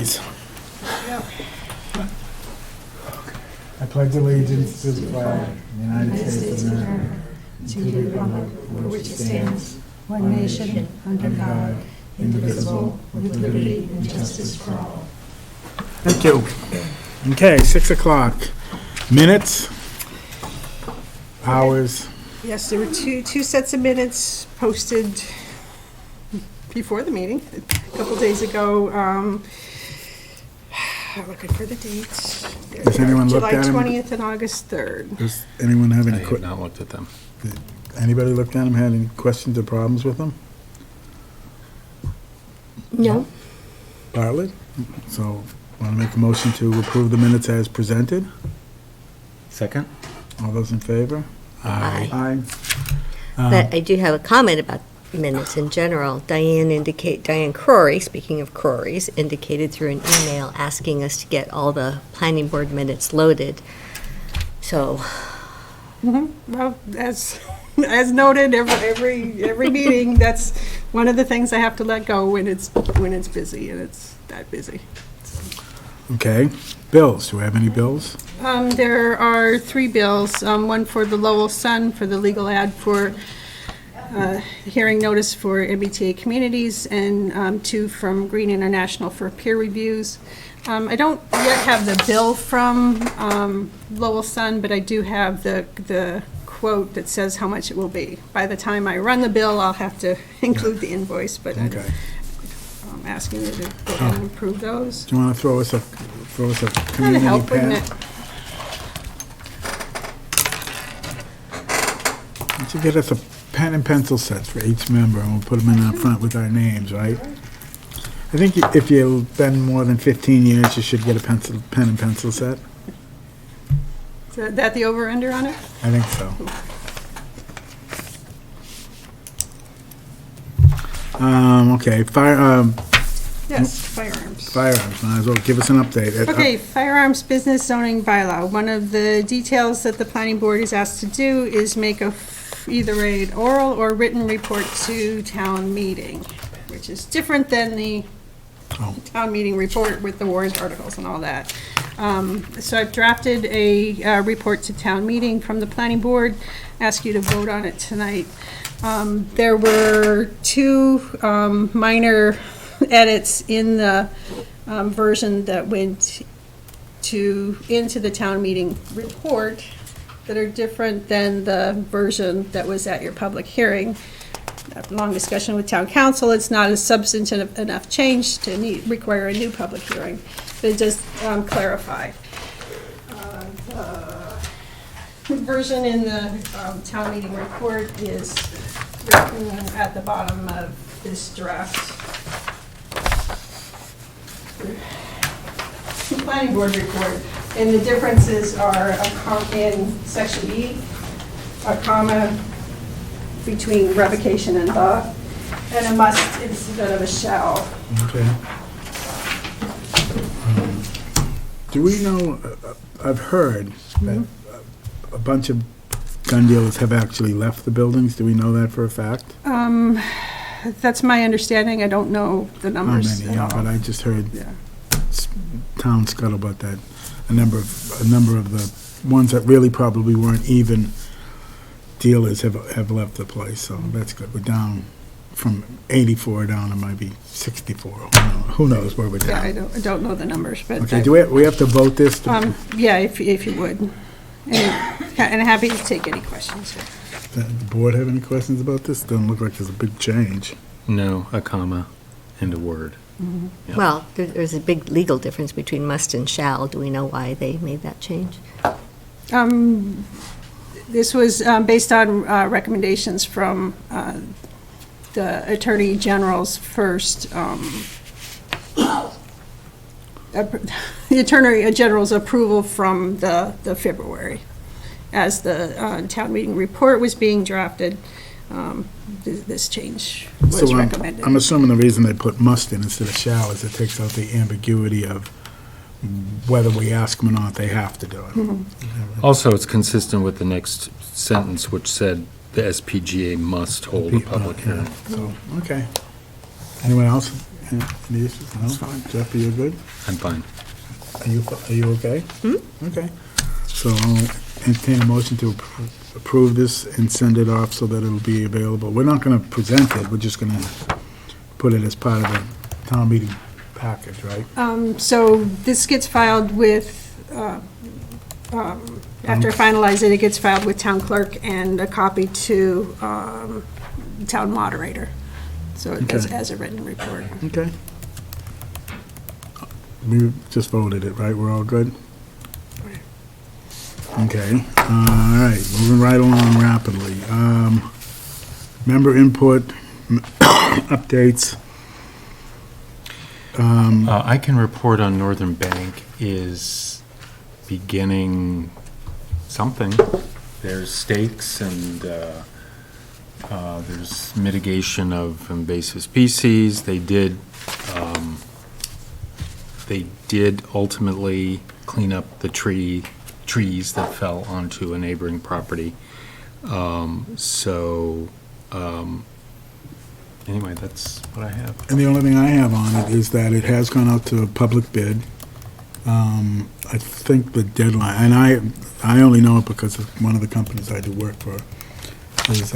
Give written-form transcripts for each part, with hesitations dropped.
please. I pledge allegiance to the flag of the United States of America, to the republic for which it stands, one nation, under God, indivisible, with liberty and justice for all. Thank you. Okay, 6 o'clock. Minutes, hours. Yes, there were two sets of minutes posted before the meeting, a couple days ago. Looking for the dates. Has anyone looked at them? July 20th and August 3rd. Does anyone have I any, have not looked at them. anybody looked at them, had any questions or problems with them? No. Bartlett? So, want to make a motion to approve the minutes as presented? Second? All those in favor? Aye. Aye. But I do have a comment about minutes in general. Diane Crory, speaking of Crorys, indicated through an email asking us to get all the planning board minutes loaded. So, Well, as noted, every meeting, that's one of the things I have to let go when it's busy, and it's that busy. Okay, bills, do we have any bills? There are 3 bills, one for the Lowell Sun for the legal ad for hearing notice for MBTA communities, and 2 from Green International for peer reviews. I don't yet have the bill from Lowell Sun, but I do have the quote that says how much it will be. By the time I run the bill, I'll have to include the invoice, but Okay. I'm asking you to go ahead and approve those. Do you want to throw us a Trying to community help, wouldn't pen? it? Why don't you get us a pen and pencil sets for each member, and we'll put them in up front with our names, right? I think if you've been more than 15 years, you should get a pen and pencil set. Is that the over-under on it? I think so. Okay, Yes, firearms. firearms, might as well give us an update. Okay, firearms business zoning bylaw. One of the details that the planning board is asked to do is make either an oral or written report to town meeting, which is different than the Oh. town meeting report with the warrant articles and all that. So I've drafted a report to town meeting from the planning board, ask you to vote on it tonight. There were 2 minor edits in the version that went into the town meeting report that are different than the version that was at your public hearing. After long discussion with town council, it's not a substantive enough change to require a new public hearing, but it does clarify. The version in the town meeting report is written at the bottom of this draft planning board report, and the differences are in section E, a comma between revocation and the, and a must instead of a shall. Okay. Do we know, I've heard that a bunch of gun dealers have actually left the buildings. Do we know that for a fact? That's my understanding. I don't know the How numbers many, at yeah, all. but I just heard Yeah. town scuttlebutt that a number of the ones that really probably weren't even dealers have left the place, so that's good. We're down from 84 down to maybe 64. Who knows where we're Yeah, I down? don't know the numbers, but. Okay, do we have to vote this? Yeah, if you would. And happy to take any questions. Does the board have any questions about this? Doesn't look like there's a big change. No, a comma and a word. Yep. well, there's a big legal difference between must and shall. Do we know why they made that change? This was based on recommendations from the Attorney General's first, the Attorney General's approval from the February. As the town meeting report was being drafted, this change was So recommended. I'm assuming the reason they put must in instead of shall is it takes out the ambiguity of whether we ask them or not, they have to do it. Also, it's consistent with the next sentence, which said the SPGA must hold a public hearing. So, okay. Anyone else Any issues? No? That's fine. Jeff, are you good? I'm fine. Are you okay? Okay. So I'll entertain a motion to approve this and send it off so that it'll be available. We're not gonna present it, we're just gonna put it as part of the town meeting package, right? So this gets filed with, after finalizing, it gets filed with town clerk and a copy to town moderator. So it goes Okay. as a written report. Okay. We just voted it, right? We're all good? Okay, all right, moving right along rapidly. Member input, updates. I can report on Northern Bank is beginning something. There's stakes and there's mitigation of invasive species. They did ultimately clean up the trees that fell onto a neighboring property. Anyway, that's what I have. And the only thing I have on it is that it has gone out to a public bid. I think the deadline, and I only know it because of one of the companies I do work for is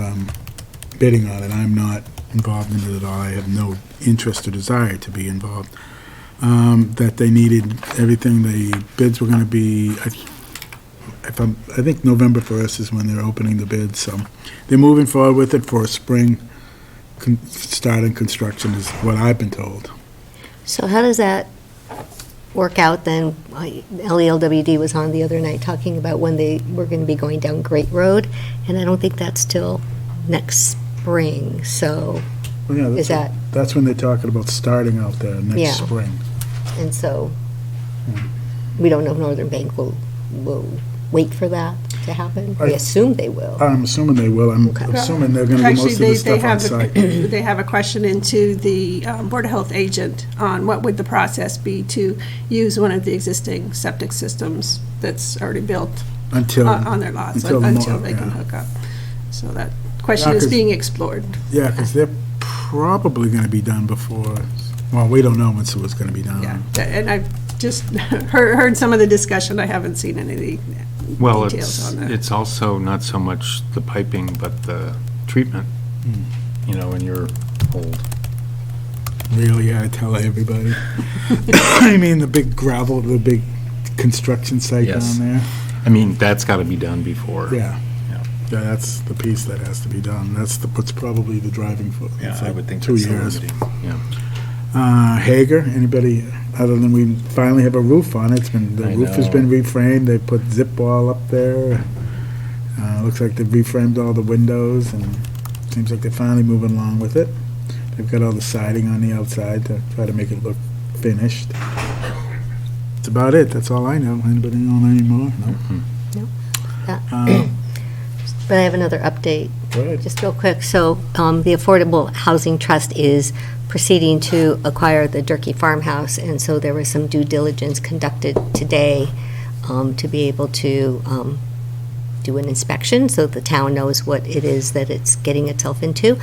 bidding on it. I'm not involved in it at all. I have no interest or desire to be involved. That they needed everything, the bids were gonna be, I think November 1st is when they're opening the bids, so they're moving forward with it for a spring starting construction is what I've been told. So how does that work out then? LELWD was on the other night talking about when they were going to be going down Great Road, and I don't think that's till next spring, so, Well, yeah, Is that- that's when they're talking about starting out there Yeah. next spring. and so, we don't know if Northern Bank will wait for that to happen? We I- assume they will. I'm assuming they will. I'm Okay. assuming they're gonna do most of the stuff on site. They have a question into the Board of Health agent on what would the process be to use one of the existing septic systems that's already built Until, on their lots, until until they can yeah. hook up. So that question Yeah, is 'cause- being explored. Yeah, because they're probably gonna be done before, well, we don't know when sewer's gonna be done. Yeah, and I've just heard some of the discussion. I haven't seen any of the Well, details on that. it's also not so much the piping, but the treatment, you know, when you're old. Really, I tell everybody. I mean, the big gravel, the big construction site Yes. down there. I mean, that's got to be done before. Yeah. Yeah. Yeah, that's the piece that has to be done. That's what's probably the driving foot. Yeah, It's I like would think 2 that's the years. limiting, yeah. Hager, anybody, other than we finally have a roof on it, the I roof has know. been reframed, they put zip wall up there. Looks like they've reframed all the windows, and seems like they're finally moving along with it. They've got all the siding on the outside to try to make it look finished. That's about it, that's all I know. Anybody know any more? No? But I have another update. Go ahead. Just real quick, so the Affordable Housing Trust is proceeding to acquire the Durkee Farmhouse, and so there was some due diligence conducted today to be able to do an inspection, so the town knows what it is that it's getting itself into.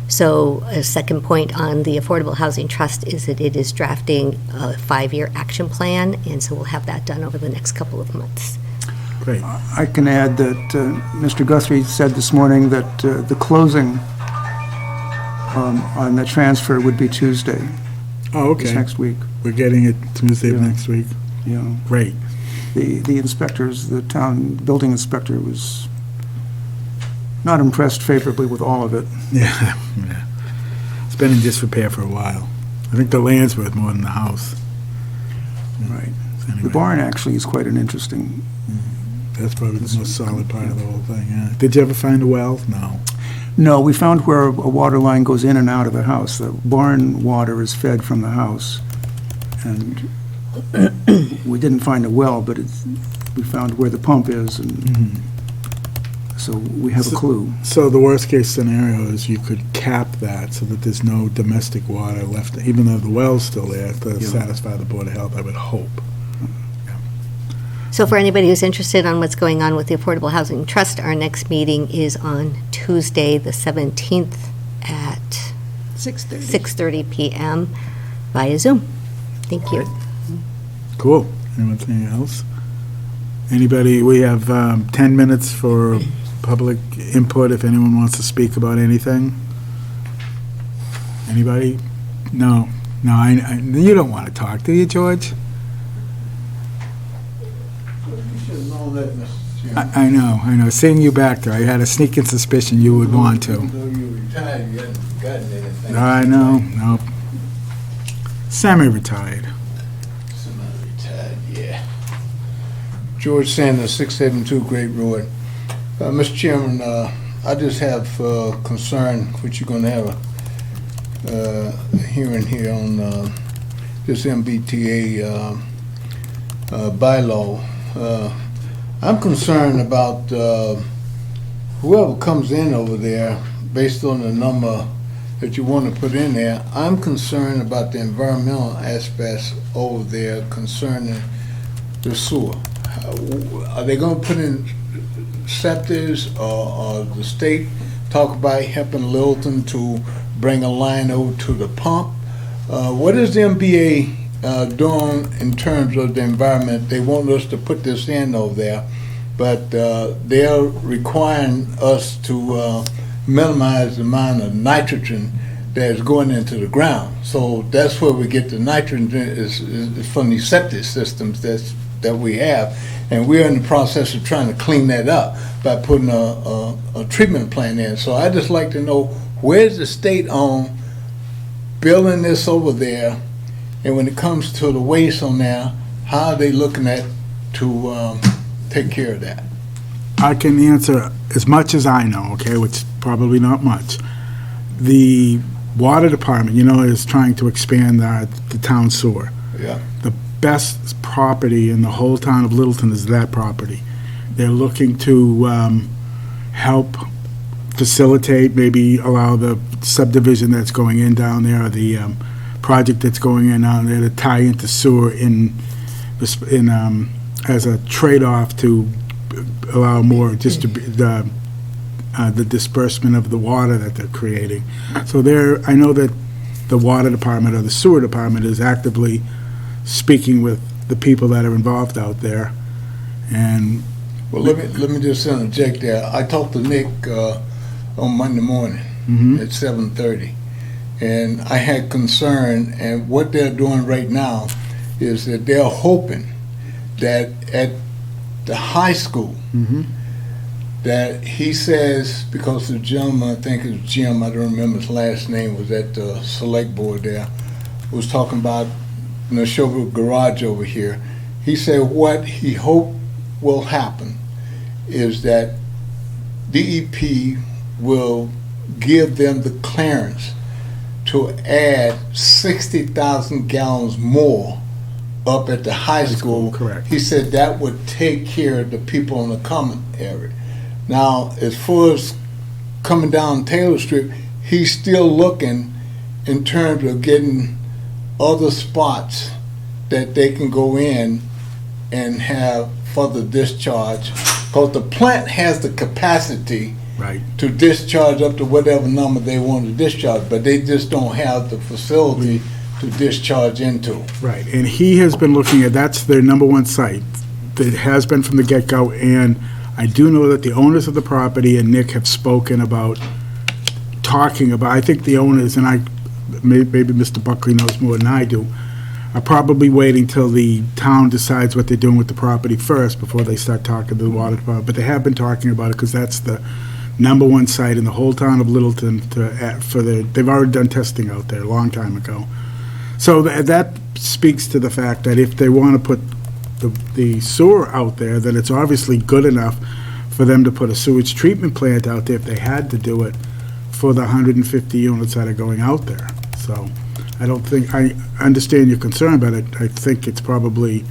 So a second point on the Affordable Housing Trust is that it is drafting a 5-year action plan, and so we'll have that done over the next couple of months. Great. I can add that Mr. Guthrie said this morning that the closing on the transfer would be Tuesday, Oh, this okay. next week. We're getting it Tuesday of Yeah. next week. You know, Great. the inspectors, the town building inspector was not impressed favorably with all of it. Yeah, yeah. It's been in disrepair for a while. I think the land's worth more than the house. Right. The Anyway, barn actually is quite an interesting, that's probably the most solid part of the whole thing, yeah. Did you ever find a well? No. no, we found where a water line goes in and out of the house. The barn water is fed from the house. And we didn't find a well, but we found where the pump is, and so we have a clue. So the worst-case scenario is you could cap that so that there's no domestic water left, even though the well's still there, to Yeah. satisfy the Board of Health, I would hope. So for anybody who's interested on what's going on with the Affordable Housing Trust, our next meeting is on Tuesday, the 17th at 6:30. 6:30 PM via Zoom. Thank you. Cool. Anything else? Anybody, we have 10 minutes for public input if anyone wants to speak about anything. Anybody? No, you don't want to talk, do you, George? I know. Seeing you back there, I had a sneaking suspicion you would want to. Though you retired, you hadn't gotten anything. I know, no. Semi-retired. Semi-retired, yeah. George Sanders, 672 Great Road. Mr. Chairman, I just have concern, which you're going to have a hearing here on this MBTA bylaw. I'm concerned about whoever comes in over there, based on the number that you want to put in there. I'm concerned about the environmental aspects over there concerning the sewer. Are they going to put in septors, or the state talk about helping Littleton to bring a line over to the pump? What is the MBA doing in terms of the environment? They want us to put this in over there, but they're requiring us to minimize the amount of nitrogen that's going into the ground. So that's where we get the nitrogen is from these septic systems that we have, and we're in the process of trying to clean that up by putting a treatment plant in. So I just like to know, where's the state on building this over there? And when it comes to the waste on there, how are they looking at to take care of that? I can answer as much as I know, okay, which is probably not much. The water department, is trying to expand the town sewer. Yeah. The best property in the whole town of Littleton is that property. They're looking to help facilitate, maybe allow the subdivision that's going in down there, or the project that's going in down there, to tie into sewer as a trade-off to allow more the disbursement of the water that they're creating. So I know that the water department or the sewer department is actively speaking with the people that are involved out there. And Well, let me just interject there. I talked to Nick on Monday morning at 7:30, and I had concern. And what they're doing right now is that they're hoping that at the high school, that he says, because the gentleman, I think it's Jim, I don't remember his last name, was at the select board there, was talking about the Neshoba garage over here. He said what he hoped will happen is that DEP will give them the clearance to add 60,000 gallons more up at the high school. correct. He said that would take care of the people in the common area. Now, as far as coming down Taylor Street, he's still looking in terms of getting other spots that they can go in and have further discharge, because the plant has the capacity right. to discharge up to whatever number they want to discharge, but they just don't have the facility to discharge into. Right, and he has been looking at, that's their number one site. It has been from the get-go, and I do know that the owners of the property and Nick have spoken about, talking about, I think the owners, and maybe Mr. Buckley knows more than I do, are probably waiting till the town decides what they're doing with the property first before they start talking to the water department. But they have been talking about it because that's the number one site in the whole town of Littleton they've already done testing out there a long time ago. So that speaks to the fact that if they want to put the sewer out there, then it's obviously good enough for them to put a sewage treatment plant out there if they had to do it for the 150 units that are going out there. So I understand your concern, but I think it's probably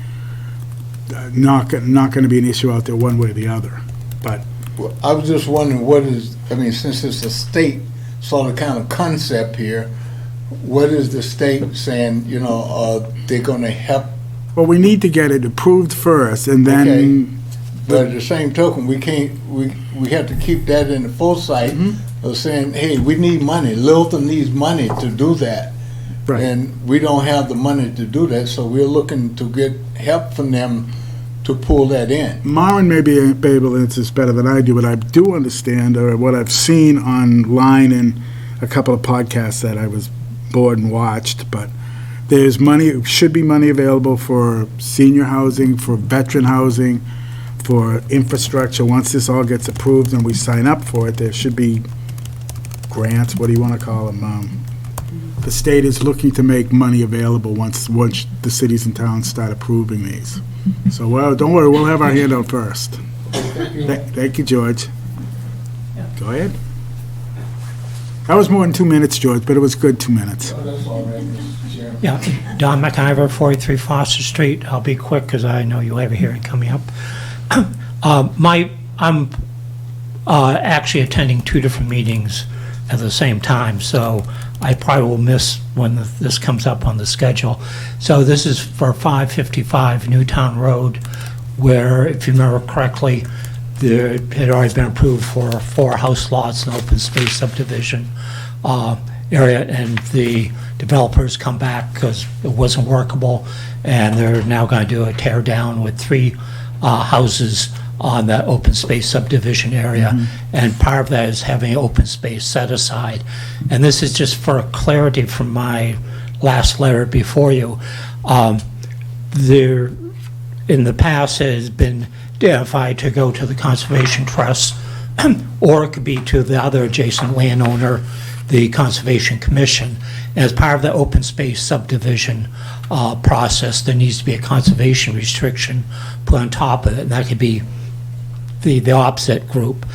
not going to be an issue out there one way or the other. But Well, I was just wondering since it's a state sort of kind of concept here, what is the state saying, they're going to help? well, we need to get it approved first, and then Okay. But at the same token, we have to keep that in the foresight of saying, hey, we need money. Littleton needs money to do that. Right. And we don't have the money to do that, so we're looking to get help from them to pull that in. Maren may be able to answer this better than I do, but I do understand, or what I've seen online in a couple of podcasts that I was bored and watched, but there's money, should be money available for senior housing, for veteran housing, for infrastructure. Once this all gets approved and we sign up for it, there should be grants, what do you want to call them? The state is looking to make money available once the cities and towns start approving these. So, well, don't worry, we'll have our hand out first. Thank you, George. Go ahead. That was more than 2 minutes, George, but it was good 2 minutes. That's all right, Mr. Chairman. Yeah, Don McIver, 43 Foster Street. I'll be quick because I know you have a hearing coming up. I'm actually attending 2 different meetings at the same time, so I probably will miss when this comes up on the schedule. So this is for 555 Newtown Road, where, if you remember correctly, there had already been approved for 4 house lots and open space subdivision area, and the developers come back because it wasn't workable, and they're now going to do a tear down with 3 houses on that open space subdivision area, and part of that is having open space set aside. And this is just for clarity from my last letter before you. There, in the past, it has been identified to go to the Conservation Trust, or it could be to the other adjacent landowner, the Conservation Commission. As part of the open space subdivision process, there needs to be a conservation restriction put on top of it, and that could be the opposite group.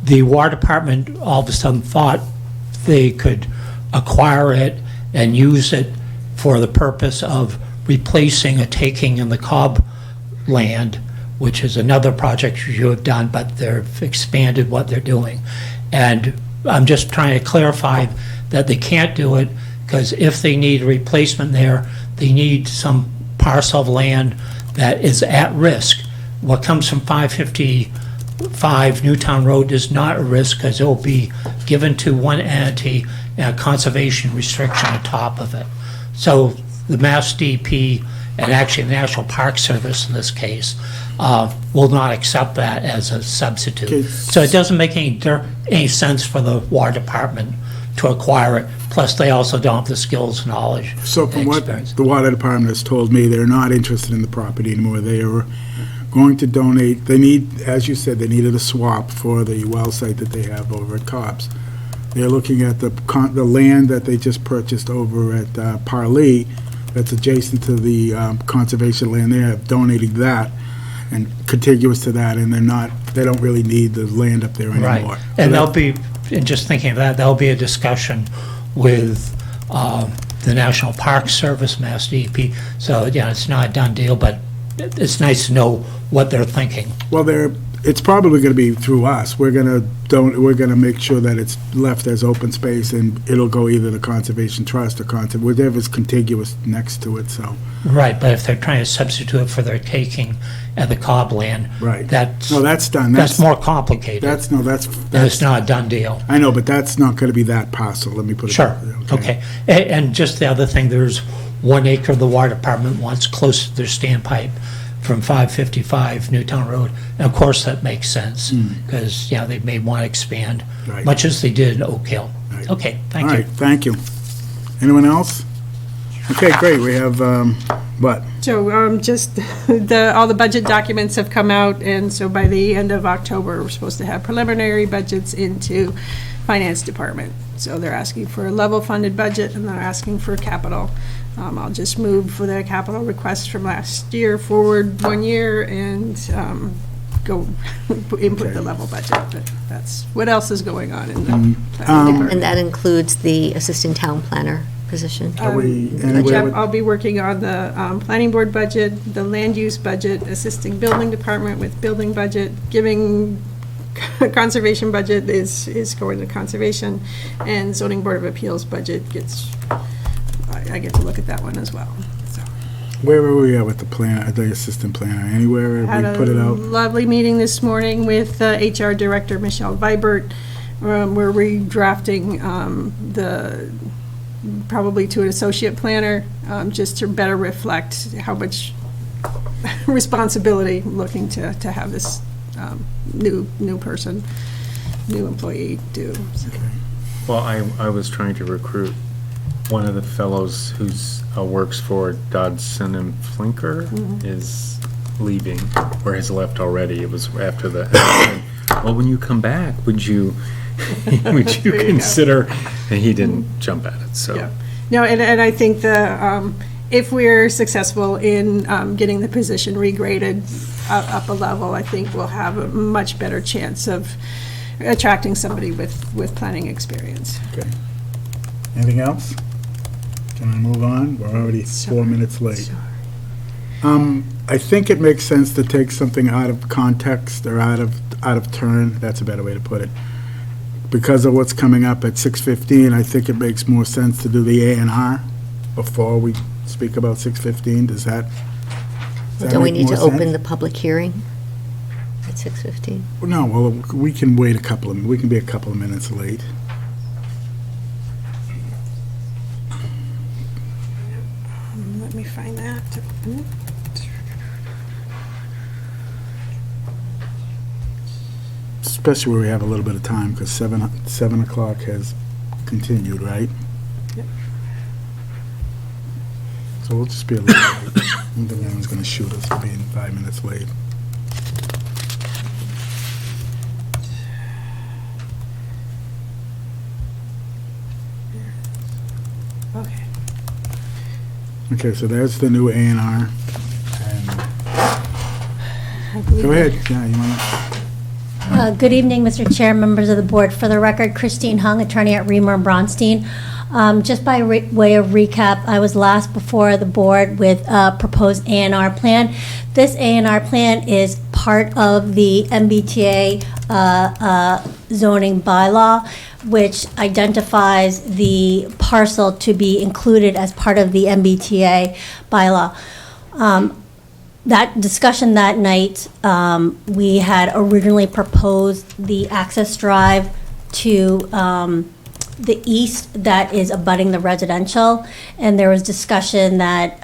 The Water Department all of a sudden thought they could acquire it and use it for the purpose of replacing a taking in the Cobb land, which is another project you have done, but they've expanded what they're doing. And I'm just trying to clarify that they can't do it, because if they need a replacement there, they need some parcel of land that is at risk. What comes from 555 Newtown Road is not a risk, because it will be given to one entity and a conservation restriction on top of it. So the Mass DP, and actually the National Park Service in this case, will not accept that as a substitute. Okay. So it doesn't make any sense for the Water Department to acquire it. Plus, they also don't have the skills, knowledge, So from and what experience. the Water Department has told me, they're not interested in the property anymore. They are going to donate, they need, as you said, they needed a swap for the well site that they have over at Cobb's. They're looking at the land that they just purchased over at Parlee, that's adjacent to the conservation land there, donating that, and contiguous to that, and they don't really need the land up there anymore. Right, and there'll be, and just thinking of that, there'll be a discussion with the National Park Service, Mass DEP. So, yeah, it's not a done deal, but it's nice to know what they're thinking. Well, it's probably going to be through us. We're going to make sure that it's left as open space, and it'll go either to Conservation Trust or whatever's contiguous next to it, so. Right, but if they're trying to substitute it for their taking at the Cobb land, Right. that's No, that's done. that's more complicated. That's And it's not a done deal. I know, but that's not going to be that parcel, let me put it. Sure, okay. And just the other thing, there's 1 acre the Water Department wants close to their standpipe from 555 Newtown Road. And of course, that makes sense, because, they may want to expand, Right. much as they did in Oak Hill. Right. Okay, thank All you. right, thank you. Anyone else? Okay, great, we have, what? So just all the budget documents have come out, and so by the end of October, we're supposed to have preliminary budgets into Finance Department. So they're asking for a level funded budget, and they're asking for capital. I'll just move for their capital request from last year forward 1 year and go input the level budget. But that's what else is going on in the planning department. And that includes the assistant town planner position. Are we anywhere with? I'll be working on the planning board budget, the land use budget, assisting building department with building budget, giving conservation budget is going to conservation, and zoning board of appeals budget I get to look at that one as well. So Where were we at with the assistant planner? Anywhere had we a put it out? lovely meeting this morning with HR director Michelle Vibert. We're redrafting probably to an associate planner, just to better reflect how much responsibility I'm looking to have this new employee do. So. Well, I was trying to recruit one of the fellows who's works for Dodson and Flinker is leaving, or has left already. It was after the, well, when you come back, would you consider, and he didn't jump at it, so. Yeah. No, and I think if we're successful in getting the position regraded up a level, I think we'll have a much better chance of attracting somebody with planning experience. Okay. Anything else? Can I move on? We're already 4 minutes late. I think it makes sense to take something out of context or out of turn. That's a better way to put it. Because of what's coming up at 6:15, I think it makes more sense to do the A&R before we speak about 6:15. Does that Don't we make need to more open sense? the public hearing at 6:15? No, well, we can wait we can be a couple of minutes late. Let me find that. Especially where we have a little bit of time, because 7 o'clock has continued, right? Yep. So we'll just be a little late. I don't think anyone's going to shoot us for being 5 minutes late. Okay. Okay, so there's the new A&R. I believe Go ahead, yeah, you want to? Good evening, Mr. Chair, members of the board. For the record, Christine Hung, attorney at Reamer and Bronstein. Just by way of recap, I was last before the board with a proposed A&R plan. This A&R plan is part of the MBTA zoning bylaw, which identifies the parcel to be included as part of the MBTA bylaw. That discussion that night, we had originally proposed the access drive to the east that is abutting the residential, and there was discussion that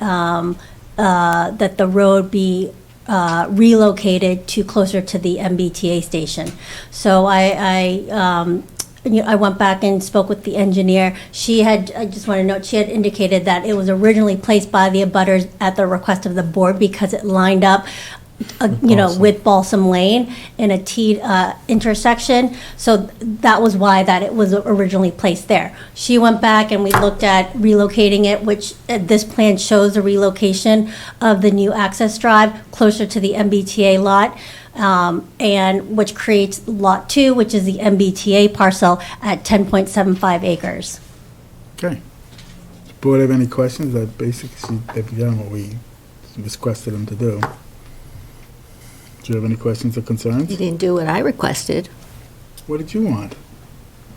that the road be relocated to closer to the MBTA station. So I went back and spoke with the engineer. I just want to note, she had indicated that it was originally placed by the abutters at the request of the board because it lined up, with Balsam Lane in a T intersection. So that was why that it was originally placed there. She went back and we looked at relocating it, which this plan shows the relocation of the new access drive closer to the MBTA lot. And which creates Lot 2, which is the MBTA parcel at 10.75 acres. Okay. Does the board have any questions? That basically, they've done what we requested them to do. Do you have any questions or concerns? You didn't do what I requested. What did you want?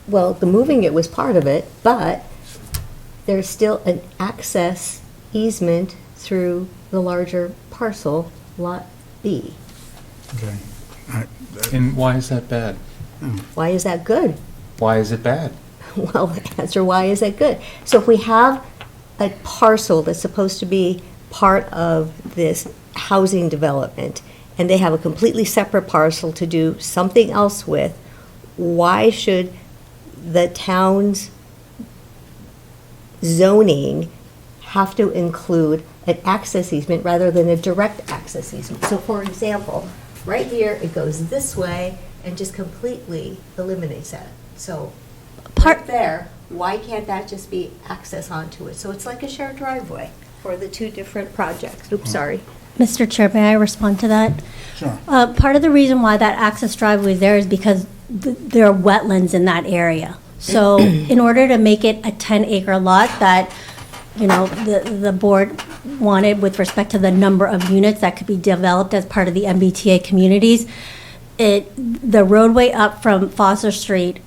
Well, the moving it was part of it, but there's still an access easement through the larger parcel, Lot B. Okay. And why is that bad? Why is that good? Why is it bad? Well, the answer, why is that good? So if we have a parcel that's supposed to be part of this housing development, and they have a completely separate parcel to do something else with, why should the town's zoning have to include an access easement rather than a direct access easement? So for example, right here, it goes this way and just completely eliminates that. So right there, why can't that just be access onto it? So it's like a shared driveway for the two different projects. Oops, sorry. Mr. Chair, may I respond to that? Sure. Part of the reason why that access driveway is there is because there are wetlands in that area. So in order to make it a 10-acre lot that, the board wanted with respect to the number of units that could be developed as part of the MBTA communities, the roadway up from Foster Street,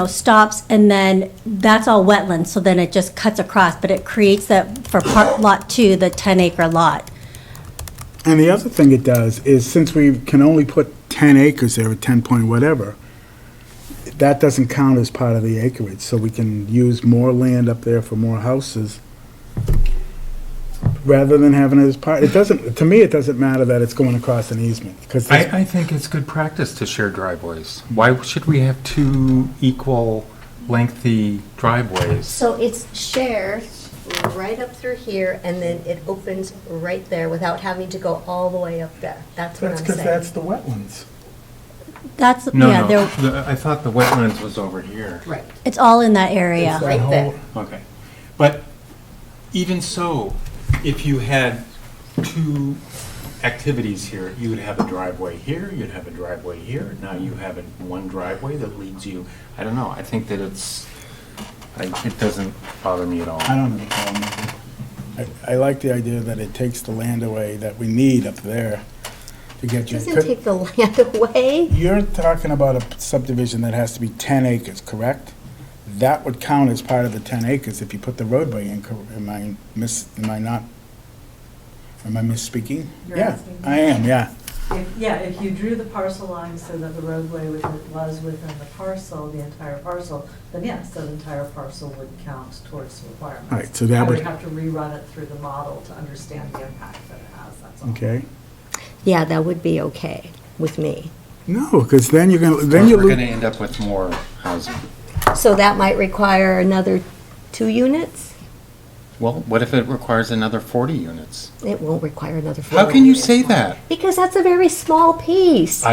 stops, and then that's all wetlands, so then it just cuts across, but it creates that, for Lot 2, the 10-acre lot. And the other thing it does is, since we can only put 10 acres there, or 10 point whatever, that doesn't count as part of the acreage, so we can use more land up there for more houses rather than having it as part, it doesn't, to me, it doesn't matter that it's going across an easement, because I think it's good practice to share driveways. Why should we have two equal lengthy driveways? So it's shared right up through here, and then it opens right there without having to go all the way up there. That's what that's I'm because saying. that's the wetlands. That's, No, yeah, no, there, I thought the wetlands was over here. Right, it's all in that area. It's that right there. whole- Okay. But even so, if you had two activities here, you would have a driveway here, you'd have a driveway here. Now you have one driveway that leads you, I don't know, I think that it doesn't bother me at all. I don't have a problem with it. I like the idea that it takes the land away that we need up there to get It you. doesn't take the land away. You're talking about a subdivision that has to be 10 acres, correct? That would count as part of the 10 acres if you put the roadway in. Am I misspeaking? You're Yeah, asking me? I am, yeah. If you drew the parcel line so that the roadway was within the parcel, the entire parcel, then yes, that entire parcel would count towards the requirements. Right, so that I would- would have to rerun it through the model to understand the impact that it has, that's all. Okay. Yeah, that would be okay with me. No, because then you're going to, then you We're lose. gonna end up with more housing. So that might require another 2 units? Well, what if it requires another 40 units? It won't require another 4 How can you say that? Because that's a very small piece.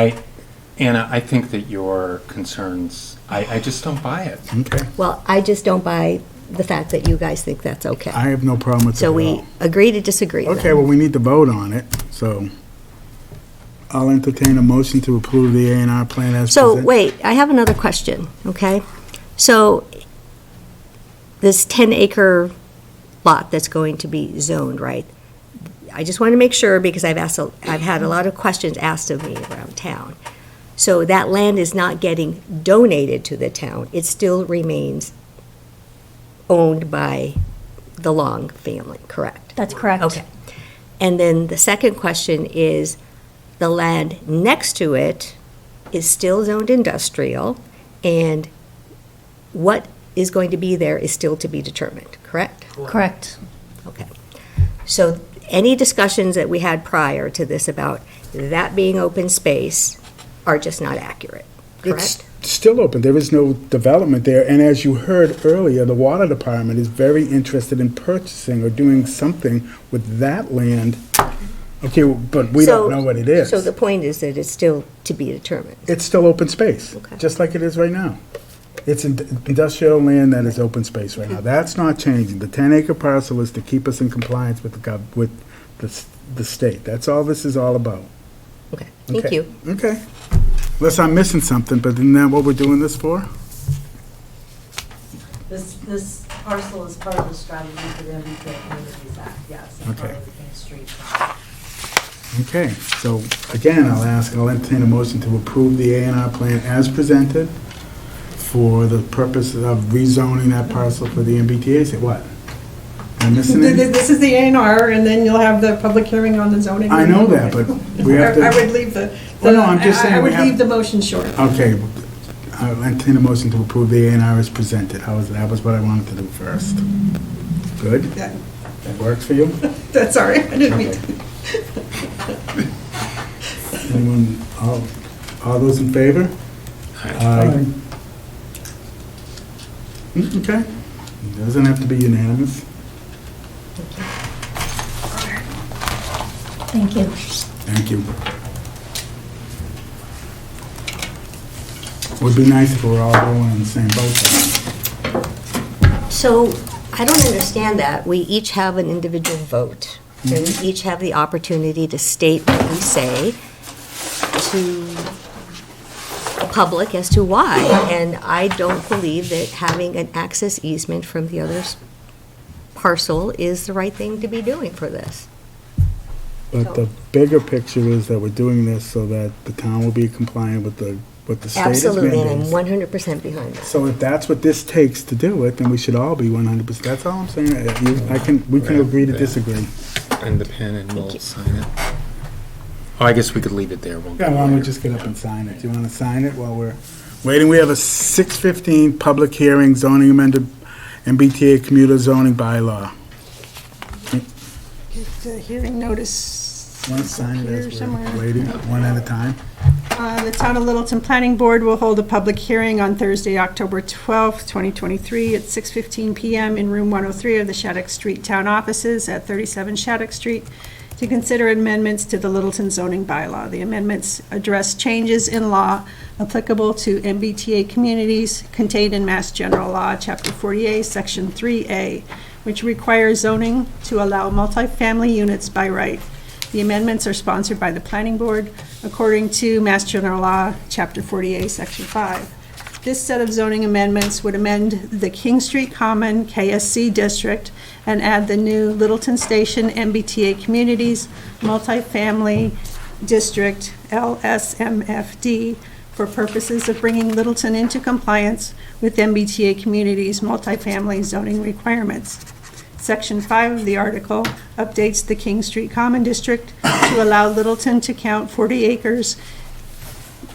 Anna, I think that your concerns, I just don't buy it. Okay, Well, I just don't buy the fact that you guys think that's okay. I have no problem with it So at we all. agree to disagree then. Okay, well, we need to vote on it, so I'll entertain a motion to approve the A&R plan as So, presented. wait, I have another question, okay? So, this 10-acre lot that's going to be zoned, right? I just want to make sure, because I've had a lot of questions asked of me around town. So that land is not getting donated to the town, it still remains owned by the Long family, correct? That's correct. Okay. And then the second question is, the land next to it is still zoned industrial, and what is going to be there is still to be determined, correct? Correct. Okay. So any discussions that we had prior to this about that being open space are just not accurate, correct? It's still open, there is no development there, and as you heard earlier, the water department is very interested in purchasing or doing something with that land. Okay, but we don't know what it is. So the point is that it's still to be determined. It's still open space, Okay. just like it is right now. It's industrial land that is open space right now. That's not changing. The 10-acre parcel is to keep us in compliance with the state. That's all this is all about. Okay, thank Okay. you. Okay. Unless I'm missing something, but isn't that what we're doing this for? This parcel is part of the strategy for the MBTA Communities Act, yes, and part Okay. of the King Street. Okay, so again, I'll entertain a motion to approve the A&R plan as presented for the purpose of rezoning that parcel for the MBTA. Say what? Am I missing anything? This is the A&R, and then you'll have the public hearing on the zoning. I know that, but we have to. I would leave Well, no, I'm just saying I we would have- leave the motion short. Okay, I'll entertain a motion to approve the A&R as presented. That was what I wanted to do first. Good? Yeah, That works for you? that's all right, I didn't mean Okay. to. Anyone, all those in favor? Aye. Okay. It doesn't have to be unanimous. Thank you. Thank you. Would be nice if we were all going on the same boat. So I don't understand that. We each have an individual vote, and we each have the opportunity to state what we say to the public as to why. And I don't believe that having an access easement from the other's parcel is the right thing to be doing for this. But the bigger picture is that we're doing this so that the town will be compliant with the state is Absolutely, and I'm mandating. 100% behind that. So if that's what this takes to do it, then we should all be 100%. That's all I'm saying. We can agree to disagree. And the pen, and we'll you. sign it. Oh, I guess we could leave it there. We'll Yeah, go why don't we later. just get up and sign it? Do you want to sign it while we're Waiting, we have a 6:15 public hearing, zoning amended MBTA commuter zoning bylaw. Get the hearing notice. Want to sign it Here as we're somewhere. waiting, one at a time? The Town of Littleton Planning Board will hold a public hearing on Thursday, October 12th, 2023, at 6:15 PM in Room 103 of the Shattuck Street Town Offices at 37 Shattuck Street to consider amendments to the Littleton zoning bylaw. The amendments address changes in law applicable to MBTA communities contained in Mass General Law, Chapter 48, Section 3A, which requires zoning to allow multifamily units by right. The amendments are sponsored by the Planning Board according to Mass General Law, Chapter 48, Section 5. This set of zoning amendments would amend the King Street Common KSC District and add the new Littleton Station MBTA Communities Multifamily District, LSMFD, for purposes of bringing Littleton into compliance with MBTA Communities multifamily zoning requirements. Section 5 of the article updates the King Street Common District to allow Littleton to count 40 acres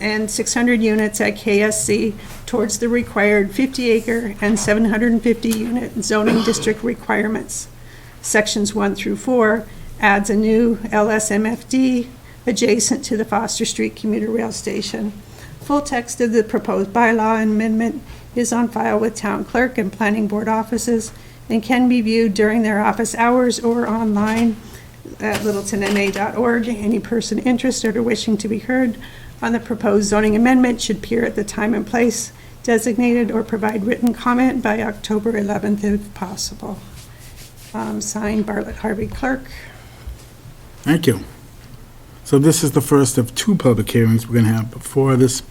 and 600 units at KSC towards the required 50-acre and 750-unit zoning district requirements. Sections 1 through 4 adds a new LSMFD adjacent to the Foster Street commuter rail station. Full text of the proposed bylaw amendment is on file with Town Clerk and Planning Board offices and can be viewed during their office hours or online at littletonma.org. Any person interested or wishing to be heard on the proposed zoning amendment should appear at the time and place designated or provide written comment by October 11th if possible. Signed, Bartlett Harvey Clerk. Thank you. So this is the first of two public hearings we're going to have before this,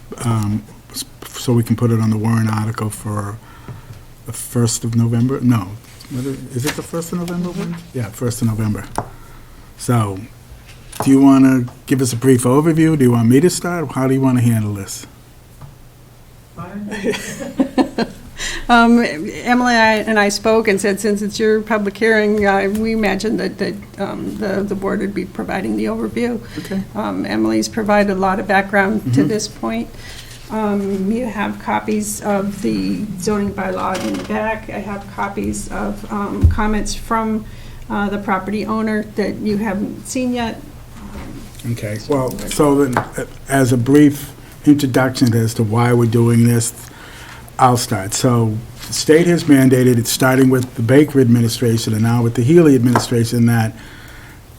so we can put it on the warrant article for the 1st of November? No. Is it the 1st of November? Yeah, 1st of November. So, do you want to give us a brief overview? Do you want me to start? How do you want to handle this? Emily and I spoke and said, since it's your public hearing, we imagined that the board would be providing the overview. Okay. Emily's provided a lot of background to this point. You have copies of the zoning bylaw in the back. I have copies of comments from the property owner that you haven't seen yet. Okay, well, so then, as a brief introduction as to why we're doing this, I'll start. So, the state has mandated, it's starting with the Baker administration and now with the Healy administration, that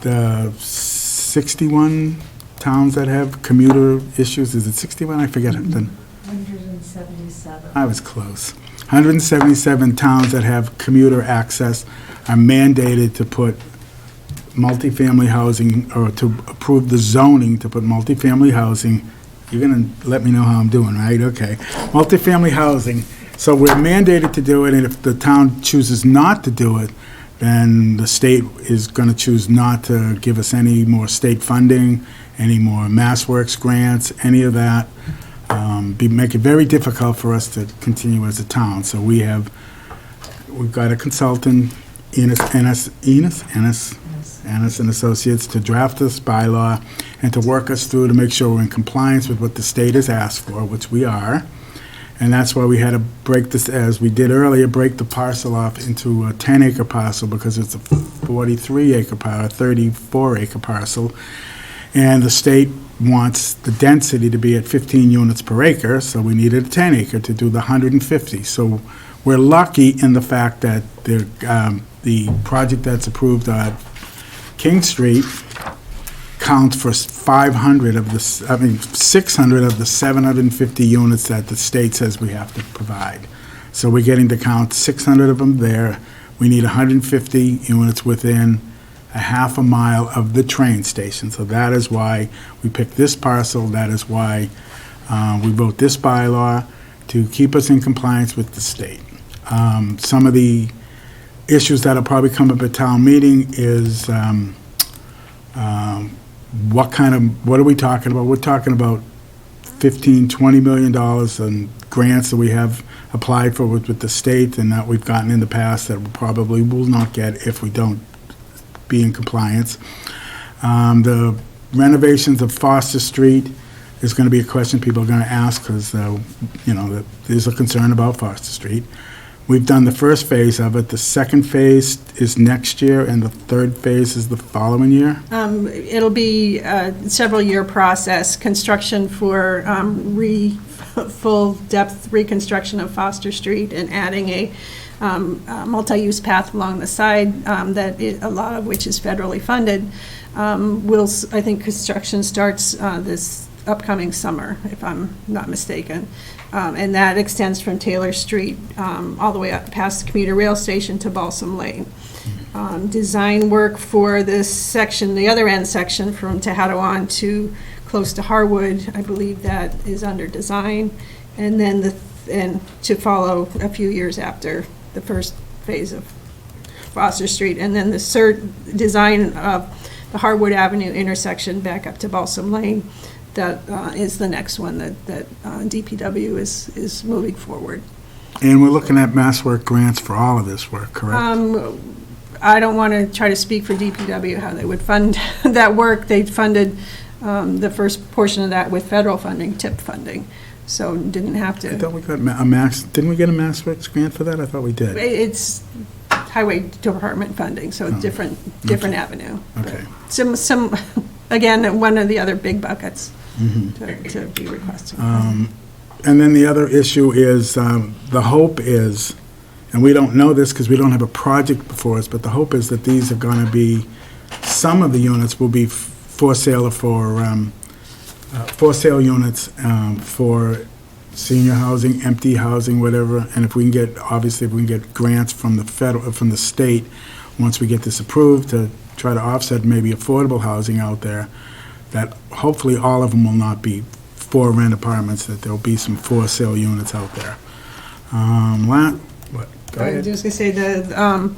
the 61 towns that have commuter issues, is it 61? I forget it. 177. I was close. 177 towns that have commuter access are mandated to put multifamily housing, or to approve the zoning to put multifamily housing. You're going to let me know how I'm doing, right? Okay. Multifamily housing. So we're mandated to do it, and if the town chooses not to do it, then the state is going to choose not to give us any more state funding, any more MassWorks grants, any of that. Make it very difficult for us to continue as a town. So we've got a consultant, Ennis and Associates, to draft this bylaw and to work us through to make sure we're in compliance with what the state has asked for, which we are. And that's why we had to break this, as we did earlier, break the parcel off into a 10-acre parcel, because it's a 43-acre parcel, 34-acre parcel. And the state wants the density to be at 15 units per acre, so we needed a 10-acre to do the 150. So we're lucky in the fact that the project that's approved on King Street counts for 600 of the 750 units that the state says we have to provide. So we're getting to count 600 of them there. We need 150 units within a half a mile of the train station. So that is why we picked this parcel. That is why we wrote this bylaw, to keep us in compliance with the state. Some of the issues that'll probably come up at town meeting is what are we talking about? We're talking about $15–20 million in grants that we have applied for with the state and that we've gotten in the past that we probably will not get if we don't be in compliance. The renovations of Foster Street, is going to be a question people are going to ask because, there's a concern about Foster Street. We've done the first phase of it. The second phase is next year, and the third phase is the following year. It'll be a several-year process, construction for full-depth reconstruction of Foster Street and adding a multi-use path along the side, a lot of which is federally funded. I think construction starts this upcoming summer, if I'm not mistaken. And that extends from Taylor Street all the way up past the commuter rail station to Balsam Lane. Design work for this section, the other end section from Tehadawon to close to Harwood, I believe that is under design. And then and to follow a few years after the first phase of Foster Street. And then the design of the Harwood Avenue intersection back up to Balsam Lane. That is the next one that DPW is moving forward. And we're looking at MassWork grants for all of this work, correct? I don't want to try to speak for DPW, how they would fund that work. They funded the first portion of that with federal funding, TIP funding, so didn't have I to. thought we got didn't we get a MassWorks grant for that? I thought we did. It's highway department funding, so different avenue. Okay. Some again, one of the other big buckets. To be requested. And then the other issue is, the hope is, and we don't know this because we don't have a project before us, but the hope is that these are going to be, some of the units will be for sale units for senior housing, empty housing, whatever. And if we can get grants from from the state, once we get this approved, to try to offset maybe affordable housing out there, that hopefully all of them will not be for rent apartments, that there'll be some for sale units out there. Go I ahead. was just going to say the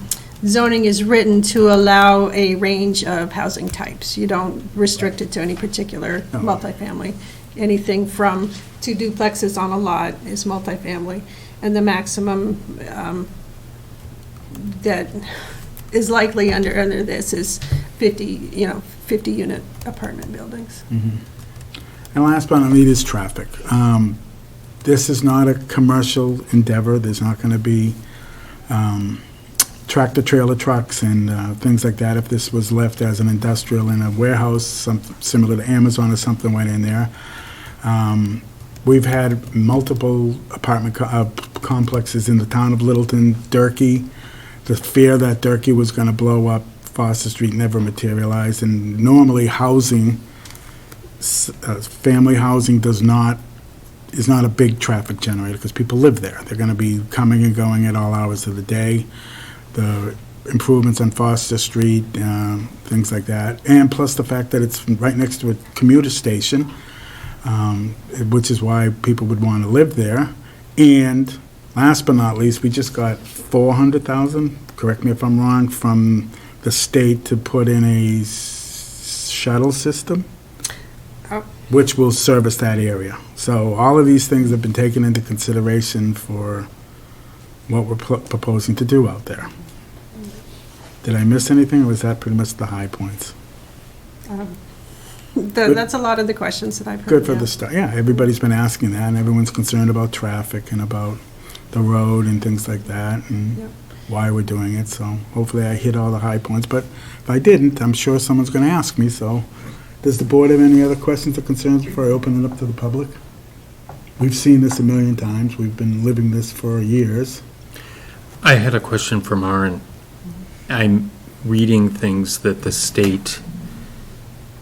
zoning is written to allow a range of housing types. You don't restrict it to any particular multifamily. Anything from 2 duplexes on a lot is multifamily, and the maximum that is likely under this is 50-unit apartment buildings. And last but not least is traffic. This is not a commercial endeavor. There's not going to be tractor-trailer trucks and things like that. If this was left as an industrial in a warehouse, similar to Amazon or something went in there. We've had multiple apartment complexes in the town of Littleton, Durkee. The fear that Durkee was going to blow up Foster Street never materialized, and normally housing, family housing is not a big traffic generator because people live there. They're going to be coming and going at all hours of the day. The improvements on Foster Street, things like that, and plus the fact that it's right next to a commuter station, which is why people would want to live there. And last but not least, we just got $400,000, correct me if I'm wrong, from the state to put in a shuttle system, which will service that area. So all of these things have been taken into consideration for what we're proposing to do out there. Did I miss anything, or was that pretty much the high points? That's a lot of the questions that I've heard. Good for the start. Yeah, everybody's been asking that, and everyone's concerned about traffic and about the road and things like that, and Yep. why we're doing it. So hopefully I hit all the high points, but if I didn't, I'm sure someone's going to ask me. So does the board have any other questions or concerns before I open it up to the public? We've seen this a million times. We've been living this for years. I had a question for Maren. I'm reading things that the state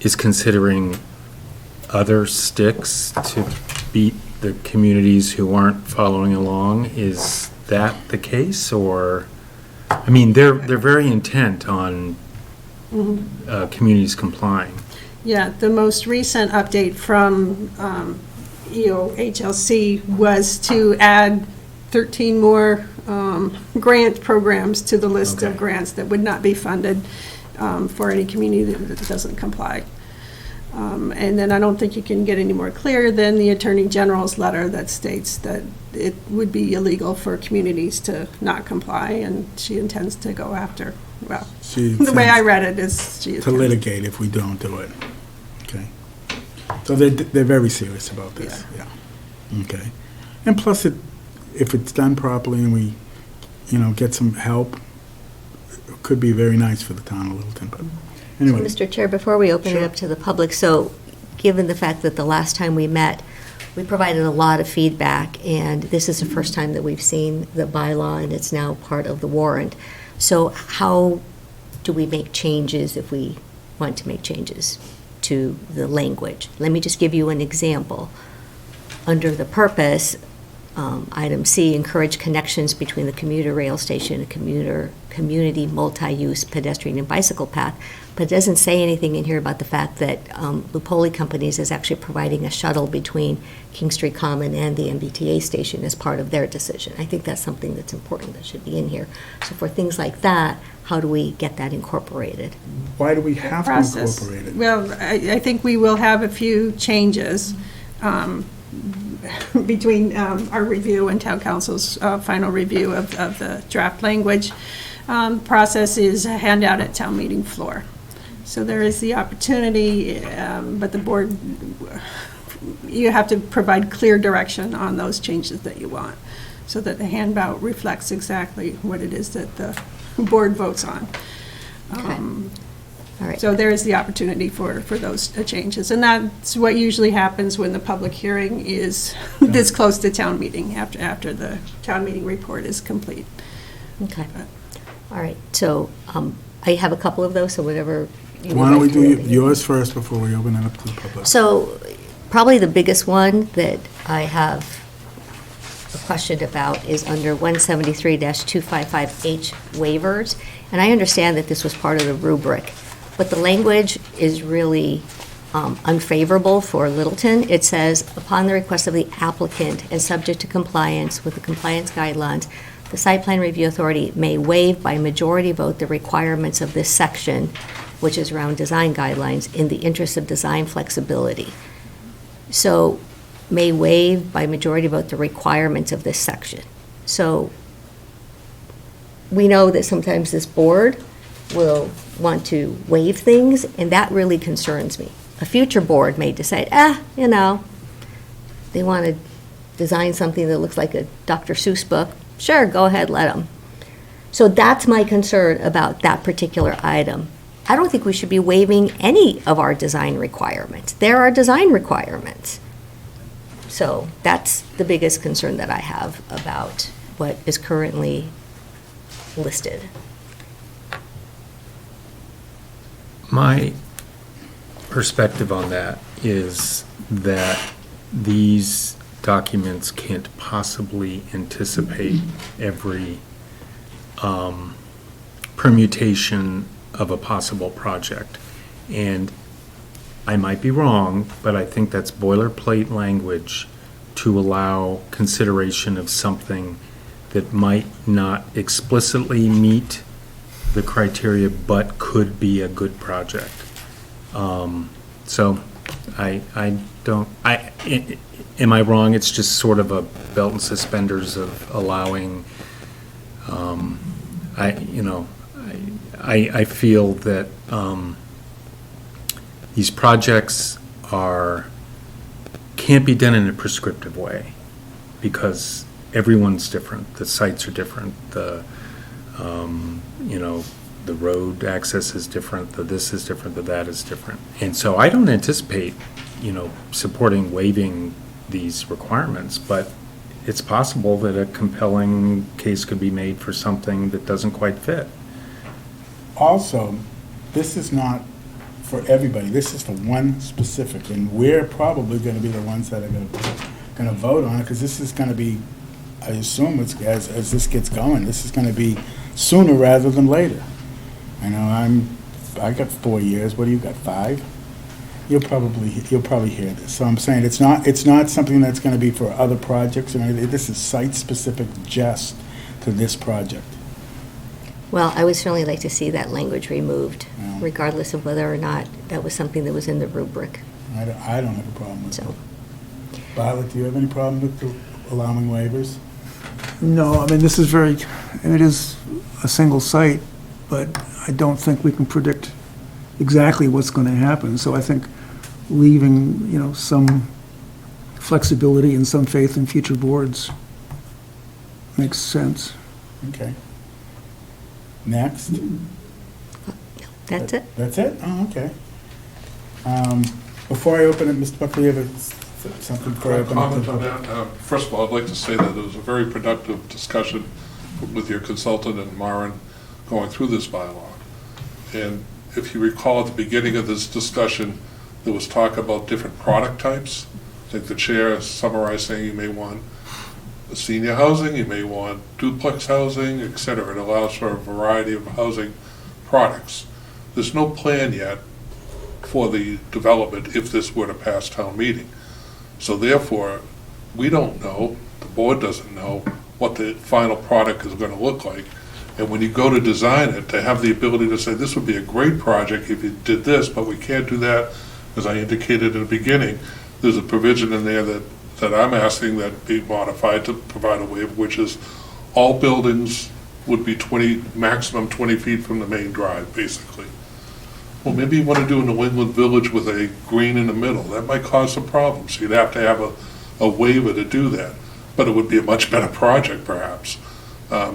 is considering other sticks to beat the communities who aren't following along. Is that the case, or, I mean, they're very intent on communities complying. Yeah, the most recent update from EOHLC was to add 13 more grant programs to the list of Okay. grants that would not be funded for any community that doesn't comply. And then I don't think you can get any more clear than the Attorney General's letter that states that it would be illegal for communities to not comply, and she intends to go after, well, She the way I intends read it is she to intends. litigate if we don't do it. Okay. So they're very serious about this, yeah. Okay. And plus, if it's done properly and we, get some help, it could be very nice for the town of Littleton, but anyway. Mr. Chair, before we open it Sure. up to the public, so given the fact that the last time we met, we provided a lot of feedback, and this is the first time that we've seen the bylaw, and it's now part of the warrant. So how do we make changes if we want to make changes to the language? Let me just give you an example. Under the purpose, item C, encourage connections between the commuter rail station and community multi-use pedestrian and bicycle path. But it doesn't say anything in here about the fact that Lupoli Companies is actually providing a shuttle between King Street Common and the MBTA station as part of their decision. I think that's something that's important that should be in here. So for things like that, how do we get that incorporated? Why do we have to Process. incorporate it? Well, I think we will have a few changes between our review and town council's final review of the draft language. Process is a handout at town meeting floor. So there is the opportunity, but the board, you have to provide clear direction on those changes that you want, so that the handout reflects exactly what it is that the board votes on. Okay. All right. So there is the opportunity for those changes. And that's what usually happens when the public hearing is this close to town meeting, after the town meeting report is complete. Okay. All right. So I have a couple of those, so whatever you would Why don't we like to do really- yours first before we open it up to the public? So probably the biggest one that I have a question about is under 173-255H waivers. And I understand that this was part of the rubric, but the language is really unfavorable for Littleton. It says, upon the request of the applicant and subject to compliance with the compliance guidelines, the site plan review authority may waive by majority vote the requirements of this section, which is around design guidelines, in the interest of design flexibility. So may waive by majority vote the requirements of this section. So we know that sometimes this board will want to waive things, and that really concerns me. A future board may decide, they want to design something that looks like a Dr. Seuss book. Sure, go ahead, let them. So that's my concern about that particular item. I don't think we should be waiving any of our design requirements. There are design requirements. So that's the biggest concern that I have about what is currently listed. My perspective on that is that these documents can't possibly anticipate every permutation of a possible project. And I might be wrong, but I think that's boilerplate language to allow consideration of something that might not explicitly meet the criteria, but could be a good project. So am I wrong? It's just sort of a belt and suspenders of allowing, I feel that these projects can't be done in a prescriptive way, because everyone's different, the sites are different, the road access is different, the this is different, the that is different. And so I don't anticipate, supporting waiving these requirements, but it's possible that a compelling case could be made for something that doesn't quite fit. Also, this is not for everybody, this is for one specific, and we're probably gonna be the ones that are gonna vote on it, because this is gonna be, I assume as this gets going, this is gonna be sooner rather than later. I got 4 years, what do you got, 5? You'll probably hear this. So I'm saying it's not something that's gonna be for other projects, this is site-specific just to this project. Well, I would certainly like to see that language removed, Yeah. regardless of whether or not that was something that was in the rubric. I don't have a problem with it. So, Violet, do you have any problem with allowing waivers? No, it is a single site, but I don't think we can predict exactly what's going to happen. So I think leaving, some flexibility and some faith in future boards. Makes sense. Okay. Next. That's it? That's it? Oh, okay. Before I open it, Mr. Buckley, you have something before I open it? Comment on that? First of all, I'd like to say that it was a very productive discussion with your consultant and Maren going through this bylaw. And if you recall, at the beginning of this discussion, there was talk about different product types. I think the chair summarized saying you may want senior housing, you may want duplex housing, et cetera. It allows for a variety of housing products. There's no plan yet for the development if this were to pass town meeting. So therefore, we don't know, the board doesn't know, what the final product is going to look like. And when you go to design it, to have the ability to say, this would be a great project if you did this, but we can't do that, as I indicated in the beginning, there's a provision in there that I'm asking that be modified to provide a waiver, which is all buildings would be maximum 20 feet from the main drive, basically. Well, maybe you want to do a New England village with a green in the middle. That might cause some problems. You'd have to have a waiver to do that, but it would be a much better project, perhaps.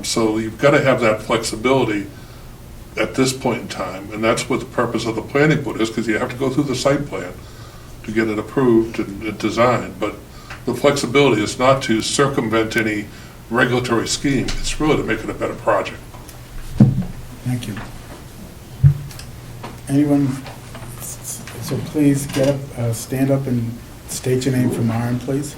So you've got to have that flexibility at this point in time, and that's what the purpose of the planning board is, because you have to go through the site plan to get it approved and designed. But the flexibility is not to circumvent any regulatory scheme. It's really to make it a better project. Thank you. Anyone, so please get up, stand up and state your name for Maren, please.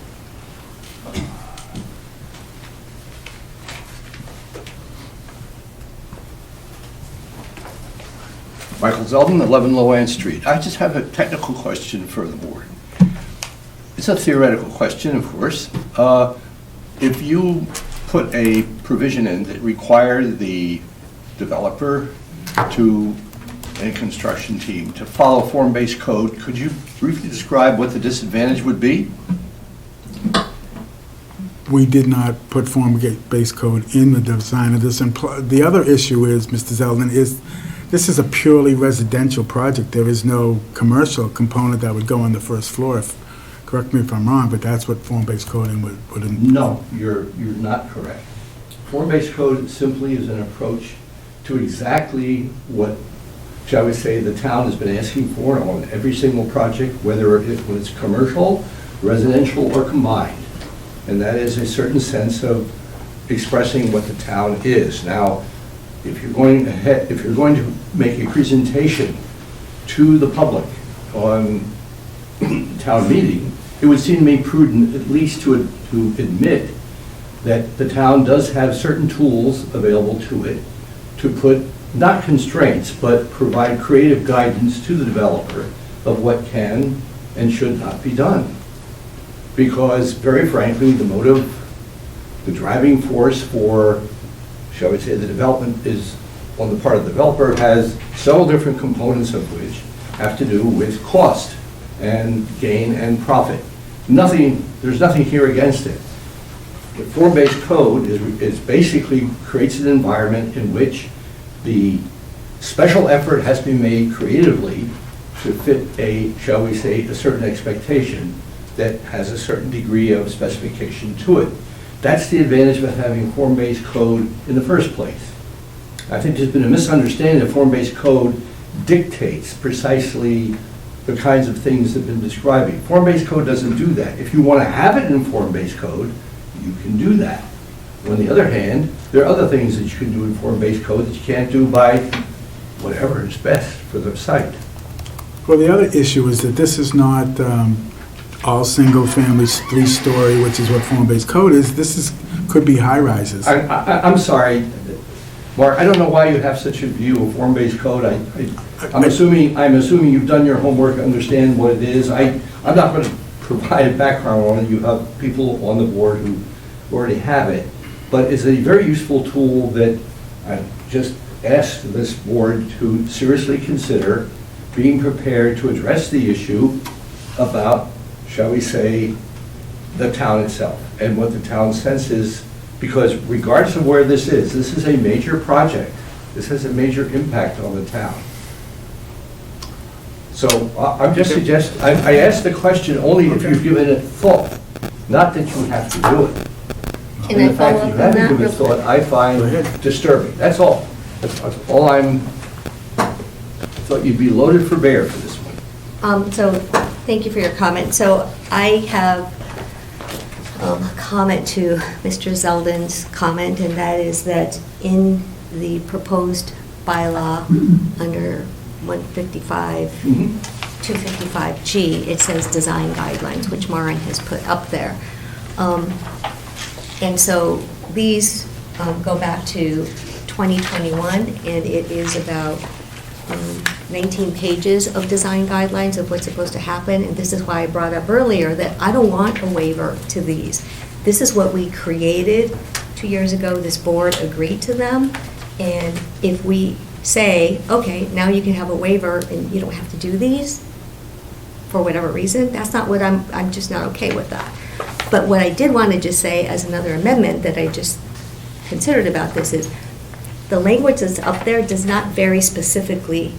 Michael Zeldin, 11 Loann Street. I just have a technical question for the board. It's a theoretical question, of course. If you put a provision in that required the developer and construction team to follow form-based code, could you briefly describe what the disadvantage would be? We did not put form-based code in the design of this. And the other issue is, Mr. Zeldin, is this is a purely residential project. There is no commercial component that would go on the first floor. Correct me if I'm wrong, but that's what form-based coding would. No, you're not correct. Form-based code simply is an approach to exactly what, shall we say, the town has been asking for on every single project, whether it's commercial, residential, or combined. And that is a certain sense of expressing what the town is. Now, if you're going to make a presentation to the public on town meeting, it would seem to me prudent at least to admit that the town does have certain tools available to it to put, not constraints, but provide creative guidance to the developer of what can and should not be done. Because very frankly, the motive, the driving force for, shall we say, the development is, on the part of the developer, has several different components of which have to do with cost and gain and profit. There's nothing here against it. The form-based code is basically creates an environment in which the special effort has to be made creatively to fit a, shall we say, a certain expectation that has a certain degree of specification to it. That's the advantage of having form-based code in the first place. I think there's been a misunderstanding that form-based code dictates precisely the kinds of things that have been describing. Form-based code doesn't do that. If you want to have it in form-based code, you can do that. On the other hand, there are other things that you can do in form-based code that you can't do by whatever is best for the site. Well, the other issue is that this is not all single-family, three-story, which is what form-based code is. Could be high-rises. I'm sorry, Mark, I don't know why you have such a view of form-based code. I'm assuming you've done your homework, understand what it is. I'm not going to provide a background on it. You have people on the board who already have it. But it's a very useful tool that I just ask this board to seriously consider being prepared to address the issue about, shall we say, the town itself and what the town's sense is. Because regardless of where this is a major project. This has a major impact on the town. So I'm just suggesting, I asked the question only if you've given it thought, not that you have to do it. Can And I the fact follow that up you on haven't that given real it thought, quick? I find disturbing. That's all. That's all I thought you'd be loaded for bear for this one. So, thank you for your comment. So I have a comment to Mr. Zeldin's comment, and that is that in the proposed bylaw under 155, 255G, it says design guidelines, which Maureen has put up there. And so these go back to 2021, and it is about 19 pages of design guidelines of what's supposed to happen. And this is why I brought up earlier that I don't want a waiver to these. This is what we created 2 years ago. This board agreed to them. And if we say, okay, now you can have a waiver and you don't have to do these for whatever reason, that's not what I'm just not okay with that. But what I did want to just say as another amendment that I just considered about this is the language that's up there does not very specifically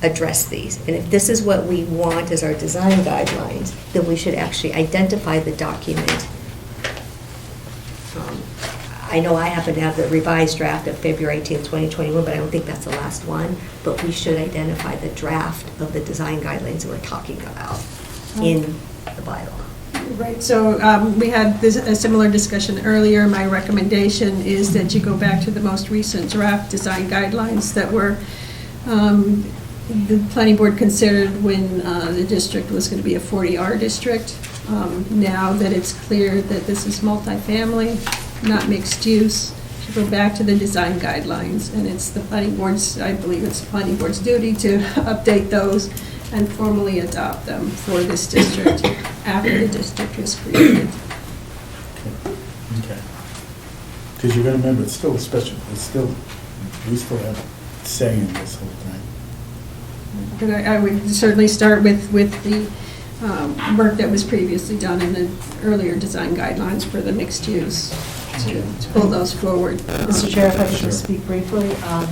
address these. And if this is what we want as our design guidelines, then we should actually identify the document. I know I happen to have the revised draft of February 18th, 2021, but I don't think that's the last one. But we should identify the draft of the design guidelines that we're talking about in the bylaw. Right, so we had a similar discussion earlier. My recommendation is that you go back to the most recent draft design guidelines that were, the planning board considered when the district was going to be a 40R district. Now that it's clear that this is multifamily, not mixed use, to go back to the design guidelines. And it's the planning board's, I believe it's the planning board's duty to update those and formally adopt them for this district after the district was created. Okay. Because you're gonna remember, it's still a special, we still have say in this whole thing. But I would certainly start with the work that was previously done in the earlier design guidelines for the mixed use, to pull those forward. Mr. Chair, if I could just speak briefly,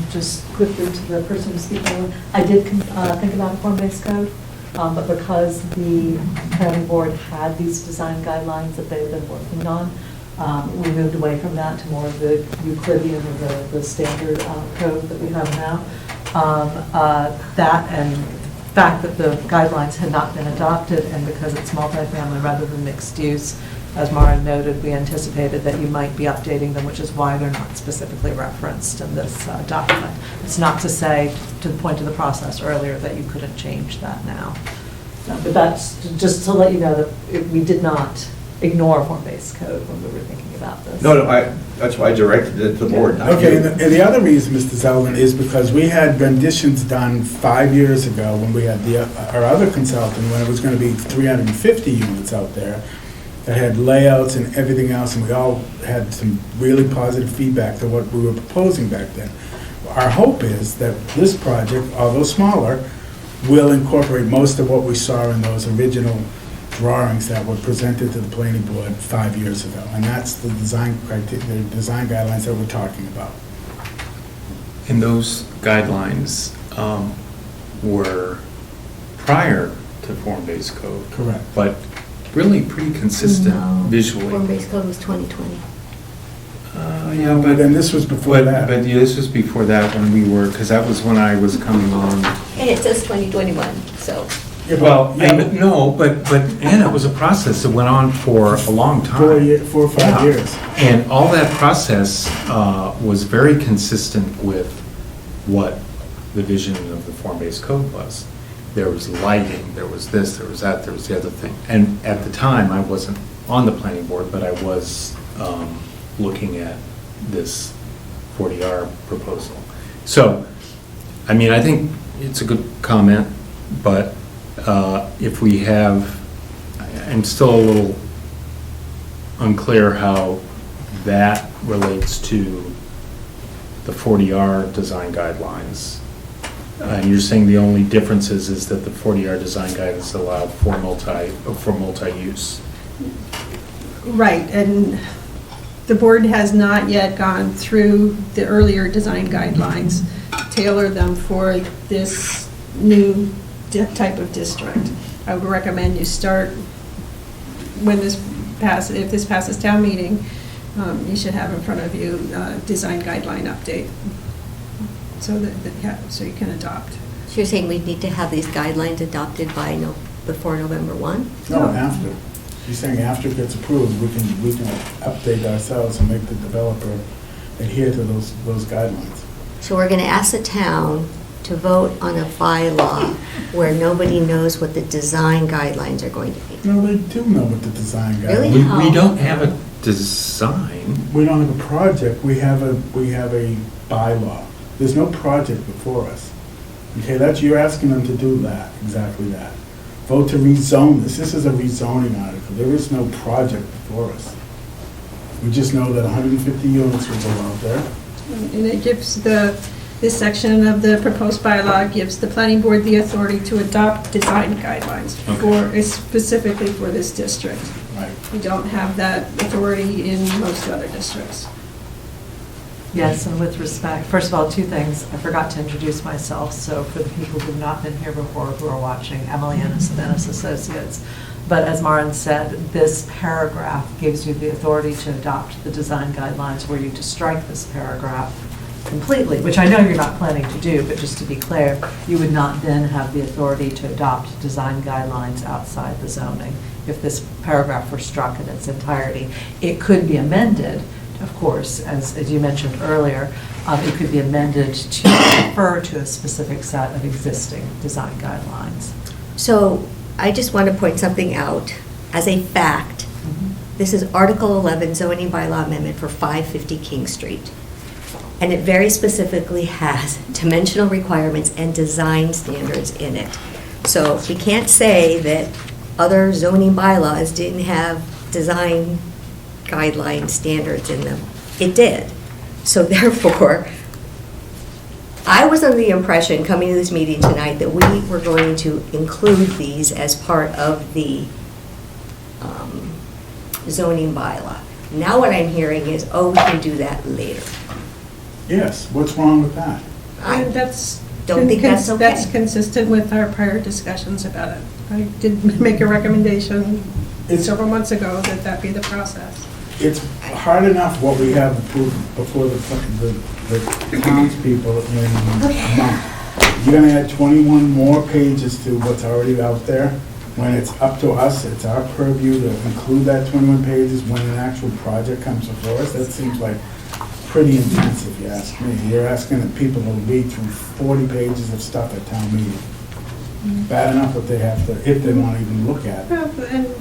just quickly to the person who's speaking. I did think about a form-based code, but because the planning board had these design guidelines that they've been working on, we moved away from that to more of the Euclidean or the standard code that we have now. That and the fact that the guidelines had not been adopted, and because it's multifamily rather than mixed use, as Mara noted, we anticipated that you might be updating them, which is why they're not specifically referenced in this document. It's not to say, to the point of the process earlier, that you couldn't change that now. But that's just to let you know that we did not ignore form-based code when we were thinking about this. No, that's why I directed it to the board. not Okay, you. and the other reason, Mr. Zeldin, is because we had renditions done 5 years ago when we had our other consultant, when it was gonna be 350 units out there, that had layouts and everything else, and we all had some really positive feedback to what we were proposing back then. Our hope is that this project, although smaller, will incorporate most of what we saw in those original drawings that were presented to the planning board 5 years ago. And that's the design criteria, the design guidelines that we're talking about. And those guidelines were prior to form-based code. Correct. But really pretty consistent No, visually. Form-based code was 2020. Yeah, But then this was before that. But yeah, this was before that when we were, because that was when I was coming on. And it says 2021, so. Yeah, but- Well, yeah, no, but Anna, it was a process that went on for a long time. 4 or 5 Yeah. years. And all that process was very consistent with what the vision of the form-based code was. There was lighting, there was this, there was that, there was the other thing. And at the time, I wasn't on the planning board, but I was looking at this 40R proposal. So, I mean, I think it's a good comment, but if we have, I'm still a little unclear how that relates to the 40R design guidelines. And you're saying the only difference is that the 40R design guidelines allow for multi-use. Right, and the board has not yet gone through the earlier design guidelines, tailor them for this new type of district. I would recommend you start when this passes, if this passes town meeting, you should have in front of you design guideline update, so so you can adopt. So you're saying we need to have these guidelines adopted by before November 1? No, after. You're saying after it gets approved, we can update ourselves and make the developer adhere to those guidelines. So we're going to ask the town to vote on a bylaw where nobody knows what the design guidelines are going to be. No, they do know what the design guidelines. Really? We don't have a design. We don't have a project, we have a bylaw. There's no project before us. Okay, you're asking them to do that, exactly that. Vote to rezone this. This is a rezoning article. There is no project before us. We just know that 150 units will go out there. And it gives this section of the proposed bylaw gives the planning board the authority to adopt design guidelines specifically for this district. Right. We don't have that authority in most other districts. Yes, and with respect, first of all, two things. I forgot to introduce myself, so for the people who've not been here before who are watching, Emily Ennis of Ennis Associates. But as Maren said, this paragraph gives you the authority to adopt the design guidelines. Were you to strike this paragraph completely, which I know you're not planning to do, but just to be clear, you would not then have the authority to adopt design guidelines outside the zoning if this paragraph were struck in its entirety. It could be amended, of course, as you mentioned earlier, it could be amended to refer to a specific set of existing design guidelines. So I just want to point something out as a fact. This is Article 11 zoning bylaw amendment for 550 King Street. And it very specifically has dimensional requirements and design standards in it. So we can't say that other zoning bylaws didn't have design guideline standards in them. It did. So therefore, I was under the impression coming to this meeting tonight that we were going to include these as part of the zoning bylaw. Now what I'm hearing is, oh, we can do that later. Yes, what's wrong with that? I That's don't think that's okay. That's consistent with our prior discussions about it. I did make a recommendation several months ago that be the process. It's hard enough what we have approved before the townspeople in a month. You're gonna add 21 more pages to what's already out there. When it's up to us, it's our purview to include that 21 pages when an actual project comes before us. That seems like pretty intense, if you ask me. You're asking the people to read through 40 pages of stuff at town meeting. Bad enough what they have to, if they want to even look at it.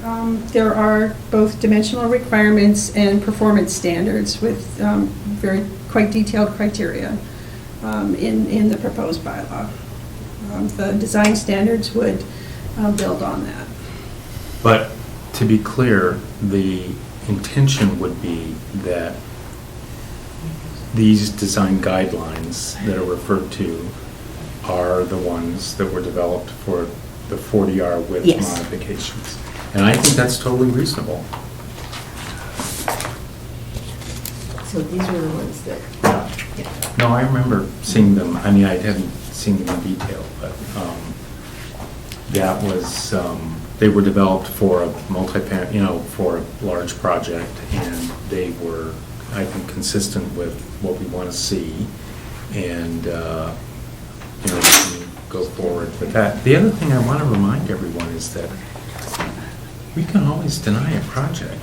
And there are both dimensional requirements and performance standards with quite detailed criteria in the proposed bylaw. The design standards would build on that. But to be clear, the intention would be that these design guidelines that are referred to are the ones that were developed for the 40R width Yes. modifications. And I think that's totally reasonable. So these were the ones that, No, I remember seeing them, I mean, I hadn't seen them in detail, but that was, they were developed for a for a large project, and they were, I think, consistent with what we want to see, and, we can go forward with that. The other thing I want to remind everyone is that we can always deny a project.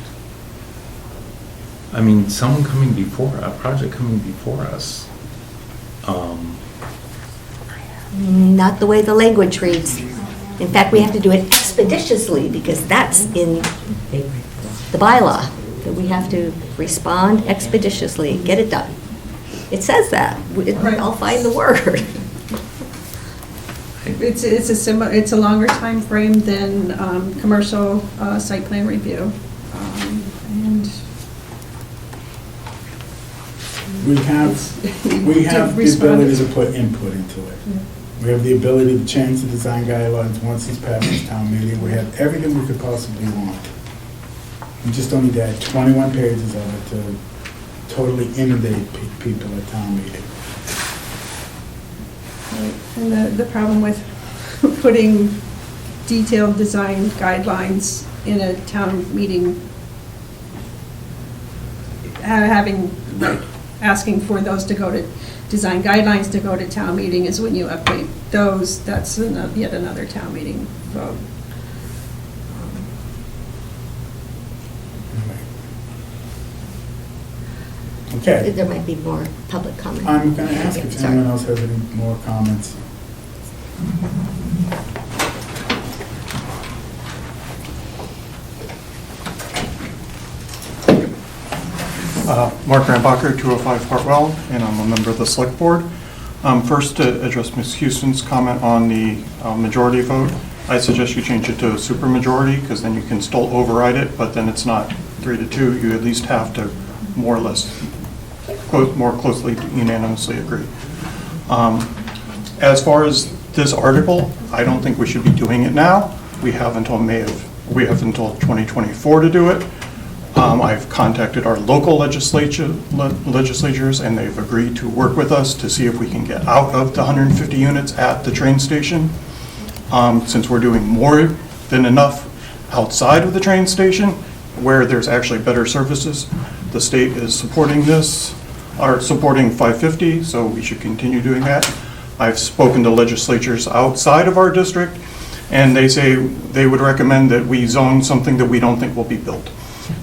I mean, a project coming before us, not the way the language reads. In fact, we have to do it expeditiously because that's in the bylaw, that we have to respond expeditiously, get it done. It says that. I'll find the word. It's a longer time frame than commercial site plan review. And We have the ability to put input into it. We have the ability to change the design guidelines once it's passed this town meeting. We have everything we could possibly want. We just don't need to add 21 pages of it to totally inundate people at town meeting. And the problem with putting detailed design guidelines in a town meeting, asking for those to go to, design guidelines to go to town meeting is when you update those. That's yet another town meeting vote. Okay. There might be more public comment. I'm going to ask Yeah, if sorry. anyone else has any more comments. Mark Rambacher, 205 Hartwell, and I'm a member of the Select Board. First, to address Ms. Houston's comment on the majority vote, I suggest you change it to a supermajority, because then you can still override it, but then it's not 3-2. You at least have to more or less, more closely unanimously agree. As far as this article, I don't think we should be doing it now. We have until 2024 to do it. I've contacted our local legislatures, and they've agreed to work with us to see if we can get out of the 150 units at the train station. Since we're doing more than enough outside of the train station, where there's actually better services, the state is supporting this, are supporting 550, so we should continue doing that. I've spoken to legislatures outside of our district, and they say they would recommend that we zone something that we don't think will be built.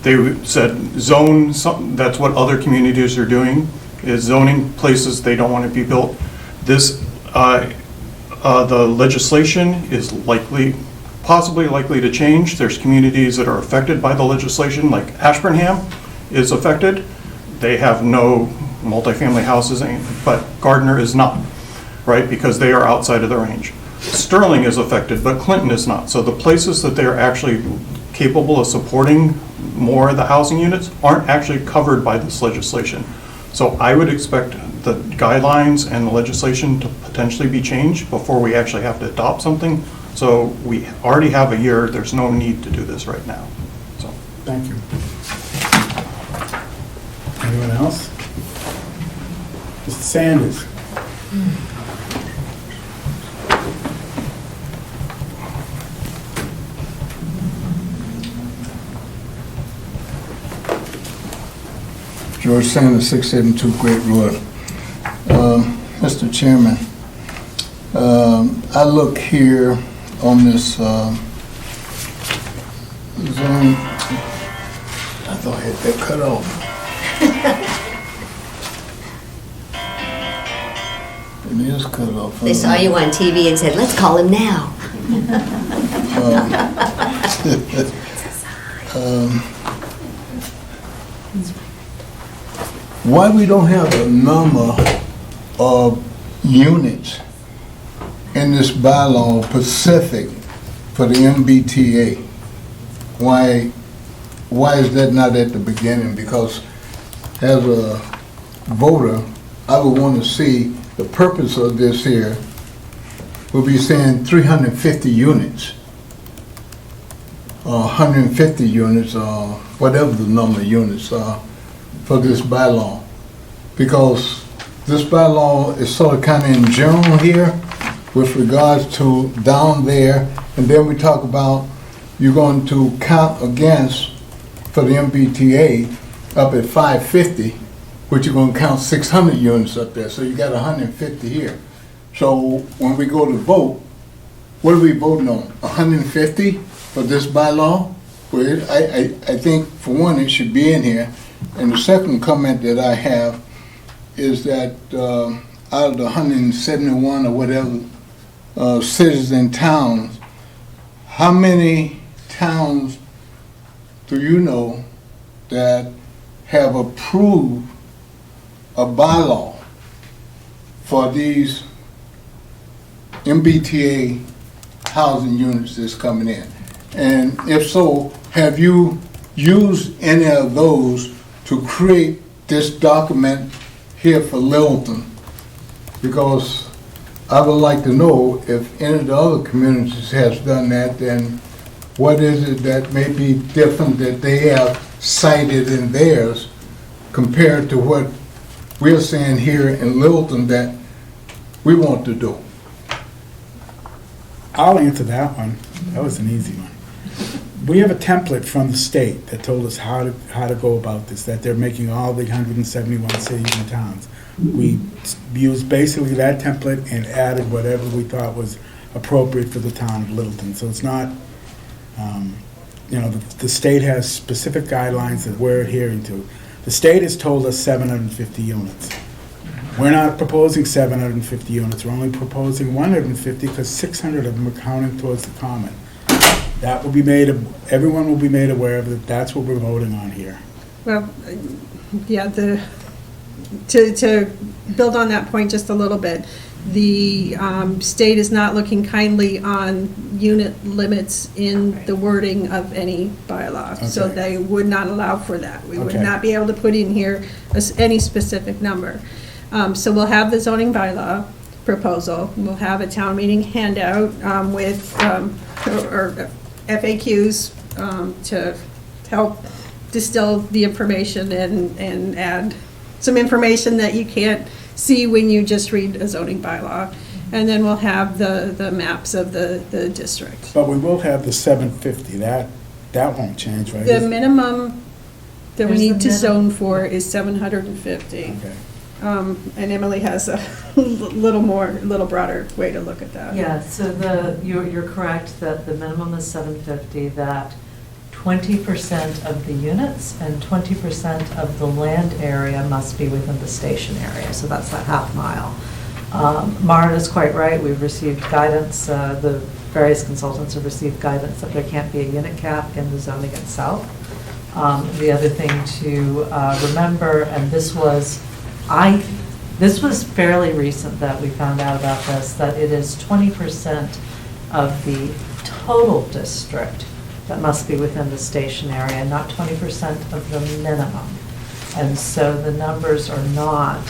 They said zone something, that's what other communities are doing, is zoning places they don't want to be built. This, the legislation is possibly likely to change. There's communities that are affected by the legislation, like Ashburnham is affected. They have no multifamily houses, but Gardner is not, right, because they are outside of the range. Sterling is affected, but Clinton is not. So the places that they're actually capable of supporting more of the housing units aren't actually covered by this legislation. So I would expect the guidelines and the legislation to potentially be changed before we actually have to adopt something. So we already have a year. There's no need to do this right now. So Thank you. Anyone else? Mr. Sanders? George Sanders, 672 Great Road. Mr. Chairman, I look here on this zone. I thought I had that cut off. It is cut off. They saw you on TV and said, let's call him now. Why we don't have a number of units in this bylaw specific for the MBTA? Why is that not at the beginning? Because as a voter, I would want to see the purpose of this here would be saying 350 units, or 150 units, or whatever the number of units are for this bylaw. Because this bylaw is sort of kind of in general here with regards to down there, and then we talk about you're going to count against for the MBTA up at 550, which you're going to count 600 units up there, so you got 150 here. So when we go to vote, what are we voting on? 150 for this bylaw? Well, I think for one it should be in here. And the second comment that I have is that out of the 171 or whatever cities and towns, how many towns do you know that have approved a bylaw for these MBTA housing units that's coming in? And if so, have you used any of those to create this document here for Littleton? Because I would like to know if any of the other communities has done that, then what is it that may be different that they have cited in theirs compared to what we're saying here in Littleton that we want to do? I'll answer that one. That was an easy one. We have a template from the state that told us how to go about this, that they're making all the 171 cities and towns. We used basically that template and added whatever we thought was appropriate for the town of Littleton. So it's not, the state has specific guidelines that we're adhering to. The state has told us 750 units. We're not proposing 750 units. We're only proposing 150 because 600 of them are counting towards the common. That will be everyone will be made aware of that. That's what we're voting on here. Well, yeah, to build on that point just a little bit, the state is not looking kindly on unit limits in the wording of any bylaw. So Okay. they would not allow for that. We would Okay. not be able to put in here any specific number. So we'll have the zoning bylaw proposal. We'll have a town meeting handout with, or FAQs to help distill the information and add some information that you can't see when you just read a zoning bylaw. And then we'll have the maps of the district. But we will have the 750. That won't change, right? The minimum that we There's need the to zone for is 750. Okay. And Emily has a little broader way to look at that. Yeah, so you're correct that the minimum is 750, that 20% of the units and 20% of the land area must be within the station area, so that's that half mile. Maren is quite right, we've received guidance, the various consultants have received guidance that there can't be a unit cap in the zoning itself. The other thing to remember, and this was fairly recent that we found out about this, that it is 20% of the total district that must be within the station area, not 20% of the minimum. And so the numbers are not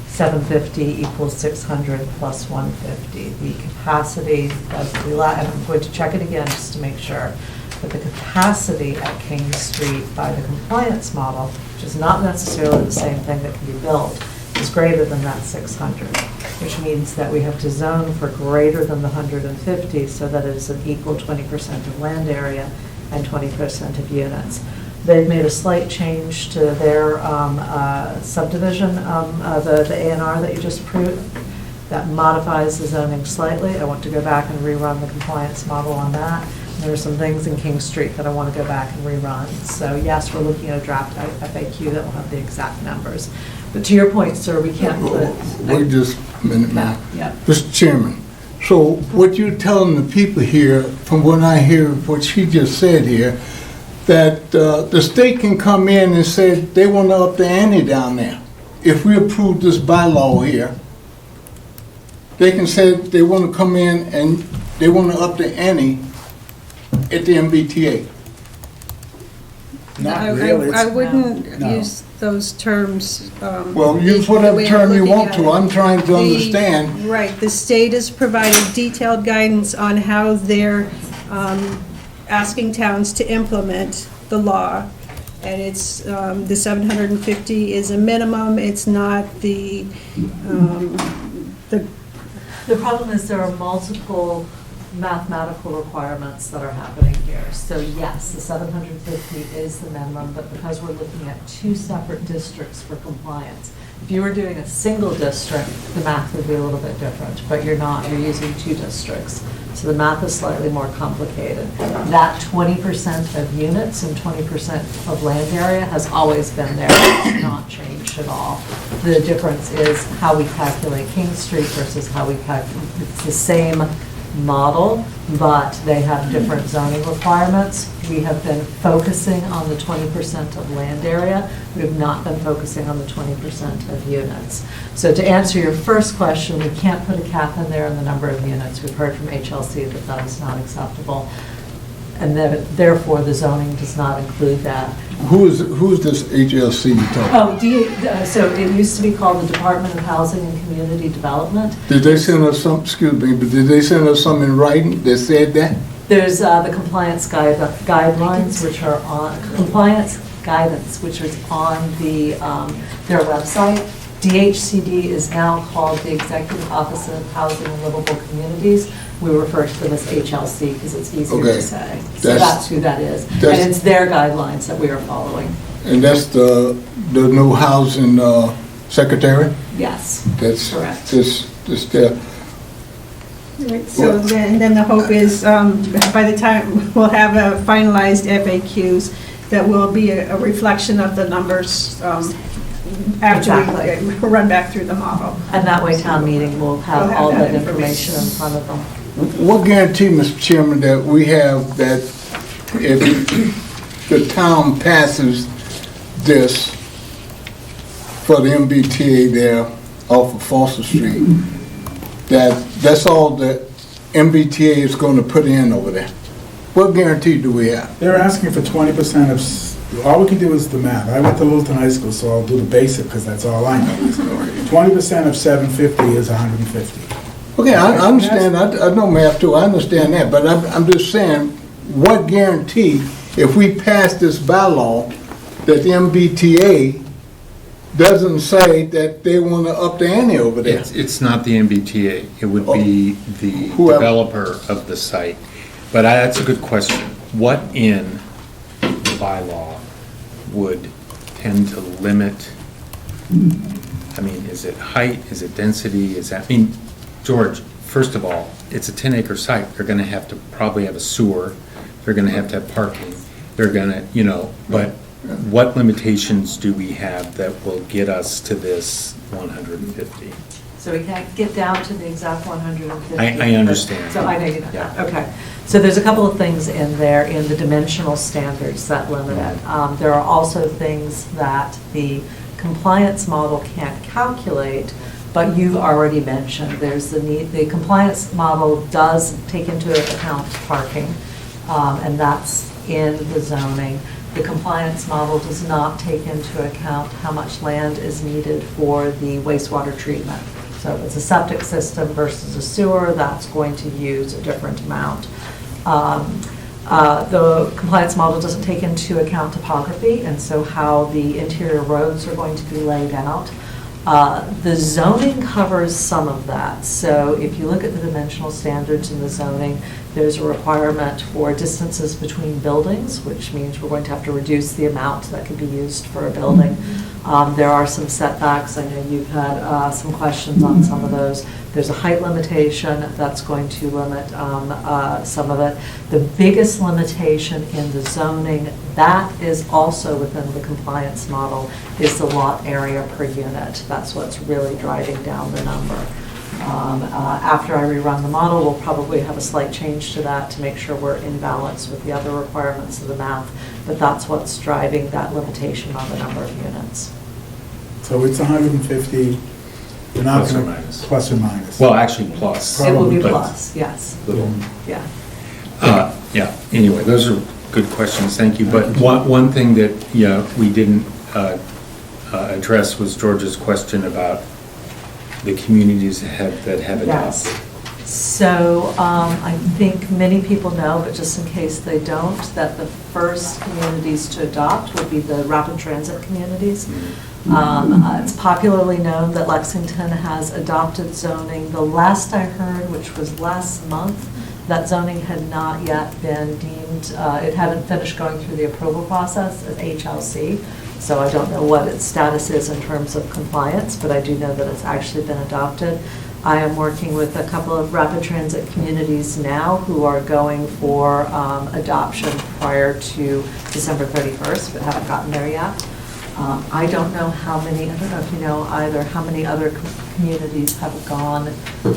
750 equals 600 plus 150. The capacity of the, and I'm going to check it again just to make sure, but the capacity at King Street by the compliance model, which is not necessarily the same thing that can be built, is greater than that 600, which means that we have to zone for greater than the 150 so that it is an equal 20% of land area and 20% of units. They've made a slight change to their subdivision, the A&R that you just approved, that modifies the zoning slightly. I want to go back and rerun the compliance model on that. There are some things in King Street that I want to go back and rerun. So yes, we're looking at a draft FAQ that will have the exact numbers. But to your point, sir, we can't put... Wait just a minute now. Yeah. Mr. Chairman, so what you're telling the people here, from what I hear, what she just said here, that the state can come in and say they want to up the ante down there. If we approve this bylaw here, they can say they want to come in and they want to up the ante at the MBTA. Not really. I wouldn't No. use those terms. Well, use the whatever way I'm term you looking want at to. it. I'm trying to The- understand. Right, the state is providing detailed guidance on how they're asking towns to implement the law. And it's, the 750 is a minimum, it's not the The problem is there are multiple mathematical requirements that are happening here. So yes, the 750 is the minimum, but because we're looking at two separate districts for compliance, if you were doing a single district, the math would be a little bit different, but you're not, you're using two districts. So the math is slightly more complicated. That 20% of units and 20% of land area has always been there. It's not changed at all. The difference is how we calculate King Street versus how we calculate, it's the same model, but they have different zoning requirements. We have been focusing on the 20% of land area. We have not been focusing on the 20% of units. So to answer your first question, we can't put a cap in there on the number of units. We've heard from HLC that that is not acceptable. And therefore, the zoning does not include that. Who's this HLC you talking about? So it used to be called the Department of Housing and Community Development. Did they send us some, excuse me, but did they send us some in writing that said that? There's the compliance guidelines, which are on, compliance guidance, which is on the, their website. DHCD is now called the Executive Office of Housing and Livable Communities. We refer to them as HLC because it's easier Okay. to say. So that's who that is. And that's- it's their guidelines that we are following. And that's the new housing secretary? Yes, That's correct. this there. Right, so then the hope is, by the time we'll have a finalized FAQs, that will be a reflection of the numbers after Exactly. we run back through the model. And that way town meeting will We'll have have all that that information in front of them. What guarantee, Mr. Chairman, that we have that if the town passes this for the MBTA there off of Foster Street, that's all that MBTA is going to put in over there? What guarantee do we have? They're asking for 20% of, all we can do is the math. I went to Littleton High School, so I'll do the basic, because that's all I know. 20% of 750 is 150. Okay, I understand, I know math too, I understand that, but I'm just saying, what guarantee, if we pass this bylaw, that the MBTA doesn't say that they want to up the ante over there? It's not the MBTA, it would be the Whoever. developer of the site. But that's a good question. What in the bylaw would tend to limit, I mean, is it height, is it density, is that, I mean, George, first of all, it's a 10-acre site, they're gonna have to probably have a sewer, they're gonna have to have parking, they're gonna, but what limitations do we have that will get us to this 150? So we can't get down to the exact 150. I understand. So I know you know Yeah. that, okay. So there's a couple of things in there in the dimensional standards that limit it. There are also things that the compliance model can't calculate, but you've already mentioned. There's the compliance model does take into account parking, and that's in the zoning. The compliance model does not take into account how much land is needed for the wastewater treatment. So if it's a septic system versus a sewer, that's going to use a different amount. The compliance model doesn't take into account topography, and so how the interior roads are going to be laid out. The zoning covers some of that. So if you look at the dimensional standards in the zoning, there's a requirement for distances between buildings, which means we're going to have to reduce the amount that could be used for a building. There are some setbacks. I know you've had some questions on some of those. There's a height limitation that's going to limit some of it. The biggest limitation in the zoning, that is also within the compliance model, is the lot area per unit. That's what's really driving down the number. After I rerun the model, we'll probably have a slight change to that to make sure we're in balance with the other requirements of the math, but that's what's driving that limitation on the number of units. So it's 150, you're not Plus or gonna, minus. plus or minus. Well, actually, plus. It will be But- plus, yes, yeah. Yeah, anyway, those are good questions, thank you. But one thing that, we didn't address was George's question about the communities that have Yes. adopted. So I think many people know, but just in case they don't, that the first communities to adopt would be the rapid transit communities. It's popularly known that Lexington has adopted zoning. The last I heard, which was last month, that zoning had not yet been deemed, it hadn't finished going through the approval process as HLC. So I don't know what its status is in terms of compliance, but I do know that it's actually been adopted. I am working with a couple of rapid transit communities now who are going for adoption prior to December 31st, but haven't gotten there yet. I don't know how many, I don't know if you know either, how many other communities have gone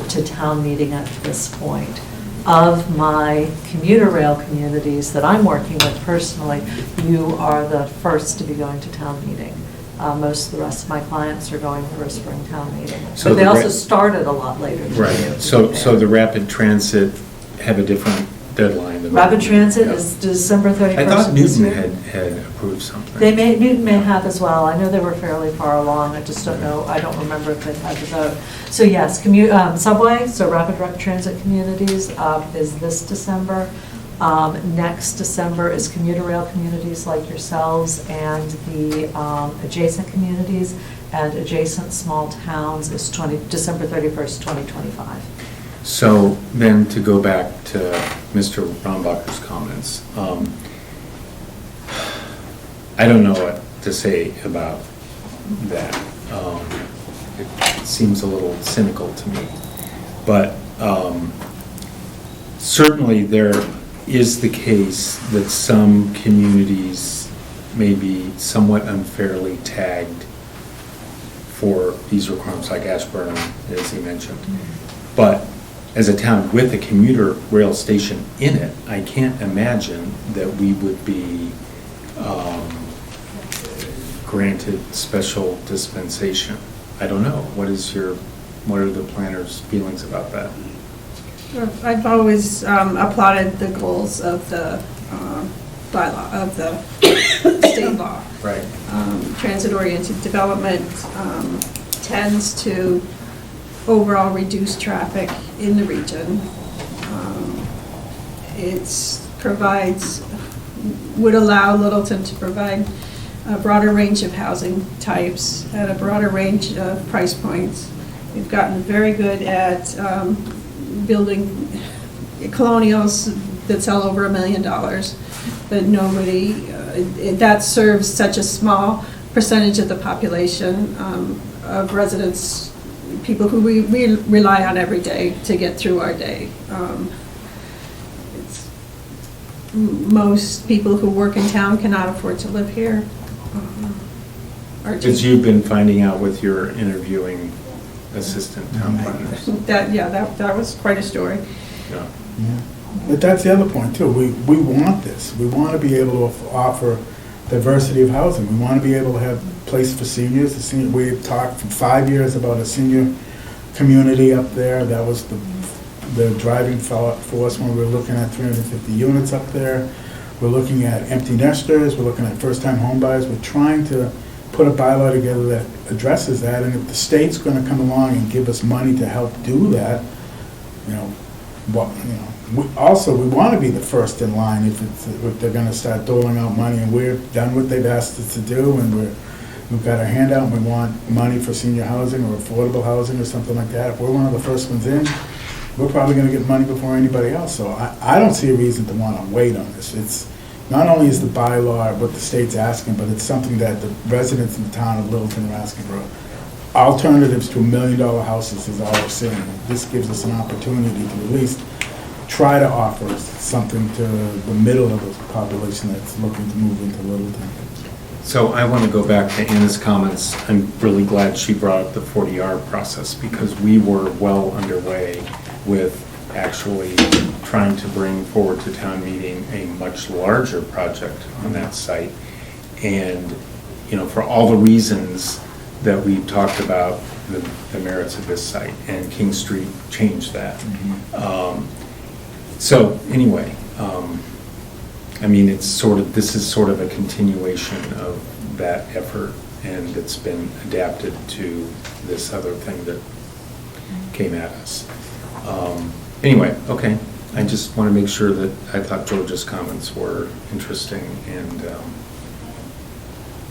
to town meeting at this point. Of my commuter rail communities that I'm working with personally, you are the first to be going to town meeting. Most of the rest of my clients are going for a spring town meeting. So But they the also ra- started a lot later than you. Right, so the rapid transit have a different deadline than. Rapid transit Yeah. is December 31st. I thought of this Newton year. had approved something. Newton may have as well. I know they were fairly far along. I just don't know, I don't remember if they've had the vote. So yes, subway, so rapid transit communities is this December. Next December is commuter rail communities like yourselves and the adjacent communities. and adjacent small towns is December 31st, 2025. So then to go back to Mr. Rombacher's comments, I don't know what to say about that. It seems a little cynical to me. But certainly there is the case that some communities may be somewhat unfairly tagged for these requirements, like Ashburnham, as he mentioned. But as a town with a commuter rail station in it, I can't imagine that we would be granted special dispensation. I don't know. What are the planners' feelings about that? I've always applauded the goals of the bylaw, of the state law. Right. Transit-oriented development tends to overall reduce traffic in the region. It would allow Littleton to provide a broader range of housing types at a broader range of price points. We've gotten very good at building colonials that sell over $1 million, but nobody, that serves such a small percentage of the population of residents, people who we rely on every day to get through our day. Most people who work in town cannot afford to live here. As you've been finding out with your interviewing assistant town planners. That was quite a story. Yeah. Yeah. But that's the other point too. We want this. We want to be able to offer diversity of housing. We want to be able to have place for seniors. We've talked for 5 years about a senior community up there. That was the driving force when we were looking at 350 units up there. We're looking at empty nesters. We're looking at first-time home buyers. We're trying to put a bylaw together that addresses that. And if the state's going to come along and give us money to help do that, we want to be the first in line if they're going to start doling out money, and we've done what they've asked us to do, and we've got our hand out, and we want money for senior housing or affordable housing or something like that. If we're one of the first ones in, we're probably going to get money before anybody else. So I don't see a reason to want to wait on this. It's not only is the bylaw what the state's asking, but it's something that the residents in the town of Littleton are asking for. Alternatives to $1 million houses is all we're seeing. This gives us an opportunity to at least try to offer something to the middle of the population that's looking to move into Littleton. So I want to go back to Anna's comments. I'm really glad she brought up the 40R process, because we were well underway with actually trying to bring forward to town meeting a much larger project on that site. And, for all the reasons that we talked about the merits of this site, and King Street changed that. So anyway, this is sort of a continuation of that effort, and it's been adapted to this other thing that came at us. Anyway, okay. I just want to make sure that I thought George's comments were interesting, and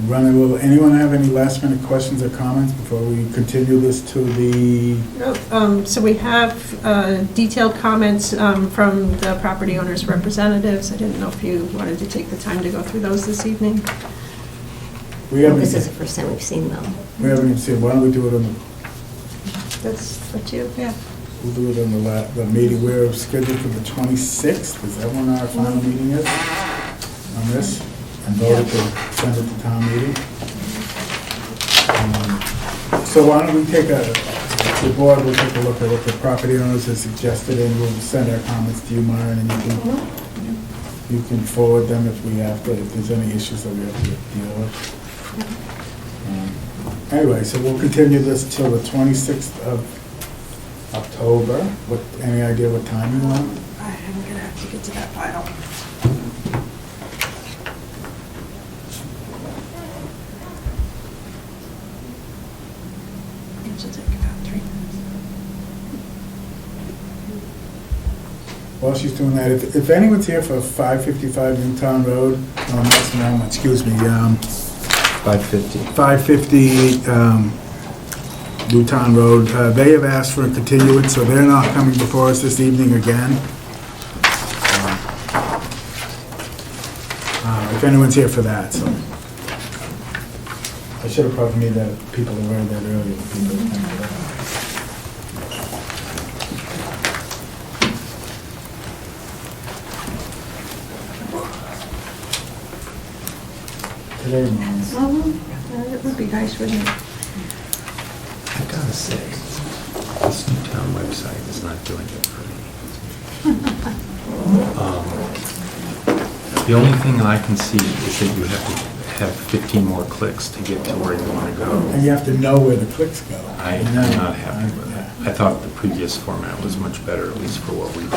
Anyone have any last minute questions or comments before we continue this to the? So we have detailed comments from the property owners' representatives. I didn't know if you wanted to take the time to go through those this evening. This is the first time we've seen them. We haven't even seen. Why don't we do it on the? That's what you, yeah. We'll do it on the meeting. We're scheduled for the 26th. Is that when our final meeting is on this? And voted to send it to town meeting. So why don't we the board will take a look at what the property owners have suggested, and we'll send our comments to you, Myron, and you can forward them if we have to, if there's any issues that we have to deal with. Anyway, so we'll continue this till the 26th of October. Any idea what time you want? I'm going to have to get to that file. It should take about 3 minutes. While she's doing that, if anyone's here for 555 Newtown Road, excuse me, 550. 550 Newtown Road. They have asked for a continuance, so they're not coming before us this evening again. If anyone's here for that, so. I should have probably made that people aware of that earlier. People who came to that. Today, Mom. That would be nice, wouldn't it? I gotta say, this Newtown website is not doing it for me. The only thing I can see is that you have to have 15 more clicks to get to where you want to go. And you have to know where the clicks go. I am not happy with that. I thought the previous format was much better, at least for what we do.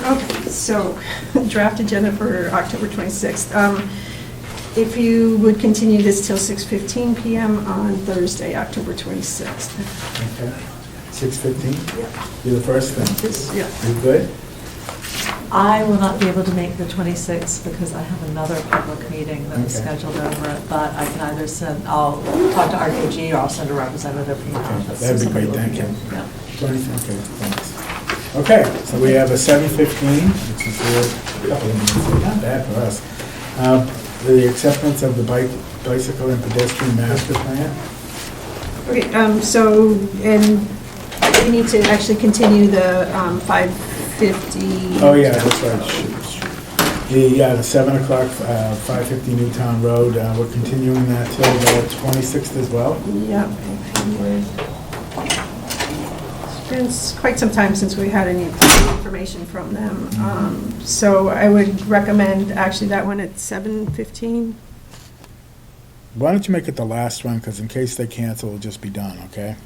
Okay, so draft agenda for October 26th. If you would continue this till 6:15 PM on Thursday, October 26th. Okay. 6:15? Yeah. You're the first thing. Yeah. You good? I will not be able to make the 26th because I have another public meeting that is Okay. scheduled over it, but I can either I'll talk to RKG or I'll send a representative from the office. That'd be Somebody great, will thank be you. here. Yeah. 20, okay, thanks. Okay, so we have a 7:15, which is a couple of minutes, not bad for us. The acceptance of the bicycle and pedestrian master plan. Okay, so, and we need to actually continue the 550. Oh, yeah, that's right. The 7 o'clock, 550 Newtown Road, we're continuing that till the 26th as well. Yeah. It's quite some time since we had any information from them. So I would recommend actually that one at 7:15. Why don't you make it the last one, because in case they cancel, it'll just be done, okay?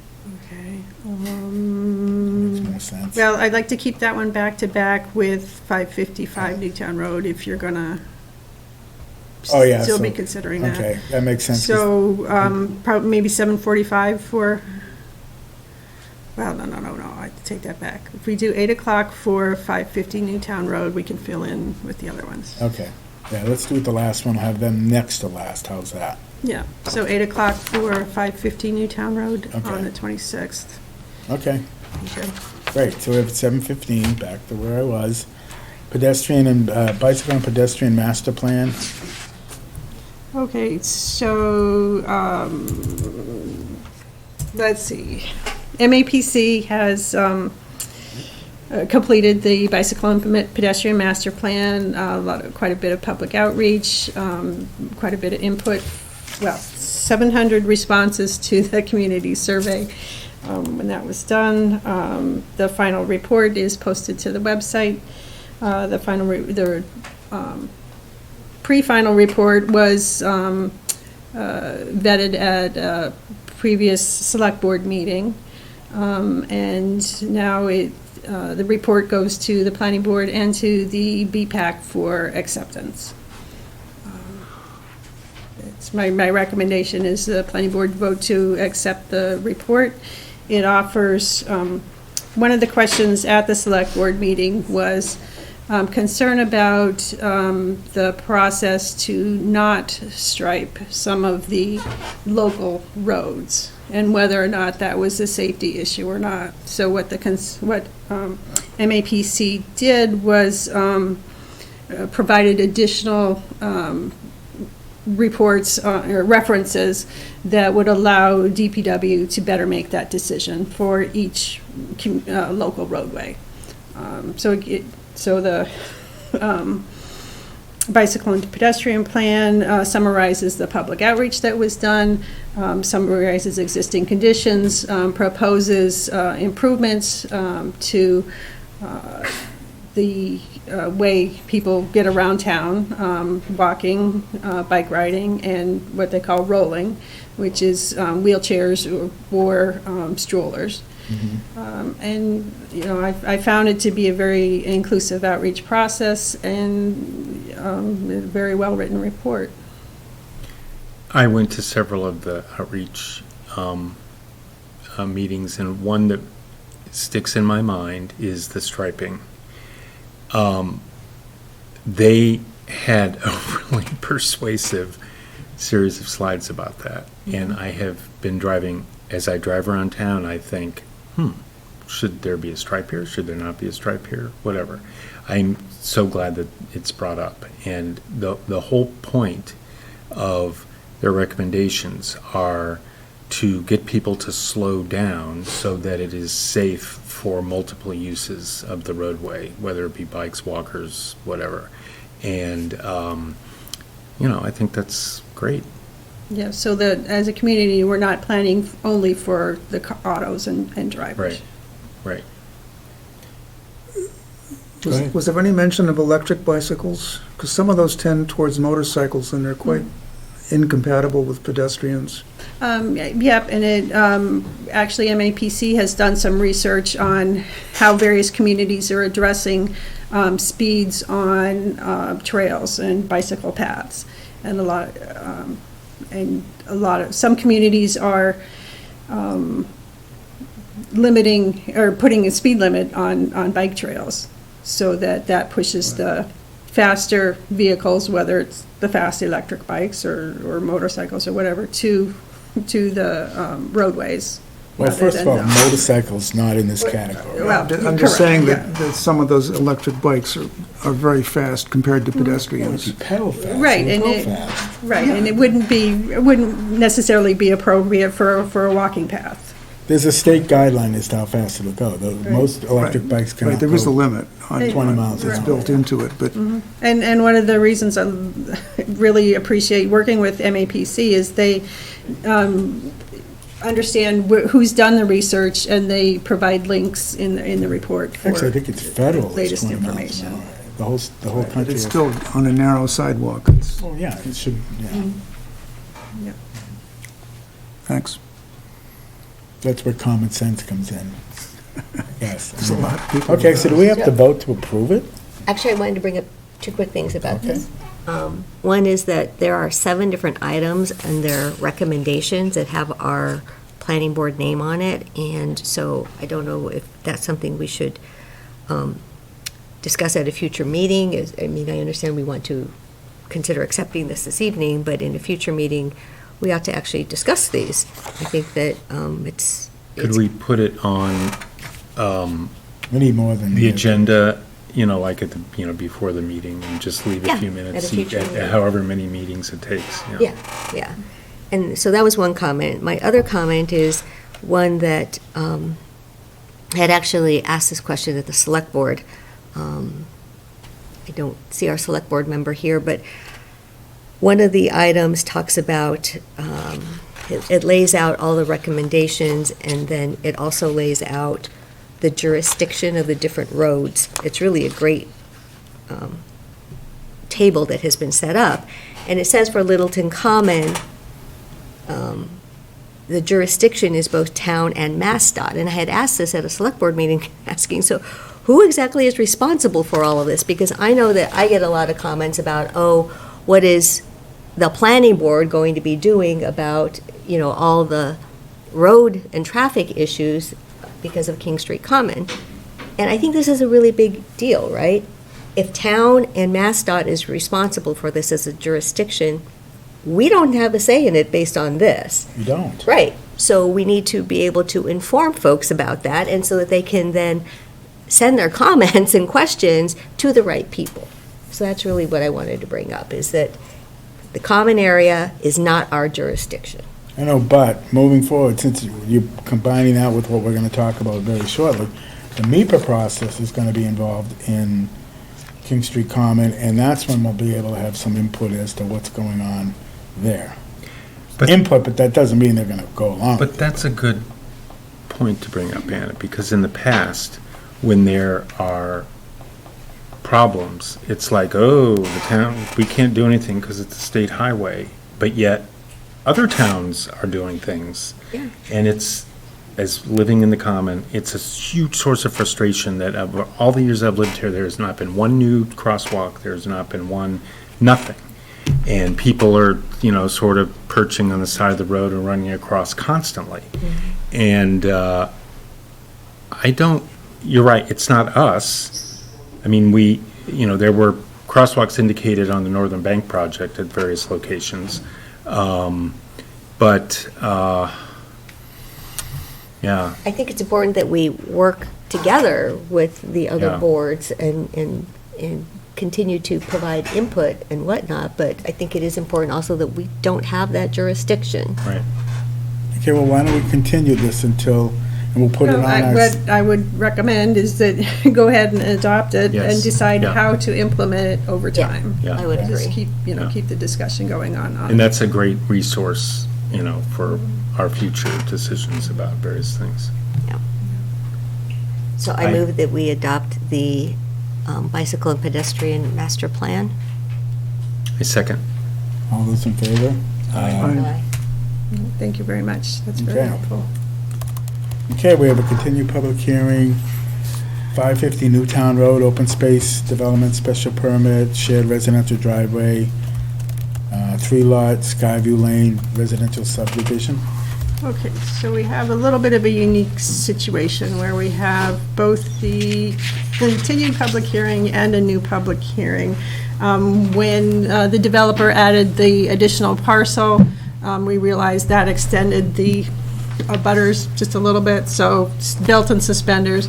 Okay. Makes more sense. Well, I'd like to keep that one back to back with 555 Newtown Road if you're gonna Oh, yeah, still so- be considering that. Okay, that makes sense. So, probably maybe 7:45 for, well, no, I take that back. If we do 8 o'clock for 550 Newtown Road, we can fill in with the other ones. Okay, yeah, let's do it the last one, have them next to last, how's that? Yeah, so 8 o'clock for 550 Newtown Road Okay. on the 26th. Okay, Okay. great, so we have 7:15, back to where I was. Pedestrian and, bicycle and pedestrian master plan. Okay, so, let's see. MAPC has completed the bicycle and pedestrian master plan, quite a bit of public outreach, quite a bit of input. Well, 700 responses to the community survey. When that was done, the final report is posted to the website. The pre-final report was vetted at a previous select board meeting. And now the report goes to the planning board and to the BPAC for acceptance. My recommendation is the planning board vote to accept the report. It offers, one of the questions at the select board meeting was concern about the process to not stripe some of the local roads and whether or not that was a safety issue or not. So what MAPC did was provided additional reports or references that would allow DPW to better make that decision for each local roadway. So the bicycle and pedestrian plan summarizes the public outreach that was done, summarizes existing conditions, proposes improvements to the way people get around town, walking, bike riding, and what they call rolling, which is wheelchairs or strollers. And, you know, I found it to be a very inclusive outreach process and a very well-written report. I went to several of the outreach meetings, and one that sticks in my mind is the striping. They had a really persuasive series of slides about that. And I have been driving, as I drive around town, I think, should there be a stripe here? Should there not be a stripe here? Whatever. I'm so glad that it's brought up. And the whole point of their recommendations are to get people to slow down so that it is safe for multiple uses of the roadway, whether it be bikes, walkers, whatever. And, I think that's great. Yeah, so that, as a community, we're not planning only for the autos and drivers. Right. Was there any mention of electric bicycles? Because some of those tend towards motorcycles, and they're quite incompatible with pedestrians. Yep, and it, actually, MAPC has done some research on how various communities are addressing speeds on trails and bicycle paths. And some communities are limiting, or putting a speed limit on bike trails, so that pushes the faster vehicles, whether it's the fast electric bikes or motorcycles or whatever, to the roadways. Well, rather first of than all, the- motorcycles not in this category. Well, I'm just correct, saying yeah. that some of those electric bikes are very fast compared to If you pedestrians. pedal fast, Right, you and go it- fast. Right, and it wouldn't necessarily be appropriate for a walking path. There's a state guideline as to how fast it'll go. Most electric bikes Right, cannot there is a go limit on 20 miles an It's hour. built into it, but And one of the reasons I really appreciate working with MAPC is they understand who's done the research, and they provide links in the report for Actually, I think it's federal, it's latest 20 miles an information. hour. The whole country. it's is- still on a narrow sidewalk. It's- Oh, yeah, it should, yeah. Yeah. Thanks. That's where common sense comes in. Yes. There's a lot of people. Okay, so do we have to vote to approve it? Actually, I wanted to bring up two quick things about Okay. this. One is that there are 7 different items and their recommendations that have our planning board name on it, and so I don't know if that's something we should discuss at a future meeting. I mean, I understand we want to consider accepting this evening, but in a future meeting, we ought to actually discuss these. I think that it's. Could we put it on We need more than. the agenda, like at the, before the meeting, and just leave a Yeah, few at minutes, a future at meeting. however many meetings it takes? Yeah. And so that was one comment. My other comment is one that had actually asked this question at the select board. I don't see our select board member here, but one of the items talks about, it lays out all the recommendations, and then it also lays out the jurisdiction of the different roads. It's really a great table that has been set up. And it says for Littleton Common, the jurisdiction is both town and MassDOT. And I had asked this at a select board meeting, asking, so who exactly is responsible for all of this? Because I know that I get a lot of comments about, what is the planning board going to be doing about, all the road and traffic issues because of King Street Common? And I think this is a really big deal, right? If town and MassDOT is responsible for this as a jurisdiction, we don't have a say in it based on this. You don't. Right. So we need to be able to inform folks about that, and so that they can then send their comments and questions to the right people. So that's really what I wanted to bring up, is that the common area is not our jurisdiction. I know, but moving forward, since you're combining that with what we're going to talk about very shortly, the MEPA process is going to be involved in King Street Common, and that's when we'll be able to have some input as to what's going on there. But- But that doesn't mean they're going to go along. But that's a good point to bring up, Anna, because in the past, when there are problems, it's like, the town, we can't do anything because it's a state highway, but yet other towns are doing things. Yeah. And it's, as living in the common, it's a huge source of frustration that of all the years I've lived here, there's not been one new crosswalk, there's not been nothing. And people are, sort of perching on the side of the road and running across constantly. And you're right, it's not us. I mean, there were crosswalks indicated on the Northern Bank project at various locations. But, yeah, I think it's important that we work together with the other Yeah. boards and continue to provide input and whatnot, but I think it is important also that we don't have that jurisdiction. right. Okay, well, why don't we continue this until, and we'll put it on our... What I would recommend is that go ahead and adopt it and Yes, decide yeah. how to implement it over Yeah. time. Yeah. I would Just agree. keep, Yeah. keep the discussion going on. And that's a great resource, for our future decisions about various things. So I I- move that we adopt the bicycle and pedestrian master plan. A second. All those in favor? Aye. Thank you very much. That's very Okay. helpful. Okay, we have a continued public hearing, 550 Newtown Road, open space development special permit, shared residential driveway, 3-lot Skyview Lane residential subdivision. Okay, so we have a little bit of a unique situation where we have both the continued public hearing and a new public hearing. When the developer added the additional parcel, we realized that extended the butters just a little bit, so belt and suspenders,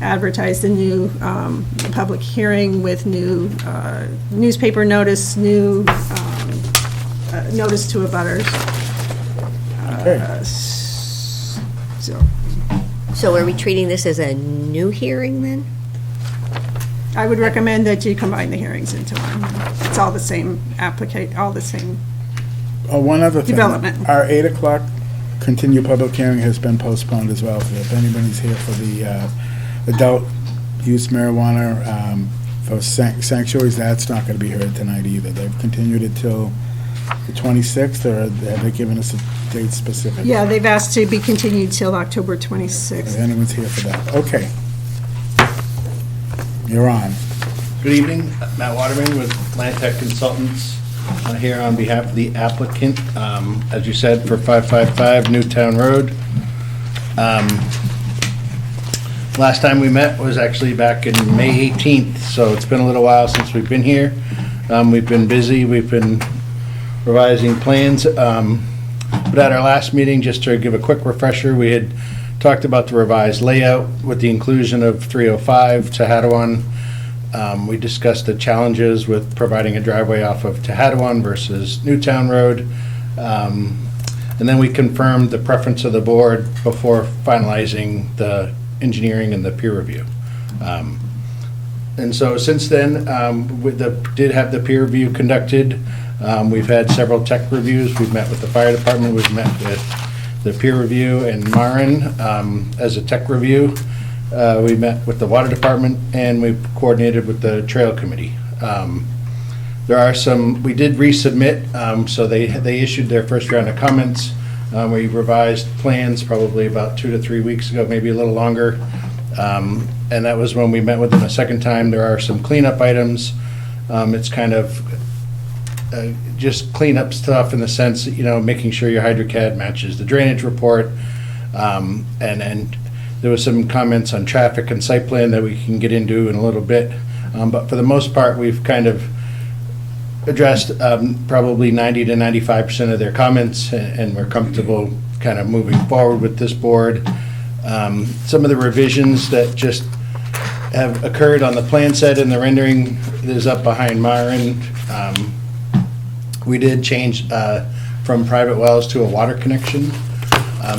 advertised a new public hearing with new newspaper notice, new notice to abutters. Okay. So, So are we treating this as a new hearing then? I would recommend that you combine the hearings into one. It's all the same all the same. Oh, one other thing. Development. Our 8 o'clock continued public hearing has been postponed as well. So if anybody's here for the adult use marijuana for sanctuaries, that's not going to be heard tonight either. They've continued it till the 26th, or have they given us a date specific? Yeah, they've asked to be continued till October If 26th. anyone's here for that. Okay. You're on. Good evening, Matt Waterman with Lantec Consultants, here on behalf of the applicant, as you said, for 555 Newtown Road. Last time we met was actually back in May 18th, so it's been a little while since we've been here. We've been busy, we've been revising plans, but at our last meeting, just to give a quick refresher, we had talked about the revised layout with the inclusion of 305 Tehadawon. We discussed the challenges with providing a driveway off of Tehadawon versus Newtown Road. And then we confirmed the preference of the board before finalizing the engineering and the peer review. And so since then, we did have the peer review conducted. We've had several tech reviews. We've met with the fire department. We've met with the peer review and Marin as a tech review. We met with the water department, and we coordinated with the trail committee. There are some, we did resubmit, so they issued their first round of comments. We revised plans probably about 2 to 3 weeks ago, maybe a little longer. And that was when we met with them a second time. There are some cleanup items. It's kind of just cleanup stuff in the sense, making sure your HydroCAD matches the drainage report. And there was some comments on traffic and site plan that we can get into in a little bit. But for the most part, we've kind of addressed probably 90 to 95% of their comments, and we're comfortable kind of moving forward with this board. Some of the revisions that just have occurred on the plan set and the rendering is up behind Myron. We did change from private wells to a water connection.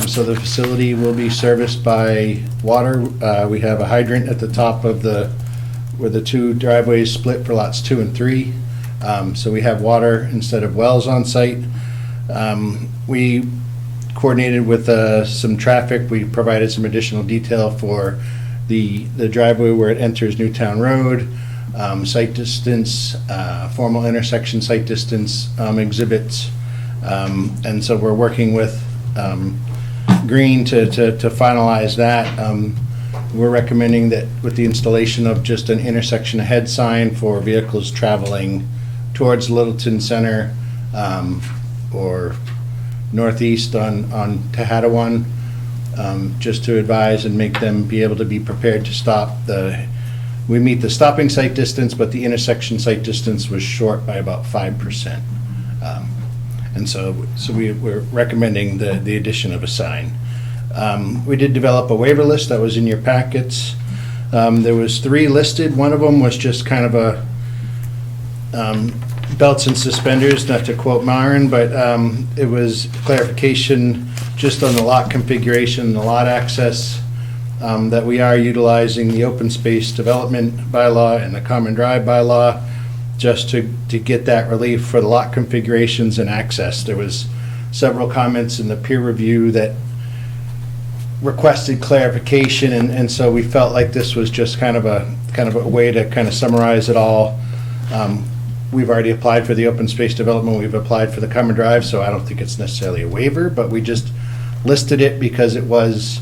So the facility will be serviced by water. We have a hydrant at the top of where the two driveways split for lots 2 and 3. So we have water instead of wells on site. We coordinated with some traffic. We provided some additional detail for the driveway where it enters Newtown Road, site distance, formal intersection site distance exhibits. And so we're working with Green to finalize that. We're recommending that with the installation of just an intersection ahead sign for vehicles traveling towards Littleton Center or northeast on Tehadawon, just to advise and make them be able to be prepared to stop. The We meet the stopping sight distance, but the intersection sight distance was short by about 5%. And so we're recommending the addition of a sign. We did develop a waiver list that was in your packets. There was 3 listed. One of them was just kind of a belts and suspenders, not to quote Myron, but it was clarification just on the lot configuration, the lot access, that we are utilizing the open space development bylaw and the common drive bylaw just to get that relief for the lot configurations and access. There was several comments in the peer review that requested clarification, and so we felt like this was just kind of a way to kind of summarize it all. We've already applied for the open space development, we've applied for the common drive, so I don't think it's necessarily a waiver, but we just listed it because it was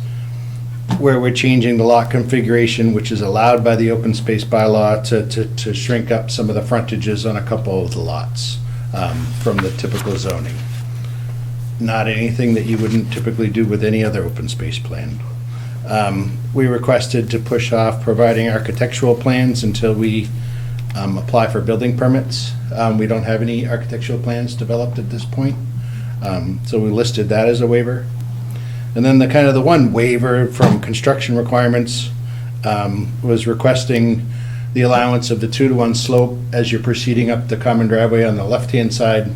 where we're changing the lot configuration, which is allowed by the open space bylaw to shrink up some of the frontages on a couple of the lots from the typical zoning. Not anything that you wouldn't typically do with any other open space plan. We requested to push off providing architectural plans until we apply for building permits. We don't have any architectural plans developed at this point, so we listed that as a waiver. And then the one waiver from construction requirements was requesting the allowance of the 2-to-1 slope as you're proceeding up the common driveway on the left-hand side.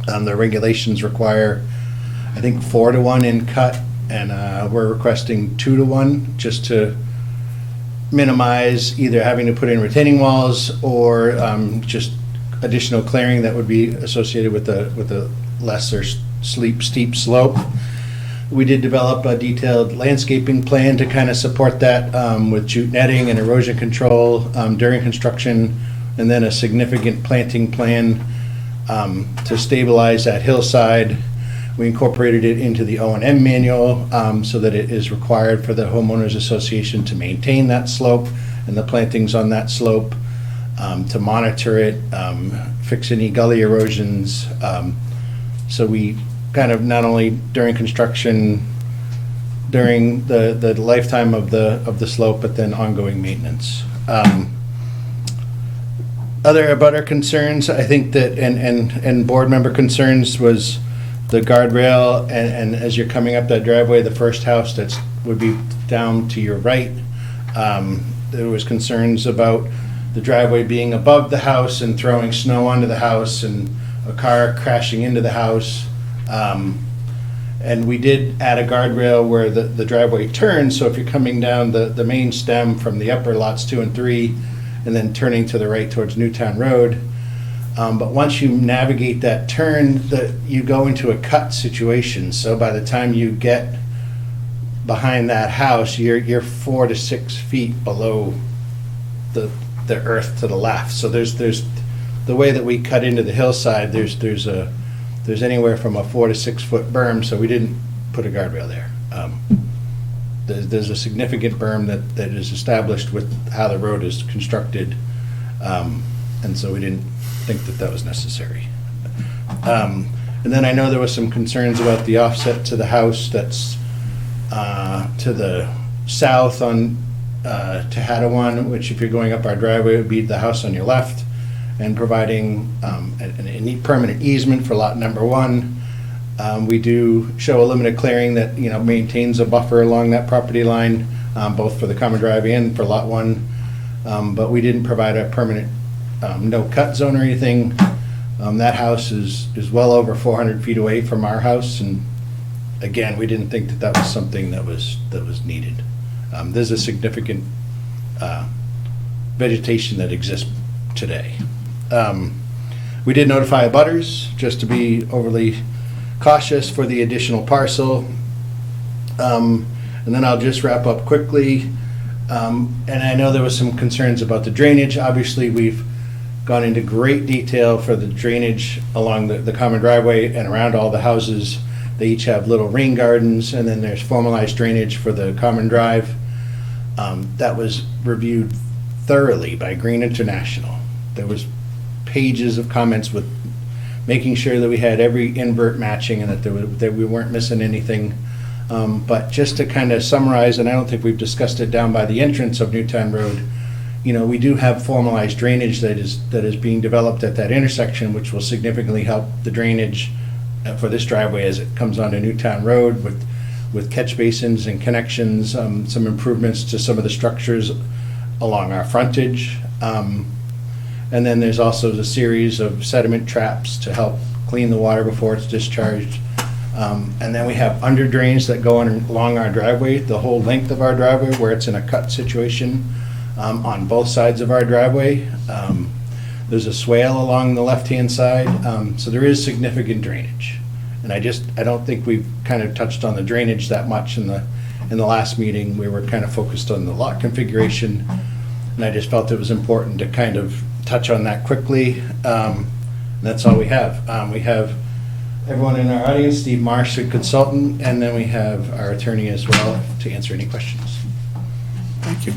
The regulations require, I think, 4-to-1 in cut, and we're requesting 2-to-1 just to minimize either having to put in retaining walls or just additional clearing that would be associated with the lesser steep slope. We did develop a detailed landscaping plan to kind of support that with jute netting and erosion control during construction, and then a significant planting plan to stabilize that hillside. We incorporated it into the O&M manual so that it is required for the homeowners association to maintain that slope and the plantings on that slope, to monitor it, fix any gully erosions. So we kind of not only during construction, during the lifetime of the slope, but then ongoing maintenance. Other abutter concerns, I think that, and board member concerns was the guardrail, and as you're coming up that driveway, the first house that would be down to your right, there was concerns about the driveway being above the house and throwing snow onto the house and a car crashing into the house. And we did add a guardrail where the driveway turns, so if you're coming down the main stem from the upper lots 2 and 3, and then turning to the right towards Newtown Road. But once you navigate that turn, you go into a cut situation. So by the time you get behind that house, you're 4 to 6 feet below the earth to the left. So there's the way that we cut into the hillside. There's anywhere from a 4 to 6 foot berm. So we didn't put a guardrail there. There's a significant berm that is established with how the road is constructed, and so we didn't think that was necessary. And then I know there was some concerns about the offset to the house that's to the south on Tehadawon, which if you're going up our driveway would be the house on your left, and providing a permanent easement for lot number 1. We do show a limited clearing that maintains a buffer along that property line, both for the common drive and for lot 1. But we didn't provide a permanent no cut zone or anything. That house is well over 400 feet away from our house, and again, we didn't think that was something that was needed. There's a significant vegetation that exists today. We did notify abutters just to be overly cautious for the additional parcel. And then I'll just wrap up quickly. And I know there was some concerns about the drainage. Obviously, we've gone into great detail for the drainage along the common driveway and around all the houses. They each have little rain gardens, and then there's formalized drainage for the common drive. That was reviewed thoroughly by Green International. There was pages of comments with making sure that we had every invert matching and that we weren't missing anything. But just to kind of summarize, and I don't think we've discussed it down by the entrance of Newtown Road, we do have formalized drainage that is being developed at that intersection, which will significantly help the drainage for this driveway as it comes onto Newtown Road with catch basins and connections, some improvements to some of the structures along our frontage. And then there's also the series of sediment traps to help clean the water before it's discharged. And then we have under drains that go along our driveway, the whole length of our driveway, where it's in a cut situation on both sides of our driveway. There's a swale along the left-hand side, so there is significant drainage. And I don't think we've kind of touched on the drainage that much in the last meeting. We were kind of focused on the lot configuration, and I just felt it was important to kind of touch on that quickly. That's all we have. We have everyone in our audience, Steve Marsh, a consultant, and then we have our attorney as well to answer any questions. Thank you.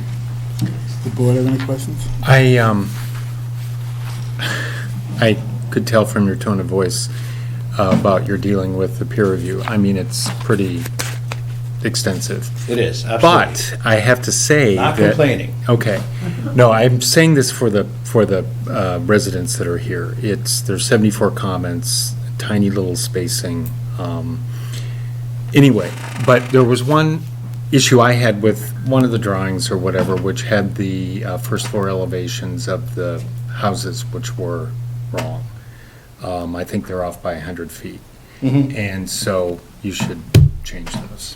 Does the board have any questions? I could tell from your tone of voice about your dealing with the peer review. I mean, it's pretty extensive. It is, absolutely. But I have to say Not that... complaining. Okay. No, I'm saying this for the residents that are here. There's 74 comments, tiny little spacing. Anyway, but there was one issue I had with one of the drawings or whatever, which had the first floor elevations of the houses, which were wrong. I think they're off by 100 feet. Mm-hmm. And so you should change those.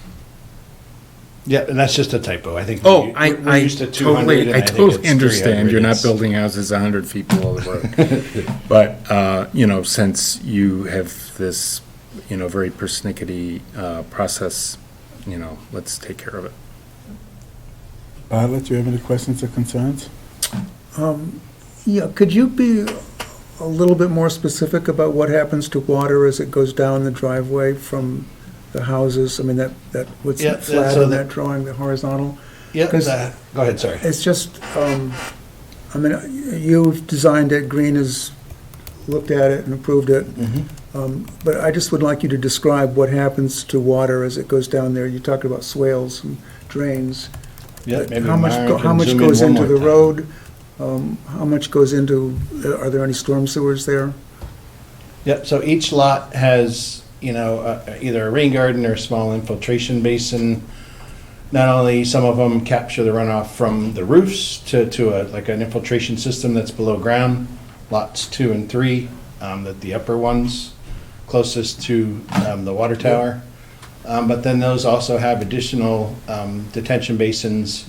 Yeah, and that's just a typo. I think Oh, we're used to 200. And I think totally it's understand. 300. You're not building houses 100 feet below the road. But, since you have this, very persnickety process, let's take care of it. Bartlett, do you have any questions or concerns? Yeah, could you be a little bit more specific about what happens to water as it goes down the driveway from the houses? I mean, that what's Yeah, flat so in that- that drawing, the horizontal? Yeah, 'Cause go ahead, sorry. It's just, you've designed it, Green has looked at it and approved it. But I just would like you to describe what happens to water as it goes down there. You talked about swales and drains. Yeah, But maybe how much Myron go- can how much zoom in goes one into more the time. road? How much goes into, are there any storm sewers there? Yep, so each lot has, either a rain garden or a small infiltration basin. Not only some of them capture the runoff from the roofs to an infiltration system that's below ground, lots 2 and 3, the upper ones closest to the water tower. But then those also have additional detention basins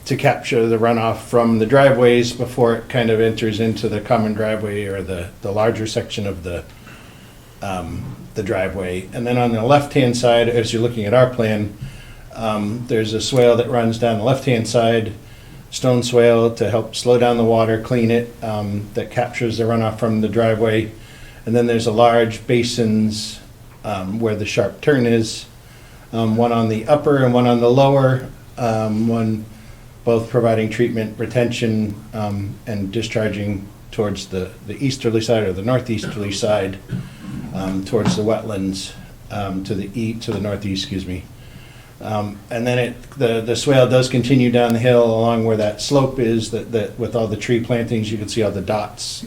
to capture the runoff from the driveways before it kind of enters into the common driveway or the larger section of the driveway. And then on the left-hand side, as you're looking at our plan, there's a swale that runs down the left-hand side, stone swale to help slow down the water, clean it, that captures the runoff from the driveway. And then there's a large basins where the sharp turn is, one on the upper and one on the lower, one both providing treatment, retention, and discharging towards the easterly side or the northeasterly side, towards the wetlands, to the northeast, excuse me. And then the swale does continue down the hill along where that slope is, that with all the tree plantings, you can see all the dots.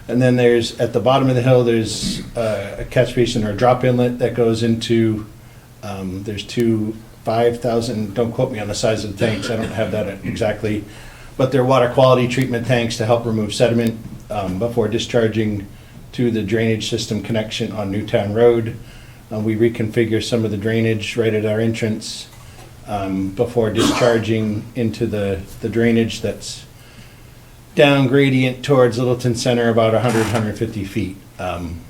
And then at the bottom of the hill, there's a catch basin or a drop inlet that goes into, there's 2 5,000, don't quote me on the size of the tanks, I don't have that exactly, but they're water quality treatment tanks to help remove sediment before discharging to the drainage system connection on Newtown Road. We reconfigure some of the drainage right at our entrance before discharging into the drainage that's down gradient towards Littleton Center about 100, 150 feet. And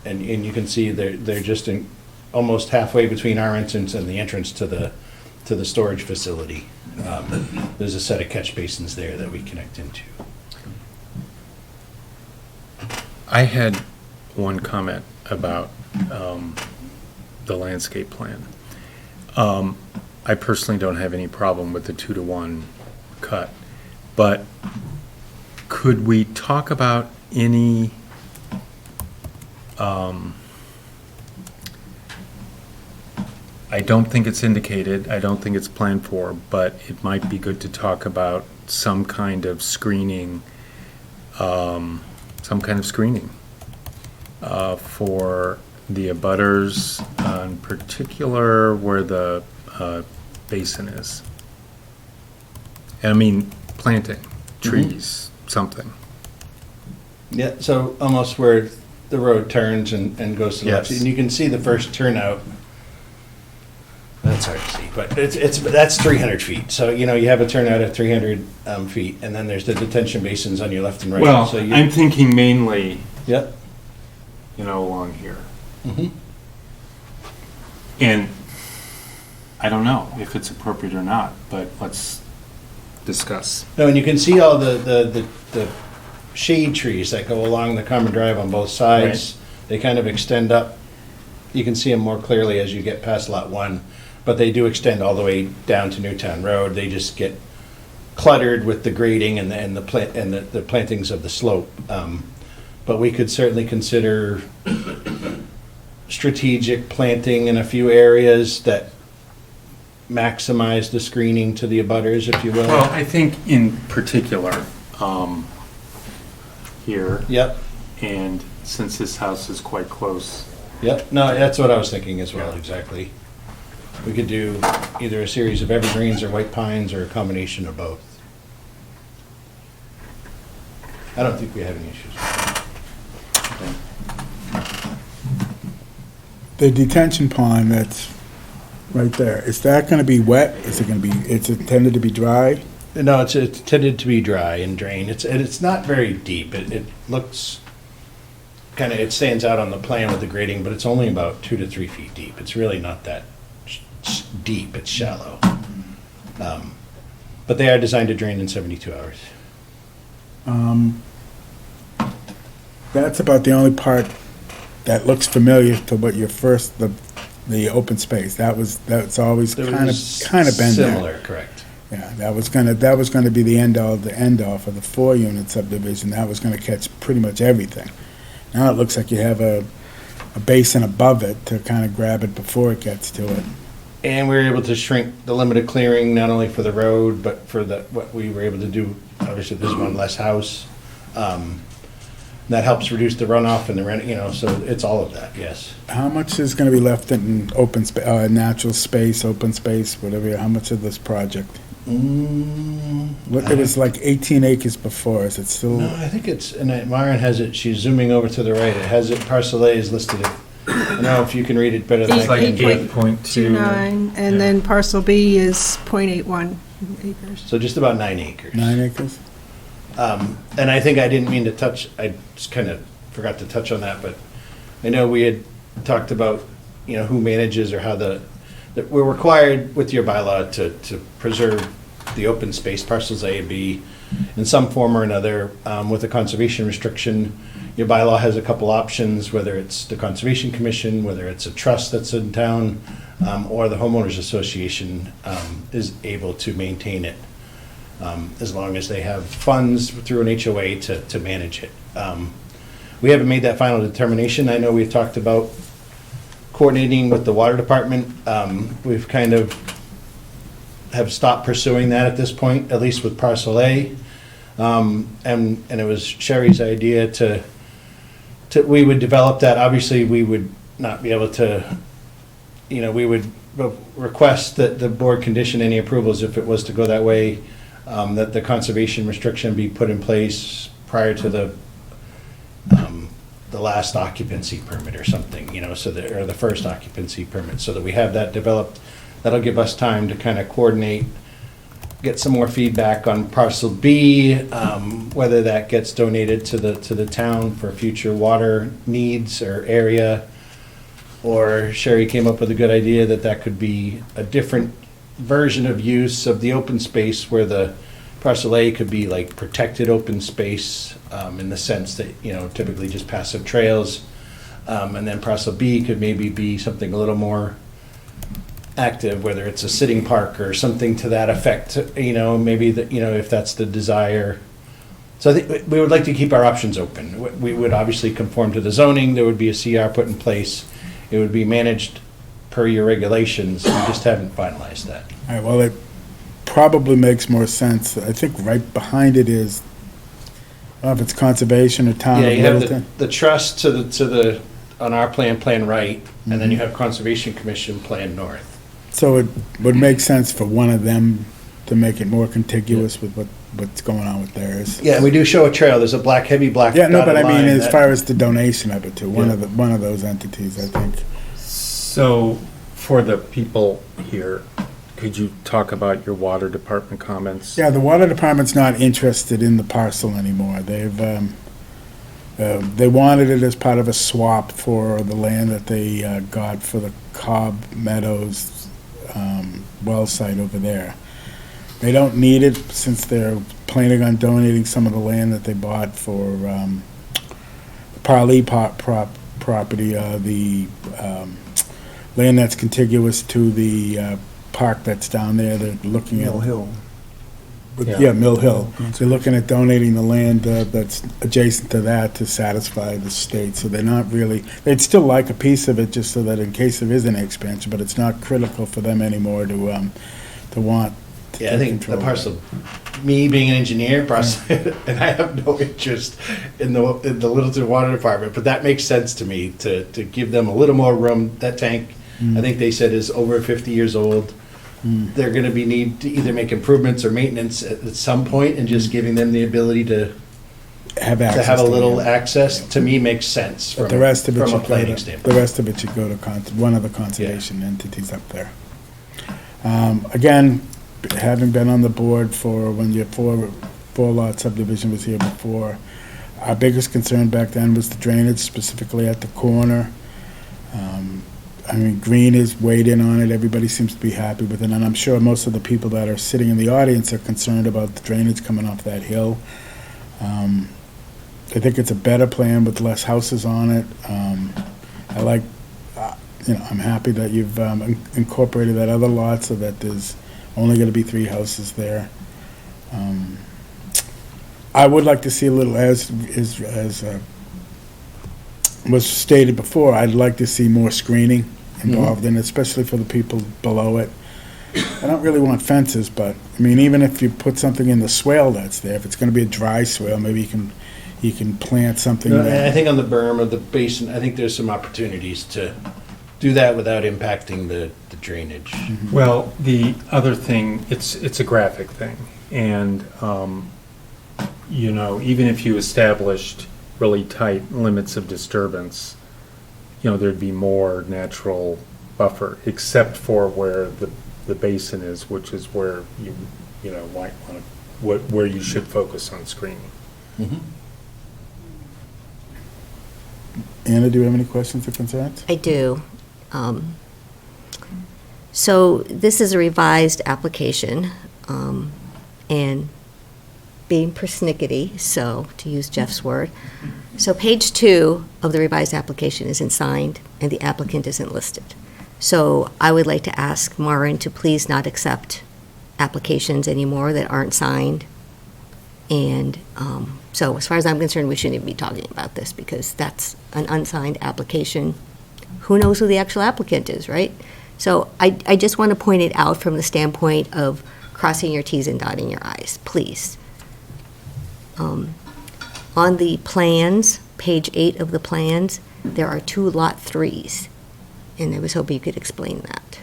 you can see they're just almost halfway between our entrance and the entrance to the storage facility. There's a set of catch basins there that we connect into. I had one comment about the landscape plan. I personally don't have any problem with the 2-to-1 cut, but could we talk about any I don't think it's indicated, I don't think it's planned for, but it might be good to talk about some kind of screening, for the abutters, in particular where the basin is. And I mean, planting, trees, something. Yeah, so almost where the road turns and goes to the left. Yes. And you can see the first turnout. That's hard to see, but that's 300 feet. So, you have a turnout at 300 feet, and then there's the detention basins on your left and right. Well, So I'm thinking mainly, Yep. along here. Mhm. And I don't know if it's appropriate or not, but let's discuss. No, and you can see all the shade trees that go along the common drive on both sides. They kind of extend up. You can see them more clearly as you get past Lot 1, but they do extend all the way down to Newtown Road. They just get cluttered with the grading and the plantings of the slope. But we could certainly consider strategic planting in a few areas that maximize the screening to the abutters, if you will. Well, I think in particular, here, Yep, and since this house is quite close, yep. No, that's what I was thinking as well, exactly. We could do either a series of evergreens or white pines or a combination of both. I don't think we have any issues. The detention pond that's right there, is that gonna be wet? Is it gonna be, it's intended to be dry? No, it's intended to be dry and drain. It's not very deep. It looks kind of, it stands out on the plan with the grading, but it's only about 2 to 3 feet deep. It's really not that deep. It's shallow. But they are designed to drain in 72 hours. That's about the only part that looks familiar to what your first, the open space. That's always kind of been there. Similar, correct. Yeah, that was gonna be the end all for the 4-unit subdivision. That was gonna catch pretty much everything. Now it looks like you have a basin above it to kind of grab it before it gets to it. And we were able to shrink the limit of clearing, not only for the road, but for what we were able to do. Obviously, there's one less house. That helps reduce the runoff and the rent, so it's all of that, yes. How much is gonna be left in open natural space, open space, whatever, how much of this project? It was like 18 acres before, is it still? No, I think it's, and Myron has it, she's zooming over to the right, it has it, parcel A is listed, I don't know if you can read it better than I it's like can. 8.2. And then parcel B is 0.81 acres. So just about 9 acres. 9 acres? And I think I didn't mean to touch, I just kind of forgot to touch on that, but I know we had talked about, who manages or how that we're required with your bylaw to preserve the open space parcels A and B in some form or another. With a conservation restriction, your bylaw has a couple options, whether it's the Conservation Commission, whether it's a trust that's in town, or the homeowners association is able to maintain it. As long as they have funds through an HOA to manage it. We haven't made that final determination. I know we've talked about coordinating with the water department. We've kind of have stopped pursuing that at this point, at least with parcel A. And it was Sherry's idea to we would develop that. Obviously, we would not be able to, we would request that the board condition any approvals if it was to go that way. That the conservation restriction be put in place prior to the last occupancy permit or something, or the first occupancy permit, so that we have that developed. That'll give us time to kind of coordinate, get some more feedback on parcel B, whether that gets donated to the town for future water needs or area, or Sherry came up with a good idea that could be a different version of use of the open space, where the parcel A could be like protected open space, in the sense that, typically just passive trails. And then parcel B could maybe be something a little more active, whether it's a sitting park or something to that effect, maybe that, if that's the desire. So I think we would like to keep our options open. We would obviously conform to the zoning. There would be a CR put in place. It would be managed per your regulations. We just haven't finalized that. All right, well, it probably makes more sense. I think right behind it is, I don't know if it's conservation or town Yeah, of you have Littleton. the trust to the, on our plan right, and then you have Conservation Commission plan north. So it would make sense for one of them to make it more contiguous with what's going on with theirs. Yeah, we do show a trail. There's a heavy black Yeah, no, but I dotted mean, line as that- far as the donation of it to, Yeah. one of those entities, I think. So, for the people here, could you talk about your water department comments? Yeah, the water department's not interested in the parcel anymore. They wanted it as part of a swap for the land that they got for the Cobb Meadows well site over there. They don't need it since they're planning on donating some of the land that they bought for the Parley property, the land that's contiguous to the park that's down there. They're looking at. Mill Hill. Yeah, Mill Hill. They're looking at donating the land that's adjacent to that to satisfy the state. So they're not really, they'd still like a piece of it just so that in case there is an expansion, but it's not critical for them anymore to want to Yeah, I take think the control of it. parcel, me being an engineer, and I have no interest in the Littleton Water Department, but that makes sense to me, to give them a little more room. That tank, I think they said, is over 50 years old. They're gonna need to either make improvements or maintenance at some point, and just giving them the ability to Have access have a to little it. access, to me, makes sense But from the rest of it from a should go planning to, standpoint. the rest of it should go to one of the conservation entities up there. Again, having been on the board for when your four lot subdivision was here before, our biggest concern back then was the drainage, specifically at the corner. I mean, Green has weighed in on it, everybody seems to be happy with it, and I'm sure most of the people that are sitting in the audience are concerned about the drainage coming off that hill. I think it's a better plan with less houses on it. I like, I'm happy that you've incorporated that other lot so that there's only gonna be 3 houses there. I would like to see a little, as was stated before, I'd like to see more screening involved in it, especially for the people below it. I don't really want fences, but, I mean, even if you put something in the swale that's there, if it's gonna be a dry swale, maybe you can plant something No, there. I think on the berm of the basin, I think there's some opportunities to do that without impacting the drainage. Well, the other thing, it's a graphic thing, and, even if you established really tight limits of disturbance, there'd be more natural buffer, except for where the basin is, which is where you might want to, where you should focus on screening. Anna, do you have any questions or concerns? I do. So this is a revised application, and being persnickety, so to use Jeff's word. So page 2 of the revised application isn't signed, and the applicant isn't listed. So I would like to ask Maureen to please not accept applications anymore that aren't signed. And so as far as I'm concerned, we shouldn't even be talking about this, because that's an unsigned application. Who knows who the actual applicant is, right? So I just want to point it out from the standpoint of crossing your Ts and dotting your Is, please. On the plans, page 8 of the plans, there are 2 lot 3s, and I was hoping you could explain that.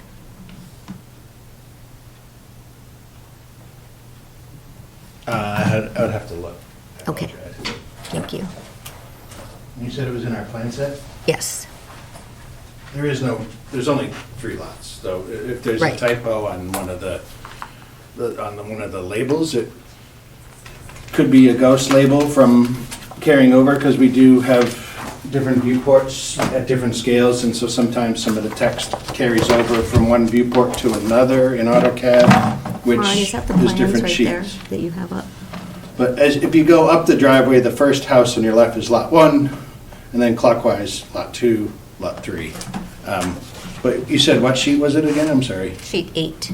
I would have to look. I Okay. apologize. Thank you. You said it was in our plan set? Yes. There's only 3 lots, so if there's a Right. typo on one of one of the labels, it could be a ghost label from carrying over, because we do have different viewports at different scales, and so sometimes some of the text carries over from one viewport to another in AutoCAD, which Ron, is that the is plans different right there sheets. that you have up? But if you go up the driveway, the first house on your left is lot 1, and then clockwise, lot 2, lot 3. But you said, what sheet was it again? I'm sorry. Sheet 8.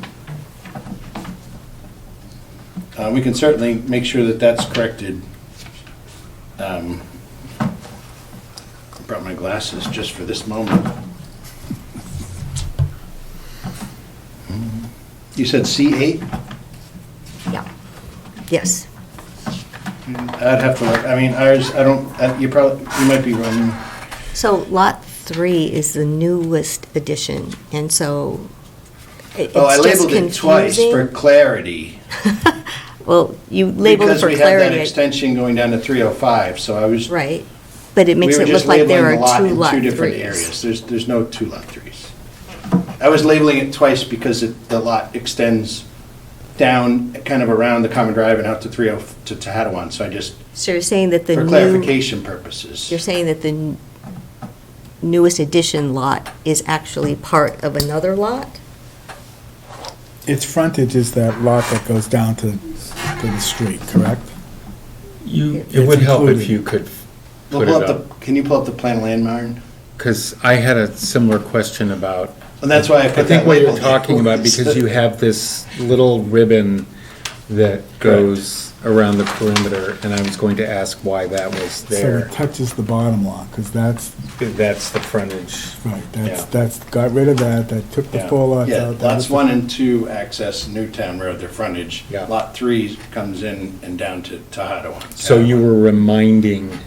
We can certainly make sure that that's corrected. I brought my glasses just for this moment. You said C8? Yeah. Yes. I'd have to look, I mean, ours, I don't, you might be running. So Lot 3 is the newest addition, and so it's Oh, I just labeled it twice for confusing. clarity. Well, you labeled it for Because we had that clarity, extension going down to 305, so I was. right? But it We makes were it just look like there labeling the are lot two in Lot two different 3s. areas. There's no two Lot 3s. I was labeling it twice because the lot extends down, kind of around the common drive and out to to Tehadawon, so I just, So you're saying that the for new, clarification purposes. you're saying that the newest addition lot is actually part of another lot? Its frontage is that lot that goes down to the street, correct? It would help if included. you could We'll put pull it up up, Can you pull up the plan land, Myron? because I had a similar question about. And that's why I put I think that what you're label there. talking about, because you have this little ribbon that goes around the perimeter, and I was going to ask why that was So there. it touches the bottom lot, because that's, That's the frontage. right, Yeah. that's, got rid of that took the Yeah. four lots Yeah, out. That lots was the- 1 and 2 access Newtown Road, their frontage. Yeah. Lot 3 comes in and down to Tehadawon. So you were reminding,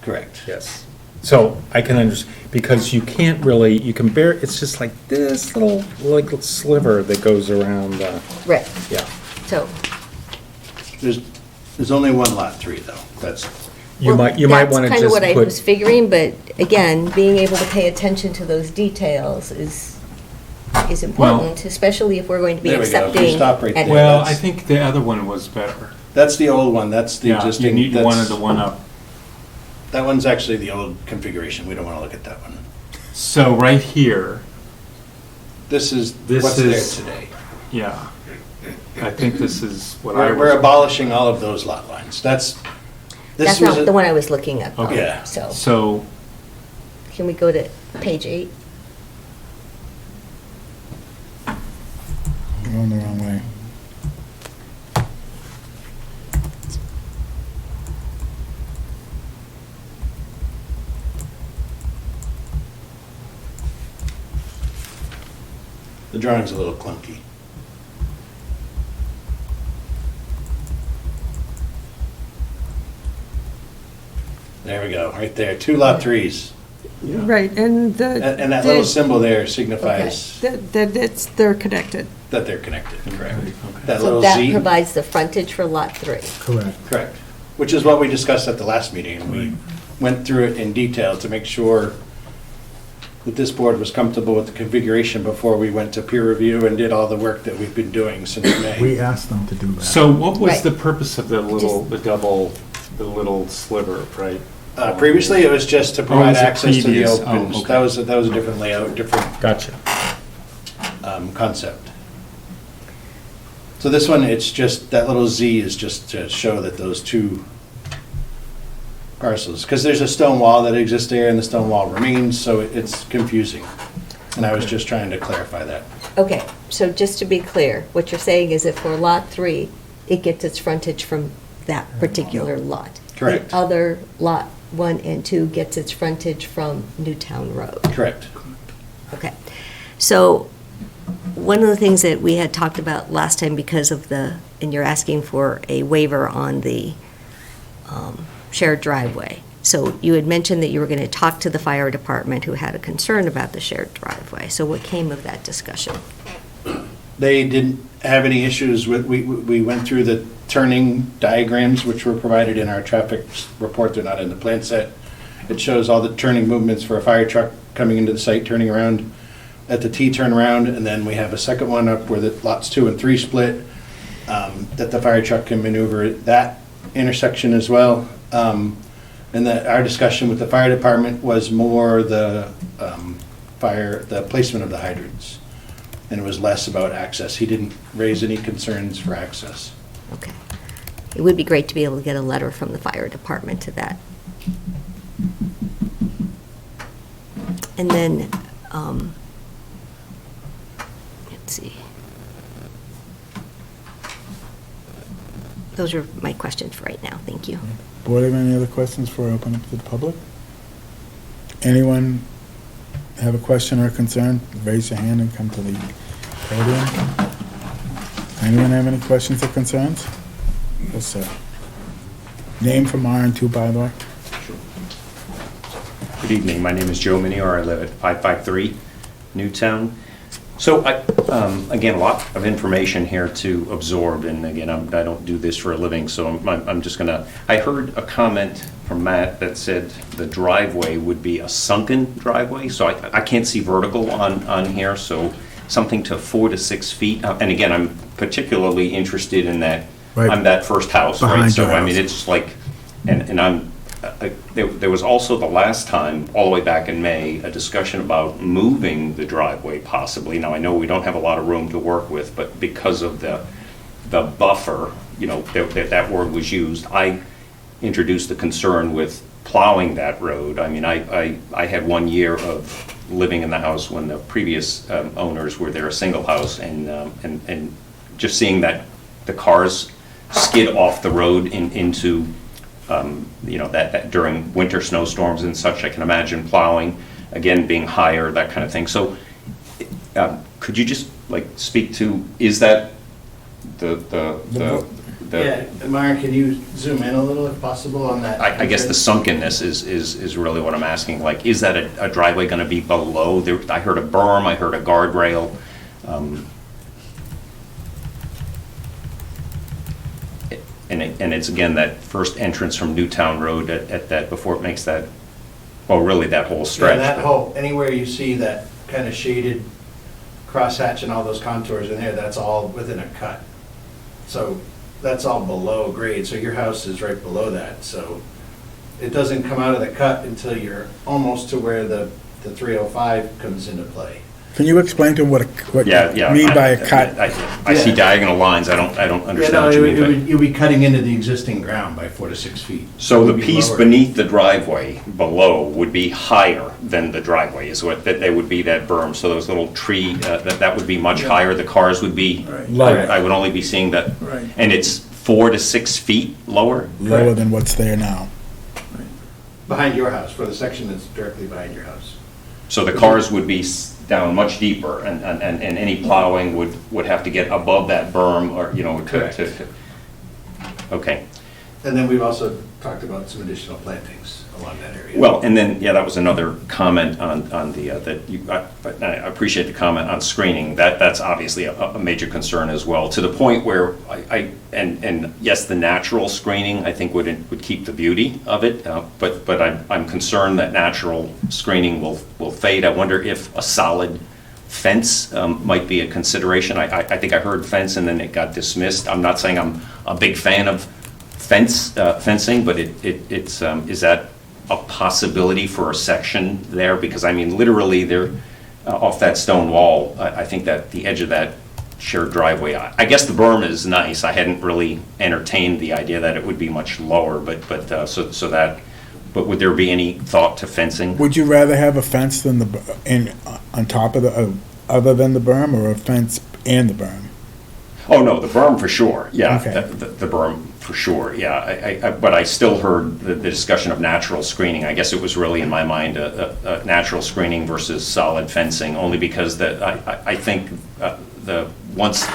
Correct. yes. So I can understand, because you can't really, you can bear, it's just like this little, like sliver that goes around, Right. yeah. So, There's only one Lot 3, though. That's, You well, might want to that's kind of just what I was put, figuring, but again, being able to pay attention to those details is important, especially if we're going to be There we go. If you accepting. stop right there. edits. well, I think the other one was better. that's the old one, that's the Yeah, existing. you that's- wanted the one up. That one's actually the old configuration, we don't want to look at that one. So right here, This is This what's is- there today. yeah, I think this is what I We're was. abolishing all of those lot lines. This That's was not the one I was looking at, though. Okay. Yeah. So, So, can we go to page 8? Going the wrong way. The drawing's a little clunky. There we go, right there, 2 Lot 3s. Right, and And that little symbol there signifies they're connected. that they're connected, correct? That So little that Z, provides the frontage for Lot 3. Correct. correct. Which is what we discussed at the last meeting, and we went through it in detail to make sure that this board was comfortable with the configuration before we went to peer review and did all the work that we've been doing since May. We asked them to do that. so what was Right. the purpose of the little sliver, right? Previously, it was just to provide was it access to the previous? open. Oh, okay. That was a different layout, different Gotcha. concept. So this one, it's just, that little Z is just to show that those 2 parcels, because there's a stone wall that exists there and the stone wall remains, so it's confusing. And I was just trying to clarify that. Okay, so just to be clear, what you're saying is that for Lot 3, it gets its frontage from that particular lot. Correct. The other Lot 1 and 2 gets its frontage from Newtown Road. Correct. Okay. So one of the things that we had talked about last time because of and you're asking for a waiver on the shared driveway. So you had mentioned that you were going to talk to the fire department who had a concern about the shared driveway. So what came of that discussion? They didn't have any issues with, we went through the turning diagrams, which were provided in our traffic report, they're not in the plan set. It shows all the turning movements for a fire truck coming into the site, turning around at the T turnaround, and then we have a second one up where the lots 2 and 3 split, that the fire truck can maneuver at that intersection as well. And that our discussion with the fire department was more the placement of the hydrants. And it was less about access. He didn't raise any concerns for access. Okay. It would be great to be able to get a letter from the fire department to that. And then, let's see. Those are my questions for right now. Thank you. Board, have any other questions before I open up to the public? Anyone have a question or concern? Raise your hand and come to the podium. Anyone have any questions or concerns? Yes, sir. Name for Myron too, by the way. Good evening, my name is Joe Minior, I live at 553 Newtown. So, again, a lot of information here to absorb, and again, I don't do this for a living, so I'm just gonna, I heard a comment from Matt that said the driveway would be a sunken driveway, so I can't see vertical on here, so something to 4 to 6 feet, and again, I'm particularly interested in that, Right. I'm that first house, right? Behind So, your I mean, house. it's like, and I'm, there was also the last time, all the way back in May, a discussion about moving the driveway possibly. Now, I know we don't have a lot of room to work with, but because of the buffer, you know, that word was used, I introduced the concern with plowing that road. I mean, I had 1 year of living in the house when the previous owners were there, a single house, and just seeing that the cars skid off the road into you know, that during winter snowstorms and such, I can imagine plowing, again, being higher, that kind of thing. So, could you just, like, speak to, is that Yeah, Myron, can you zoom in a little if possible on that? I guess the sunkenness is really what I'm asking, like, is that a driveway gonna be below? I heard a berm, I heard a guardrail. And it's, again, that first entrance from Newtown Road at that, before it makes that, well, really that whole stretch. Yeah, that whole, anywhere you see that kind of shaded crosshatch and all those contours in there, that's all within a cut. So that's all below grade, so your house is right below that, so it doesn't come out of the cut until you're almost to where the 305 comes into play. Can you explain to what Yeah, you mean by a cut? I see diagonal lines, I don't Yeah, understand no, what you mean. you'd be cutting into the existing ground by 4 to 6 feet. So It the would be piece lower. beneath the driveway below would be higher than the driveway, is what, that would be that berm, so those little tree, that would be much higher, the cars would be, Lower. I would only be seeing that. Right. And it's 4 to 6 feet lower? Lower than what's there now. Behind your house, for the section that's directly behind your house. So the cars would be down much deeper, and any plowing would have to get above that berm, or, you know, Correct. Okay. And then we've also talked about some additional plantings along that area. Well, and then, yeah, that was another comment on the, I appreciate the comment on screening. That's obviously a major concern as well, to the point where and yes, the natural screening, I think, would keep the beauty of it, but I'm concerned that natural screening will fade. I wonder if a solid fence might be a consideration. I think I heard fence and then it got dismissed. I'm not saying I'm a big fan of fencing, but it's is that a possibility for a section there? Because, I mean, literally, they're off that stone wall, I think that the edge of that shared driveway, I guess the berm is nice. I hadn't really entertained the idea that it would be much lower, but would there be any thought to fencing? Would you rather have a fence than on top of other than the berm, or a fence and the berm? Oh, no, the berm for sure, yeah, Okay. the berm for sure, yeah. But I still heard the discussion of natural screening. I guess it was really, in my mind, a natural screening versus solid fencing, only because I think once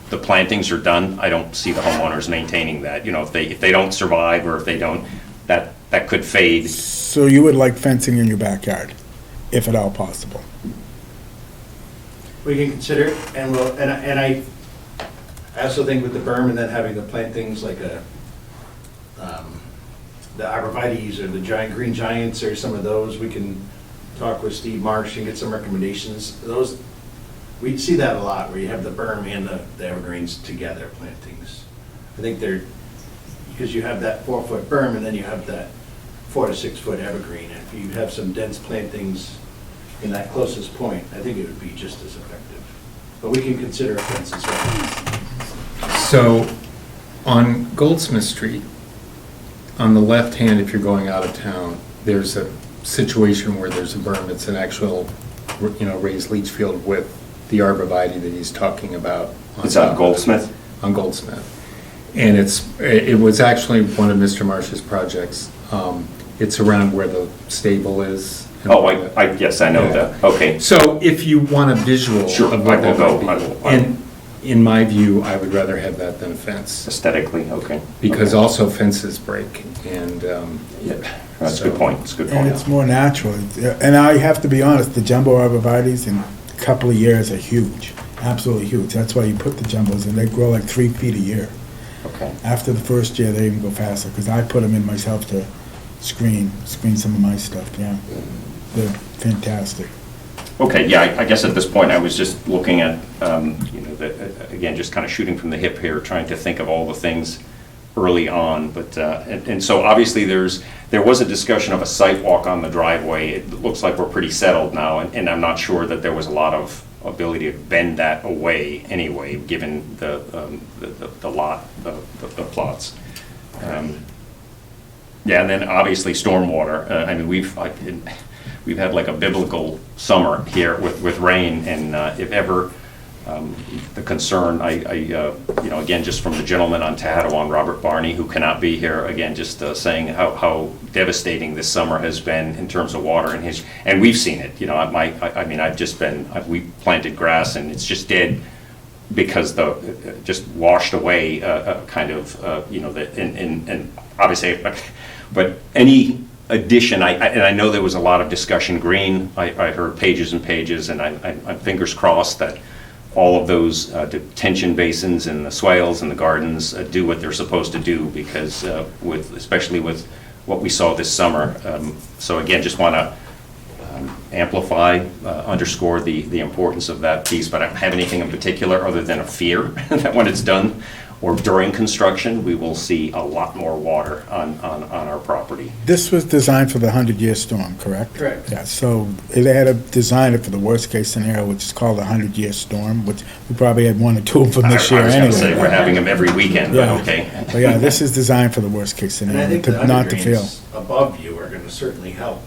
the plantings are done, I don't see the homeowners maintaining that. You know, if they don't survive, or if they don't, that could fade. So you would like fencing in your backyard, if at all possible? We can consider it, and I also think with the berm and then having the plantings like the arborvitaes or the giant green giants or some of those, we can talk with Steve Marsh and get some recommendations. Those, we see that a lot, where you have the berm and the evergreens together plantings. I think they're, because you have that 4-foot berm and then you have that 4 to 6 foot evergreen. And if you have some dense plantings in that closest point, I think it would be just as effective. But we can consider a fence as well. So, on Goldsmith Street, on the left hand, if you're going out of town, there's a situation where there's a berm. It's an actual, raised leach field with the arborvitae that he's talking about. It's on Goldsmith? On Goldsmith. And it was actually one of Mr. Marsh's projects. It's around where the stable is. Oh, yes, I know that, okay. So if you want a visual Sure, of what I will that go. might be. And in my view, I would rather have that than a fence, Aesthetically, okay. because Okay. also fences break, and, Yeah, that's a good point, that's a good And point. it's more natural. And I have to be honest, the jumbo arborvitae's in a couple of years are huge, absolutely huge. That's why you put the jumbos in. They grow like 3 feet a year. Okay. After the first year, they even go faster, because I put them in myself to screen some of my stuff, yeah. They're fantastic. Okay, yeah, I guess at this point, I was just looking at, again, just kind of shooting from the hip here, trying to think of all the things early on, but, and so obviously there was a discussion of a site walk on the driveway. It looks like we're pretty settled now, and I'm not sure that there was a lot of ability to bend that away anyway, given the lot, the plots. Yeah, and then obviously stormwater. I mean, we've had like a biblical summer here with rain, and if ever the concern, again, just from the gentleman on Tahattawan, Robert Barney, who cannot be here, again, just saying how devastating this summer has been in terms of water, and we've seen it. We planted grass and it's just dead because just washed away, and obviously, but any addition, and I know there was a lot of discussion, green, I heard pages and pages, and I'm fingers crossed that all of those detention basins and the swales and the gardens do what they're supposed to do, because especially with what we saw this summer. So again, just want to amplify, underscore the importance of that piece, but I don't have anything in particular other than a fear that when it's done or during construction, we will see a lot more water on our property. This was designed for the 100-year storm, correct? Correct. Yeah, so they had to design it for the worst-case scenario, which is called a 100-year storm, which we probably had 1 or 2 of them this year I was anyway. going to say, we're having them every weekend, but Yeah. okay. But yeah, this is designed for the worst-case And I scenario, think the not to fail. undergreens above you are gonna certainly help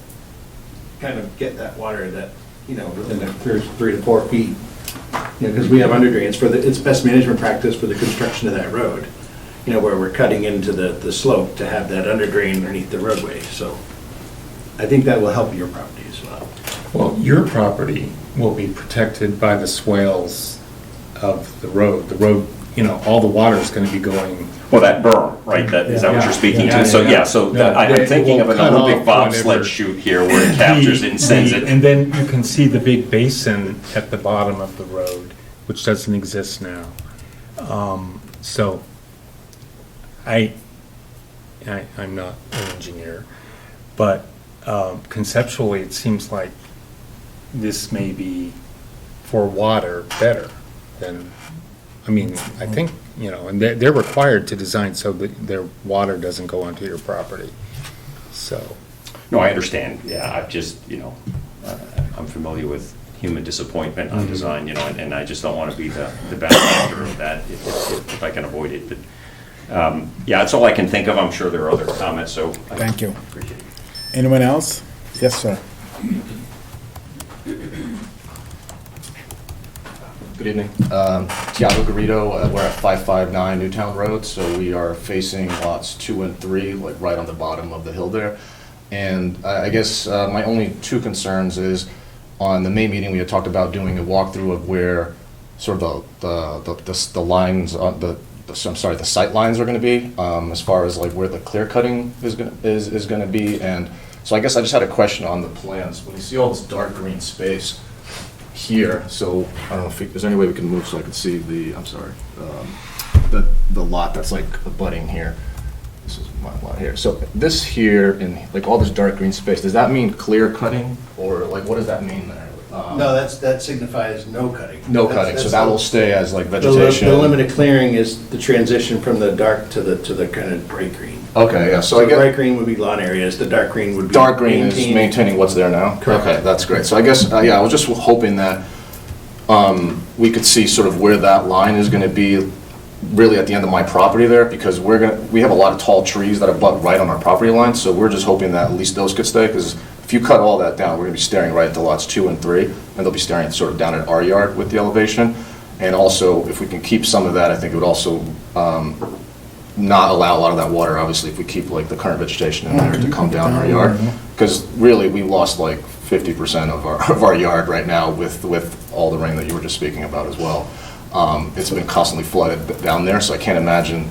kind of get that water that, within the 3 to 4 feet. Because we have underdrains it's best management practice for the construction of that road, where we're cutting into the slope to have that underdrain underneath the roadway. So I think that will help your property as well. well, your property will be protected by the swales of the road. The road, all the water is going to be going. Well, that berm, right, is that what you're speaking to? So, I'm thinking of an Olympic bobsled chute here where it captures it and sends it. And then you can see the big basin at the bottom of the road, which doesn't exist now. So, I'm not an engineer, but conceptually, it seems like this may be for water better than, I think, and they're required to design so that their water doesn't go onto your property, so. No, I understand, yeah, I've just, I'm familiar with human disappointment on design, and I just don't want to be the benefactor of that if I can avoid it, but, yeah, that's all I can think of. I'm sure there are other comments, so. Thank you. Appreciate it. Anyone else? Yes, sir. Good evening. Tiago Garrido, we're at 559 Newtown Road, so we are facing lots 2 and 3, like right on the bottom of the hill there. And I guess my only 2 concerns is, on the May meeting, we had talked about doing a walkthrough of where sort of the lines, the sight lines are going to be, as far as like where the clear cutting is going to be. And so I guess I just had a question on the plans. When you see all this dark green space here, so I don't know if is there any way we can move so I can see the lot that's like abutting here. This is my lot here. So this here in like all this dark green space, does that mean clear cutting, or like what does that mean there? No, that signifies no cutting. No cutting, so that will stay as like vegetation. The limited clearing is the transition from the dark to the kind of bright green. Okay, yeah, so I The guess. bright green would be lawn areas, the dark green would be. Dark green is maintained. maintaining what's there now? Correct. Okay, that's great. So I guess, yeah, I was just hoping that we could see sort of where that line is going to be really at the end of my property there, because we have a lot of tall trees that abut right on our property line, so we're just hoping that at least those could stay, because if you cut all that down, we're going to be staring right at the lots 2 and 3, and they'll be staring sort of down at our yard with the elevation. And also, if we can keep some of that, I think it would also not allow a lot of that water, obviously, if we keep like the current vegetation in there, to come down our yard. Because really, we lost like 50% of our yard right now with all the rain that you were just speaking about as well. It's been constantly flooded down there, so I can't imagine,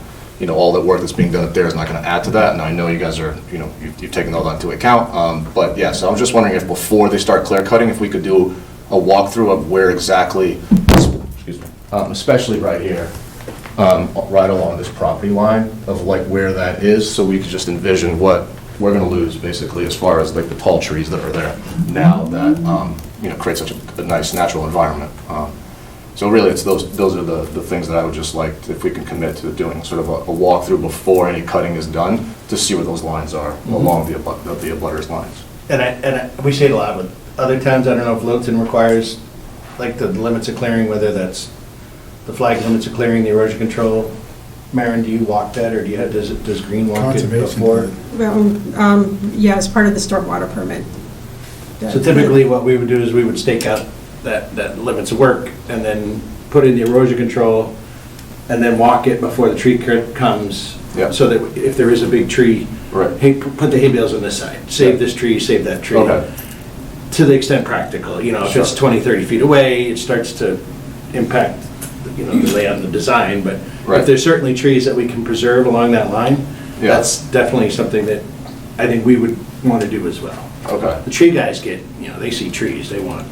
all the work that's being done up there is not going to add to that. And I know you guys are, you've taken all that into account. But yeah, so I was just wondering if before they start clear cutting, if we could do a walkthrough of where exactly, excuse me, especially right here, right along this property line of like where that is, so we could just envision what we're going to lose basically as far as like the tall trees that are there now that, create such a nice natural environment. So really, it's those are the things that I would just like, if we can commit to doing sort of a walkthrough before any cutting is done, to see where those lines are along the abutters lines. And we say it a lot, but other times, I don't know if Littleton requires, like, the limits of clearing, whether that's the flag limits of clearing, the erosion control. Maren, do you walk that, or does Green walk it before? Well, yeah, as part of the stormwater permit. So typically, what we would do is we would stake out that limits of work, and then put in the erosion control, and then walk it before the tree comes. Yeah. So that if there is a big tree, right, put the hay bales on this side, save this tree, save that tree. Okay. To the extent practical, if Sure. it's 20, 30 feet away, it starts to impact, the layout and the design, but Right. if there's certainly trees that we can preserve along that line, Yeah. that's definitely something that I think we would want to do as well. Okay. The tree guys get, they see trees, they want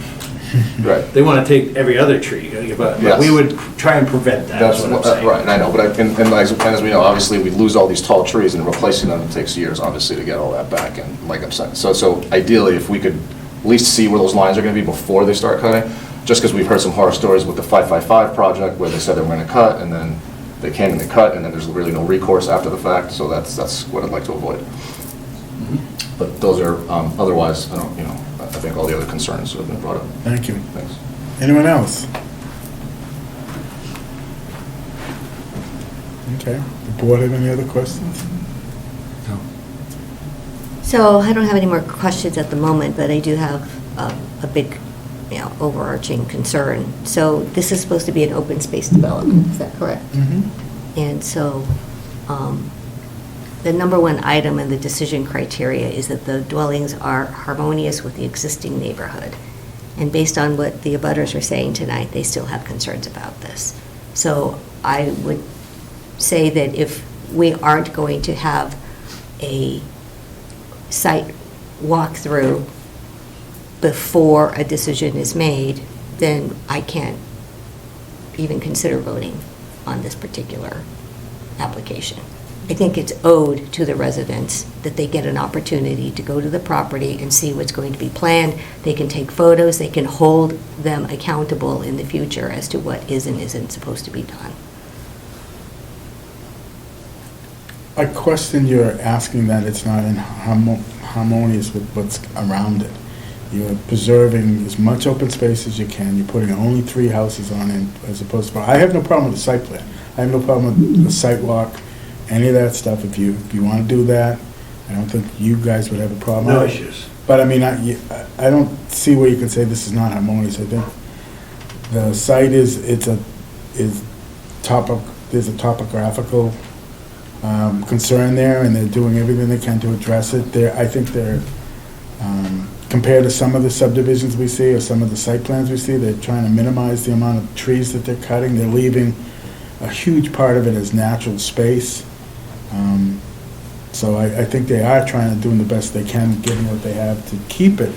Right. to take every other tree, but Yes. we would try and prevent that, That's is what I'm saying. right, and I know, but as we know, obviously, we lose all these tall trees, and replacing them takes years, obviously, to get all that back, and like I'm saying, so ideally, if we could at least see where those lines are going to be before they start cutting, just because we've heard some horror stories with the 555 project, where they said they were going to cut, and then they came and they cut, and then there's really no recourse after the fact, so that's what I'd like to avoid. But those are, otherwise, I think all the other concerns have been brought up. Thank you. Thanks. Anyone else? Okay. The board have any other questions? So I don't have any more questions at the moment, but I do have a big, overarching concern. So this is supposed to be an open space development, is that correct? Mm-hmm. And so the number one item in the decision criteria is that the dwellings are harmonious with the existing neighborhood. And based on what the abutters are saying tonight, they still have concerns about this. So I would say that if we aren't going to have a site walkthrough before a decision is made, then I can't even consider voting on this particular application. I think it's owed to the residents that they get an opportunity to go to the property and see what's going to be planned. They can take photos, they can hold them accountable in the future as to what is and isn't supposed to be done. I question you're asking that it's not in harmonious with what's around it. You're preserving as much open space as you can. You're putting only 3 houses on it as opposed to, I have no problem with the site plan. I have no problem with the site walk, any of that stuff. If you want to do that, I don't think you guys would have a problem. No issues. But I mean, I don't see where you can say this is not harmonious. I think the site there's a topographical concern there, and they're doing everything they can to address it. I think they're, compared to some of the subdivisions we see or some of the site plans we see, they're trying to minimize the amount of trees that they're cutting. They're leaving a huge part of it as natural space. So I think they are trying to do the best they can, given what they have, to keep it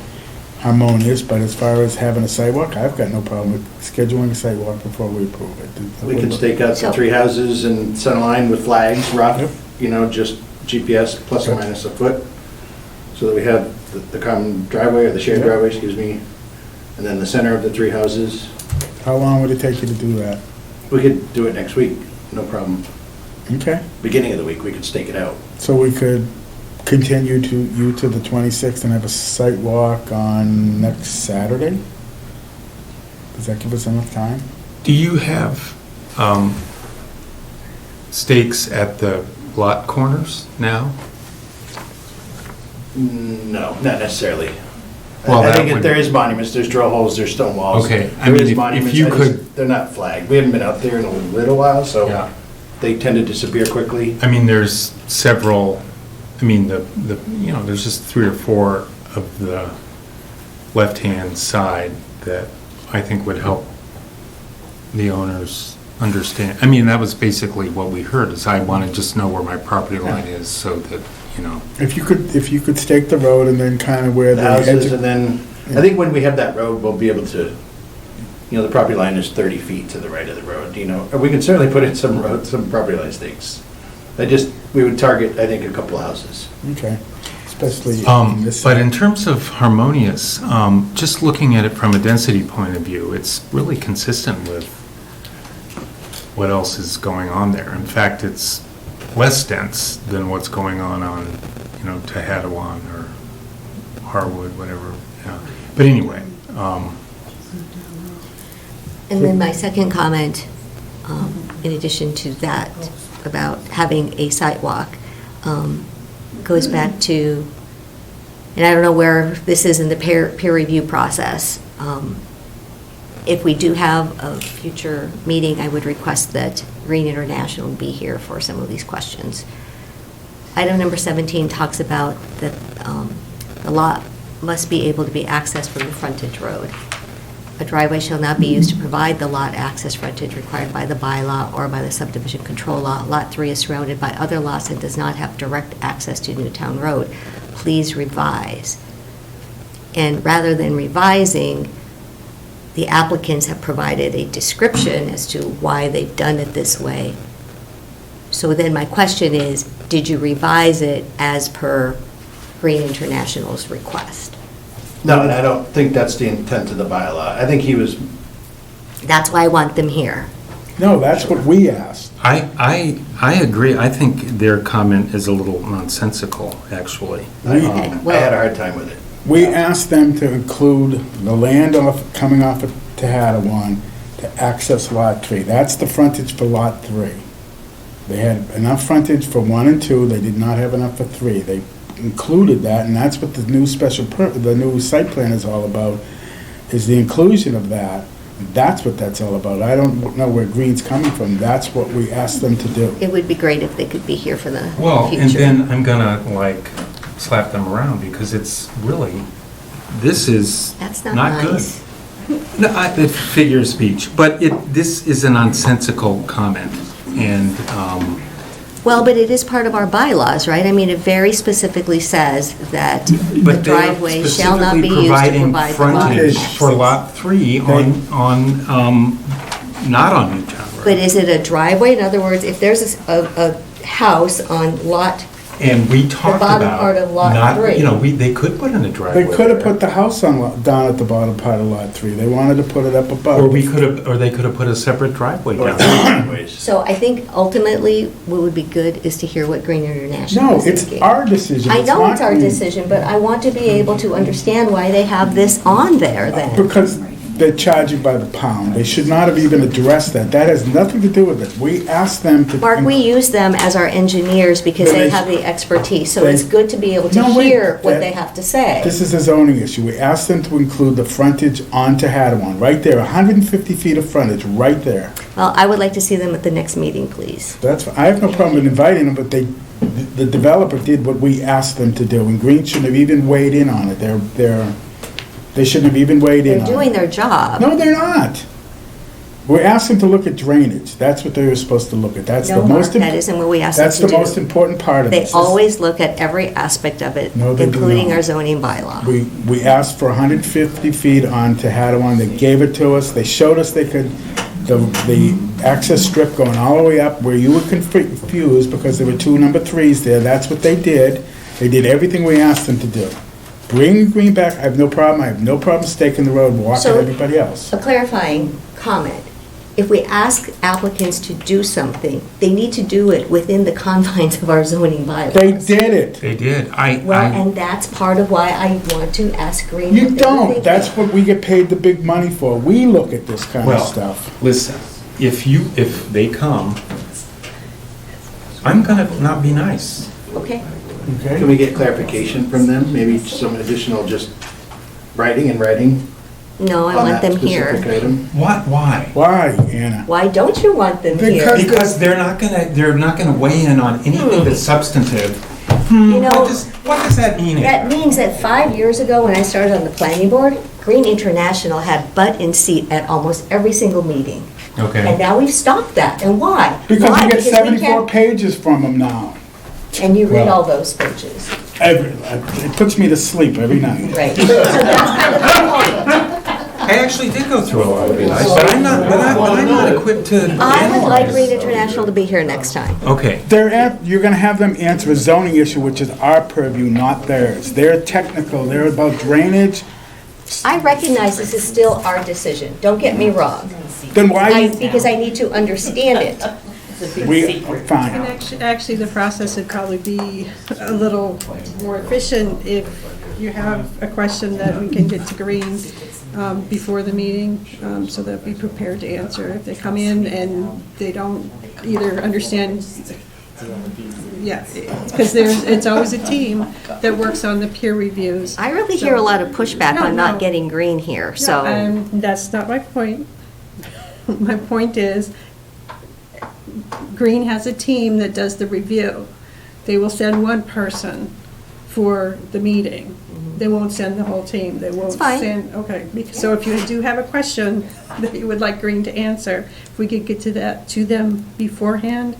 harmonious. But as far as having a sidewalk, I've got no problem with scheduling a sidewalk before we approve it. We can stake out the 3 houses and center line with flags, rough, just GPS plus or minus a foot, so that we have the common driveway, or the shared driveway, excuse me, and then the center of the 3 houses. How long would it take you to do that? We could do it next week, no problem. Okay. Beginning of the week, we could stake it out. So we could continue to the 26th and have a site walk on next Saturday? Does that give us enough time? Do you have stakes at the lot corners now? No, not necessarily. Well, I that think would- there is monuments, there's drill holes, there's stone walls. Okay, I There mean, is if monuments, you I just- could- They're not flagged. We haven't been out there in a little while, so Yeah. they tend to disappear quickly. I mean, there's several, there's just 3 or 4 of the left-hand side that I think would help the owners understand. I mean, that was basically what we heard, is I want to just know where my property line is so that, you know. If you could stake the road and then kind of where The the houses, edge. and then, I think when we have that road, we'll be able to, the property line is 30 feet to the right of the road, or we can certainly put in some property line stakes. We would target, I think, a couple of houses. Okay, especially in this. But in terms of harmonious, just looking at it from a density point of view, it's really consistent with what else is going on there. In fact, it's less dense than what's going on, Tehadawon or Harwood, whatever. Yeah. But anyway. And then my second comment, in addition to that, about having a sidewalk, goes back to, and I don't know where this is in the peer review process. If we do have a future meeting, I would request that Green International be here for some of these questions. Item number 17 talks about that the lot must be able to be accessed from the frontage road. A driveway shall not be used to provide the lot access frontage required by the bylaw or by the subdivision control law. Lot 3 is surrounded by other lots and does not have direct access to Newtown Road. Please revise. And rather than revising, the applicants have provided a description as to why they've done it this way. So then my question is, did you revise it as per Green International's request? No, and I don't think that's the intent of the bylaw. I think he was, That's why I want them here. No, that's what we asked. I agree. I think their comment is a little nonsensical, actually. I had a hard time with it. We asked them to include the land coming off of Tehadawon to access Lot 3. That's the frontage for Lot 3. They had enough frontage for 1 and 2, they did not have enough for 3. They included that, and that's what the new the new site plan is all about, is the inclusion of that. That's what that's all about. I don't know where Green's coming from. That's what we asked them to do. It would be great if they could be here for the future. Well, and then I'm gonna slap them around because it's really, this is That's not not good. nice. No, it's figure of speech, but this is a nonsensical comment, and, Well, but it is part of our bylaws, right? I mean, it very specifically says that the but they're driveway shall not be specifically used to providing provide the lot frontage access. for Lot 3 not on Newtown Road. But is it a driveway? In other words, if there's a house on lot, And we talked about. bottom part of Lot not- 3. They could put in a driveway. They could have there. put the house down at the bottom part of Lot 3. They wanted to put it up above. Or they could have put a separate driveway Or down. three driveways. so I think ultimately what would be good is to hear what Green International No, is it's thinking. our decision. I know not it's our Green. decision, but I want to be able to understand why they have this on there then. Because they're charging by the pound. They should not have even addressed that. That has nothing to do with it. We asked them to. Mark, we use them as our engineers because they They- have the expertise, so they- it's good to be able to No, wait, hear what that- they have to say. This is a zoning issue. We asked them to include the frontage onto Hadawon, right there, 150 feet of frontage, right there. Well, I would like to see them at the next meeting, please. I have no problem in inviting them, but the developer did what we asked them to do, and Green shouldn't have even weighed in on it. They shouldn't have even weighed in They're on it. doing their job. No, they're not. We asked them to look at drainage. That's what they were supposed to look at. That's the No, Mark, most. that isn't what we asked them That's to the do. most important part of They this. always look at every aspect of it, No, they do including not. our zoning bylaw. We asked for 150 feet onto Hadawon. They gave it to us. They showed us they could, the access strip going all the way up where you were confused because there were 2 number 3s there. That's what they did. They did everything we asked them to do. Bring Green back. I have no problem. I have no problem staking the road, walking So- everybody else. A clarifying comment. If we ask applicants to do something, they need to do it within the confines of our zoning bylaws. They did it. They did. Well, and that's part of why I want to ask Green. You what they were don't. thinking. That's what we get paid the big money for. We look at this kind of Well, stuff. listen, if they come, I'm gonna not be nice. Okay. Can we get clarification from them? Maybe some additional just writing? No, I on want that them specific here. item? Why? Why, Anna? Why don't you want them here? Because they're not gonna weigh in on anything that's substantive. You know, What does that mean? that means that 5 years ago, when I started on the planning board, Green International had butt in seat at almost every single meeting. Okay. And now we've stopped that. And why? Because Why? we get Because 74 can't- pages from them now. And you read Well- all those pages. It puts me to sleep every night. Right. So that's kind of the point. I actually did go through a lot of it, but I'm not equipped to I would like analyze. Green International to be here next time. Okay, You're gonna have them answer a zoning issue, which is our purview, not theirs. They're technical, they're about drainage. I recognize this is still our decision. Don't get me wrong. Then why, Because I need to understand it. fine. And actually, the process would probably be a little more efficient if you have a question that we can get to Green before the meeting, so they'll be prepared to answer. If they come in and they don't either understand, yeah, because it's always a team that works on the peer reviews. I really hear a lot of pushback No, on not no. getting Green here, so. And that's not my point. My point is, Green has a team that does the review. They will send one person for the meeting. They won't send the whole team. They won't fine. send, okay. So if you do have a question that you would like Green to answer, if we could get to them beforehand,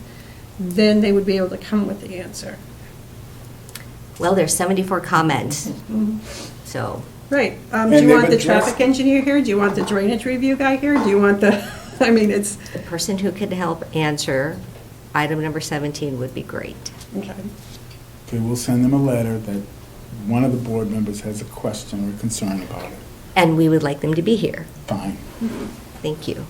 then they would be able to come with the answer. Well, there's 74 comments, so. Right. Do And you they want the would just- traffic engineer here? Do you want the drainage review guy here? Do you want the, I mean, it's, The person who could help answer item number 17 would be great. okay. Okay, we'll send them a letter that one of the board members has a question or concern about it. And we would like them to be here. Fine. Thank you.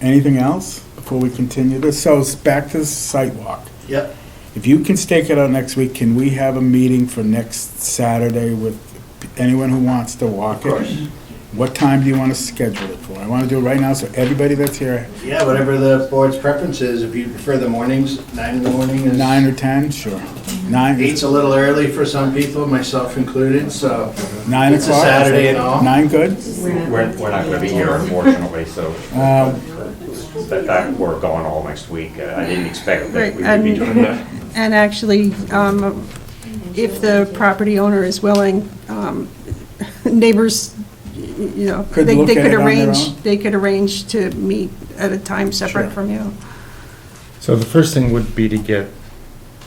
Anything else before we continue this? So it's back to the site walk. Yep. If you can stake it out next week, can we have a meeting for next Saturday with anyone who wants to walk it? Of course. What time do you want to schedule it for? I want to do it right now, so everybody that's here, Yeah, whatever the board's preference is. If you prefer the mornings, 9 in the morning is... 9 or 10, sure. 9, 8's a little early for some people, myself included, so 9 it's a o'clock? Saturday and all. 9 good? We're not going to be here unfortunately, so that we're going all next week. I didn't expect that we would be doing that. And actually, if the property owner is willing, neighbors, you know, Could they look they at could it on their arrange, own? they could arrange to meet at a time separate Sure. from you. so the first thing would be to get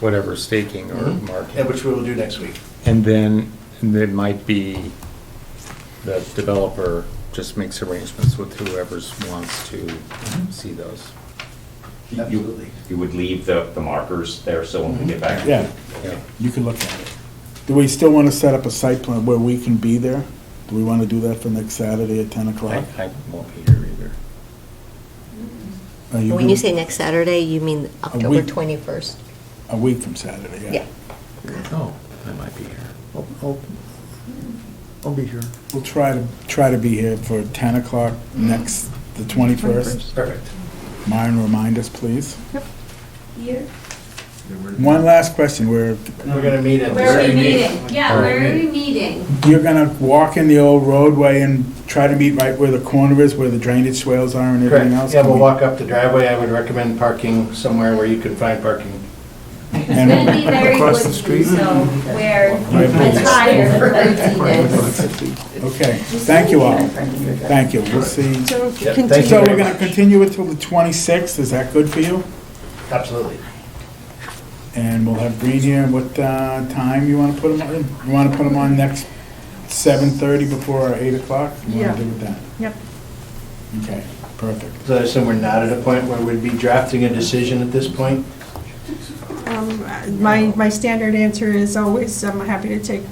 whatever staking or Yeah, marking. which we will do next week. And then there might be the developer just makes arrangements with whoever's wants to see those. Absolutely. You would leave the markers there, so when we get back. Yeah, Yeah. you can look at it. Do we still want to set up a site plan where we can be there? Do we want to do that for next Saturday at 10 o'clock? I won't be here either. Are you When you good? say next Saturday, you mean October week. 21st? A week from Saturday, yeah. Yeah. Oh, I might be here. I'll be here. We'll try to be here for 10 o'clock next, the 21st. Perfect. Myron, remind us, please. Here? One last question, We're going to meet at... Where are we meeting? All Yeah, right. where are we meeting? you're gonna walk in the old roadway and try to meet right where the corner is, where the drainage swales are and everything Correct. else? Yeah, we'll walk up the driveway. I would recommend parking somewhere where you can find parking. It's gonna be very Across the woodsy, street? so where Right. it's higher than Okay, thank you all. Thank you, we'll see. So Yep, continue. thank you So we're very gonna much. continue it till the 26th, is that good for you? Absolutely. And we'll have Green here, what time you wanna put them on? You wanna put them on next 7:30 before our 8 o'clock? You Yeah. wanna do it then? Yep. Okay, perfect. So I assume we're not at a point where we'd be drafting a decision at this point? My standard answer is always, I'm happy to take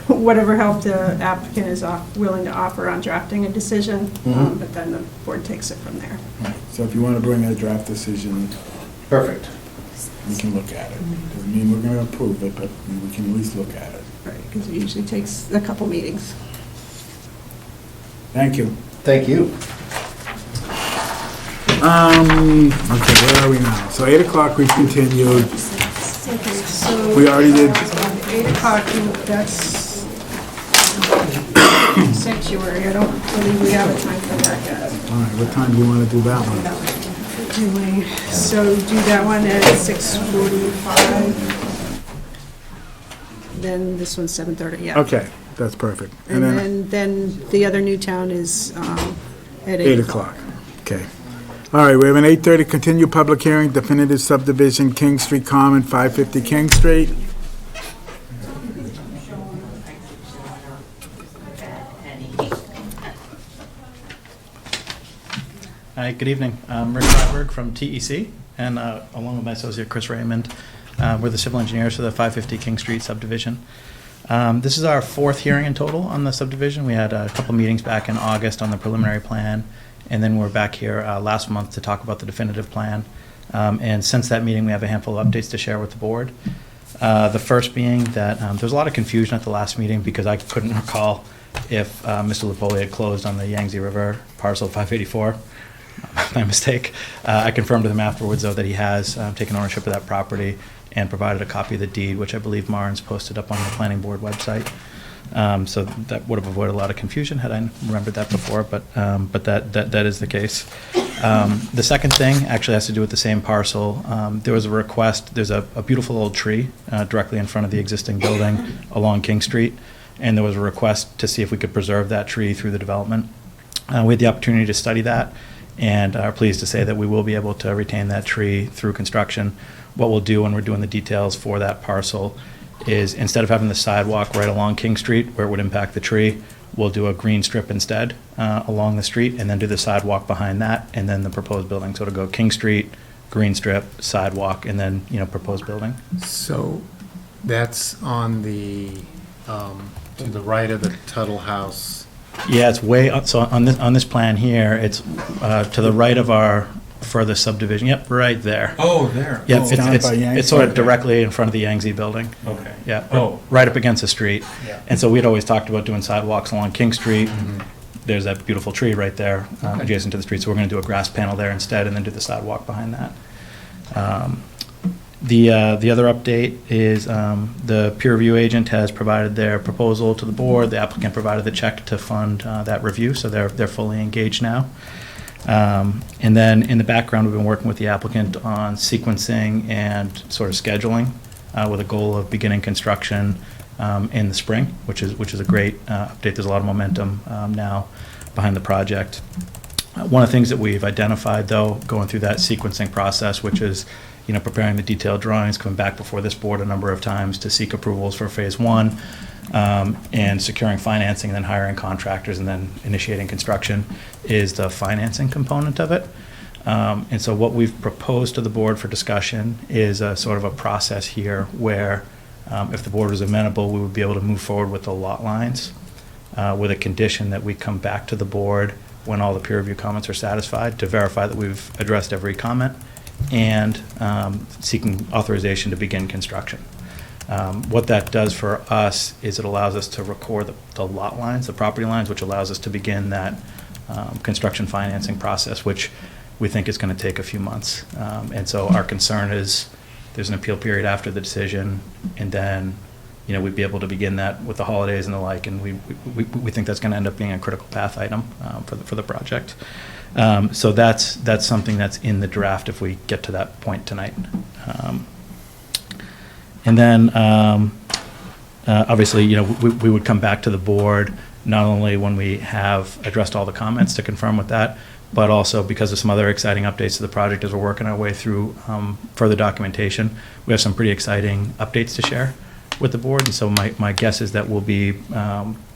whatever help the applicant is willing to offer on drafting a decision, but then the board takes it from there. Right. So if you wanna bring a draft decision, Perfect. we can look at it. Doesn't mean we're gonna approve it, but we can at least look at it. Right, because it usually takes a couple meetings. Thank you. Thank you. Okay, where are we now? So 8 o'clock we continued. So We already did, 8 o'clock, that's sanctuary. I don't believe we have a time for that yet. all right, what time do you wanna do that one? So do that one at 6:45. Then this one's 7:30, yeah. Okay, that's perfect. And then the other new town is at 8 o'clock. Okay. All right, we have an 8:30 continued public hearing, definitive subdivision, King Street Common, 550 King Street. Hi, good evening. I'm Rick Roberg from TEC, and along with my associate Chris Raymond, we're the civil engineers for the 550 King Street subdivision. This is our fourth hearing in total on the subdivision. We had a couple meetings back in August on the preliminary plan, and then we're back here last month to talk about the definitive plan. And since that meeting, we have a handful of updates to share with the board. The first being that there was a lot of confusion at the last meeting because I couldn't recall if Mr. Lipoli had closed on the Yangtze River parcel 584. My mistake. I confirmed with him afterwards, though, that he has taken ownership of that property and provided a copy of the deed, which I believe Marin's posted up on the planning board website. So that would have avoided a lot of confusion had I remembered that before, but that is the case. The second thing actually has to do with the same parcel. There was a request, there's a beautiful old tree directly in front of the existing building along King Street, and there was a request to see if we could preserve that tree through the development. We had the opportunity to study that, and are pleased to say that we will be able to retain that tree through construction. What we'll do when we're doing the details for that parcel is, instead of having the sidewalk right along King Street where it would impact the tree, we'll do a green strip instead along the street, and then do the sidewalk behind that, and then the proposed building. So it'll go King Street, green strip, sidewalk, and then, proposed building. So that's on the, to the right of the Tuttle House. Yeah, it's way up. So on this plan here, it's to the right of our further subdivision. Yep, right there. Oh, there. Yep, down by Yangtze? it's sort of directly in front of the Yangtze building. Okay. Yeah, Oh. right up against the street. Yeah. And so we'd always talked about doing sidewalks along King Street. There's that beautiful tree right there adjacent to the street. So we're going to do a grass panel there instead, and then do the sidewalk behind that. The other update is the peer review agent has provided their proposal to the board. The applicant provided the check to fund that review, so they're fully engaged now. And then in the background, we've been working with the applicant on sequencing and sort of scheduling with a goal of beginning construction in the spring, which is a great update. There's a lot of momentum now behind the project. One of the things that we've identified, though, going through that sequencing process, which is preparing the detailed drawings, coming back before this board a number of times to seek approvals for phase one, and securing financing, and then hiring contractors, and then initiating construction, is the financing component of it. And so what we've proposed to the board for discussion is a sort of a process here where, if the board was amenable, we would be able to move forward with the lot lines with a condition that we come back to the board when all the peer review comments are satisfied to verify that we've addressed every comment, and seeking authorization to begin construction. What that does for us is it allows us to record the lot lines, the property lines, which allows us to begin that construction financing process, which we think is going to take a few months. And so our concern is there's an appeal period after the decision, and then we'd be able to begin that with the holidays and the like, and we think that's going to end up being a critical path item for the project. So that's something that's in the draft if we get to that point tonight. And then obviously, we would come back to the board not only when we have addressed all the comments to confirm with that, but also because of some other exciting updates to the project as we're working our way through further documentation. We have some pretty exciting updates to share with the board, and so my guess is that we'll be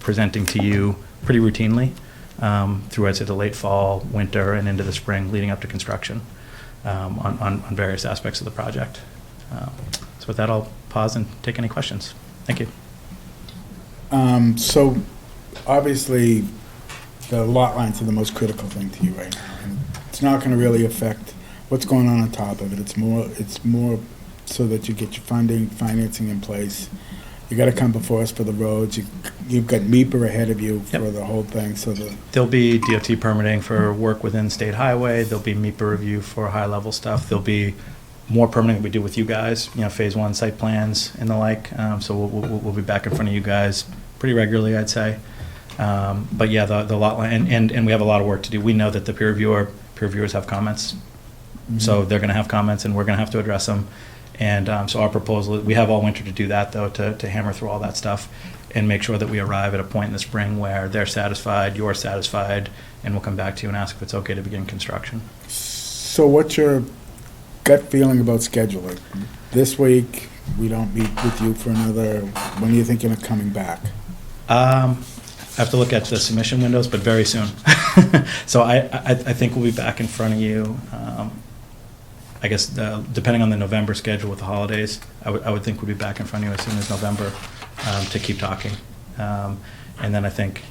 presenting to you pretty routinely through, I'd say, the late fall, winter, and into the spring leading up to construction on various aspects of the project. So with that, I'll pause and take any questions. Thank you. So obviously, the lot lines are the most critical thing to you right now. And it's not going to really affect what's going on top of it. It's more so that you get your financing in place. You got to come before us for the roads. You've got MEPR ahead of you for the whole thing. So there'll be DOT permitting for work within state highway. There'll be MEPR review for high level stuff. There'll be more permitting we do with you guys. phase one site plans and the like. So we'll be back in front of you guys pretty regularly, I'd say. But yeah, the lot line, and we have a lot of work to do. We know that the peer reviewers have comments, so they're going to have comments, and we're going to have to address them. And so our proposal, we have all winter to do that, though, to hammer through all that stuff and make sure that we arrive at a point in the spring where they're satisfied, you're satisfied, and we'll come back to you and ask if it's okay to begin construction. So what's your gut feeling about scheduling? This week, we don't meet with you for another, when are you thinking of coming back? I have to look at the submission windows, but very soon. So I think we'll be back in front of you, I guess, depending on the November schedule with the holidays, I would think we'll be back in front of you as soon as November to keep talking. And then I think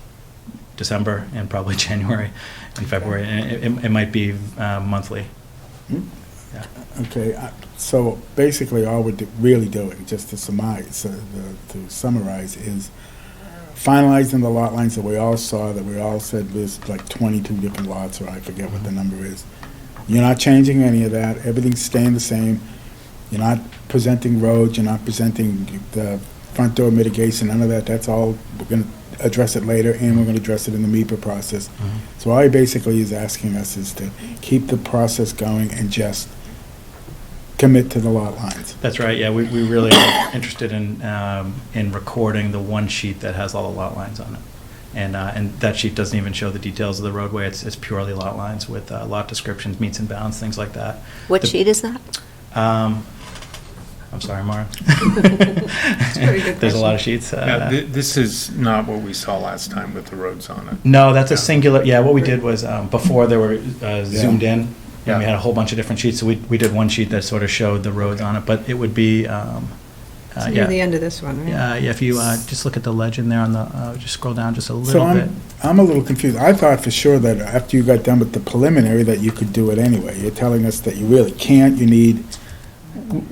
December and probably January and February, and it might be monthly. Yeah. Okay, so basically all we're really doing, just to summarize, is finalizing the lot lines that we all saw, that we all said was like 22 different lots, or I forget what the number is. You're not changing any of that, everything's staying the same. You're not presenting roads, you're not presenting the front door mitigation, none of that, that's all, we're gonna address it later, and we're gonna address it in the MEPA process. So all he basically is asking us is to keep the process going and just commit to the lot lines. That's right, yeah, we really are interested in recording the one sheet that has all the lot lines on it. And that sheet doesn't even show the details of the roadway, it's purely lot lines with lot descriptions, meets and bounds, things like that. What sheet is that? I'm sorry, Mara. Good There's a lot of sheets. This is not what we saw last time with the roads on it. No, that's a singular, yeah, what we did was, before they were zoomed in, and we Yeah. had a whole bunch of different sheets, so we did one sheet that sort of showed the roads on it, but it would be, So near the end of this one, right? yeah, if you just look at the legend there on the, just scroll down just a So little bit. I'm a little confused. I thought for sure that after you got done with the preliminary that you could do it anyway. You're telling us that you really can't, you need,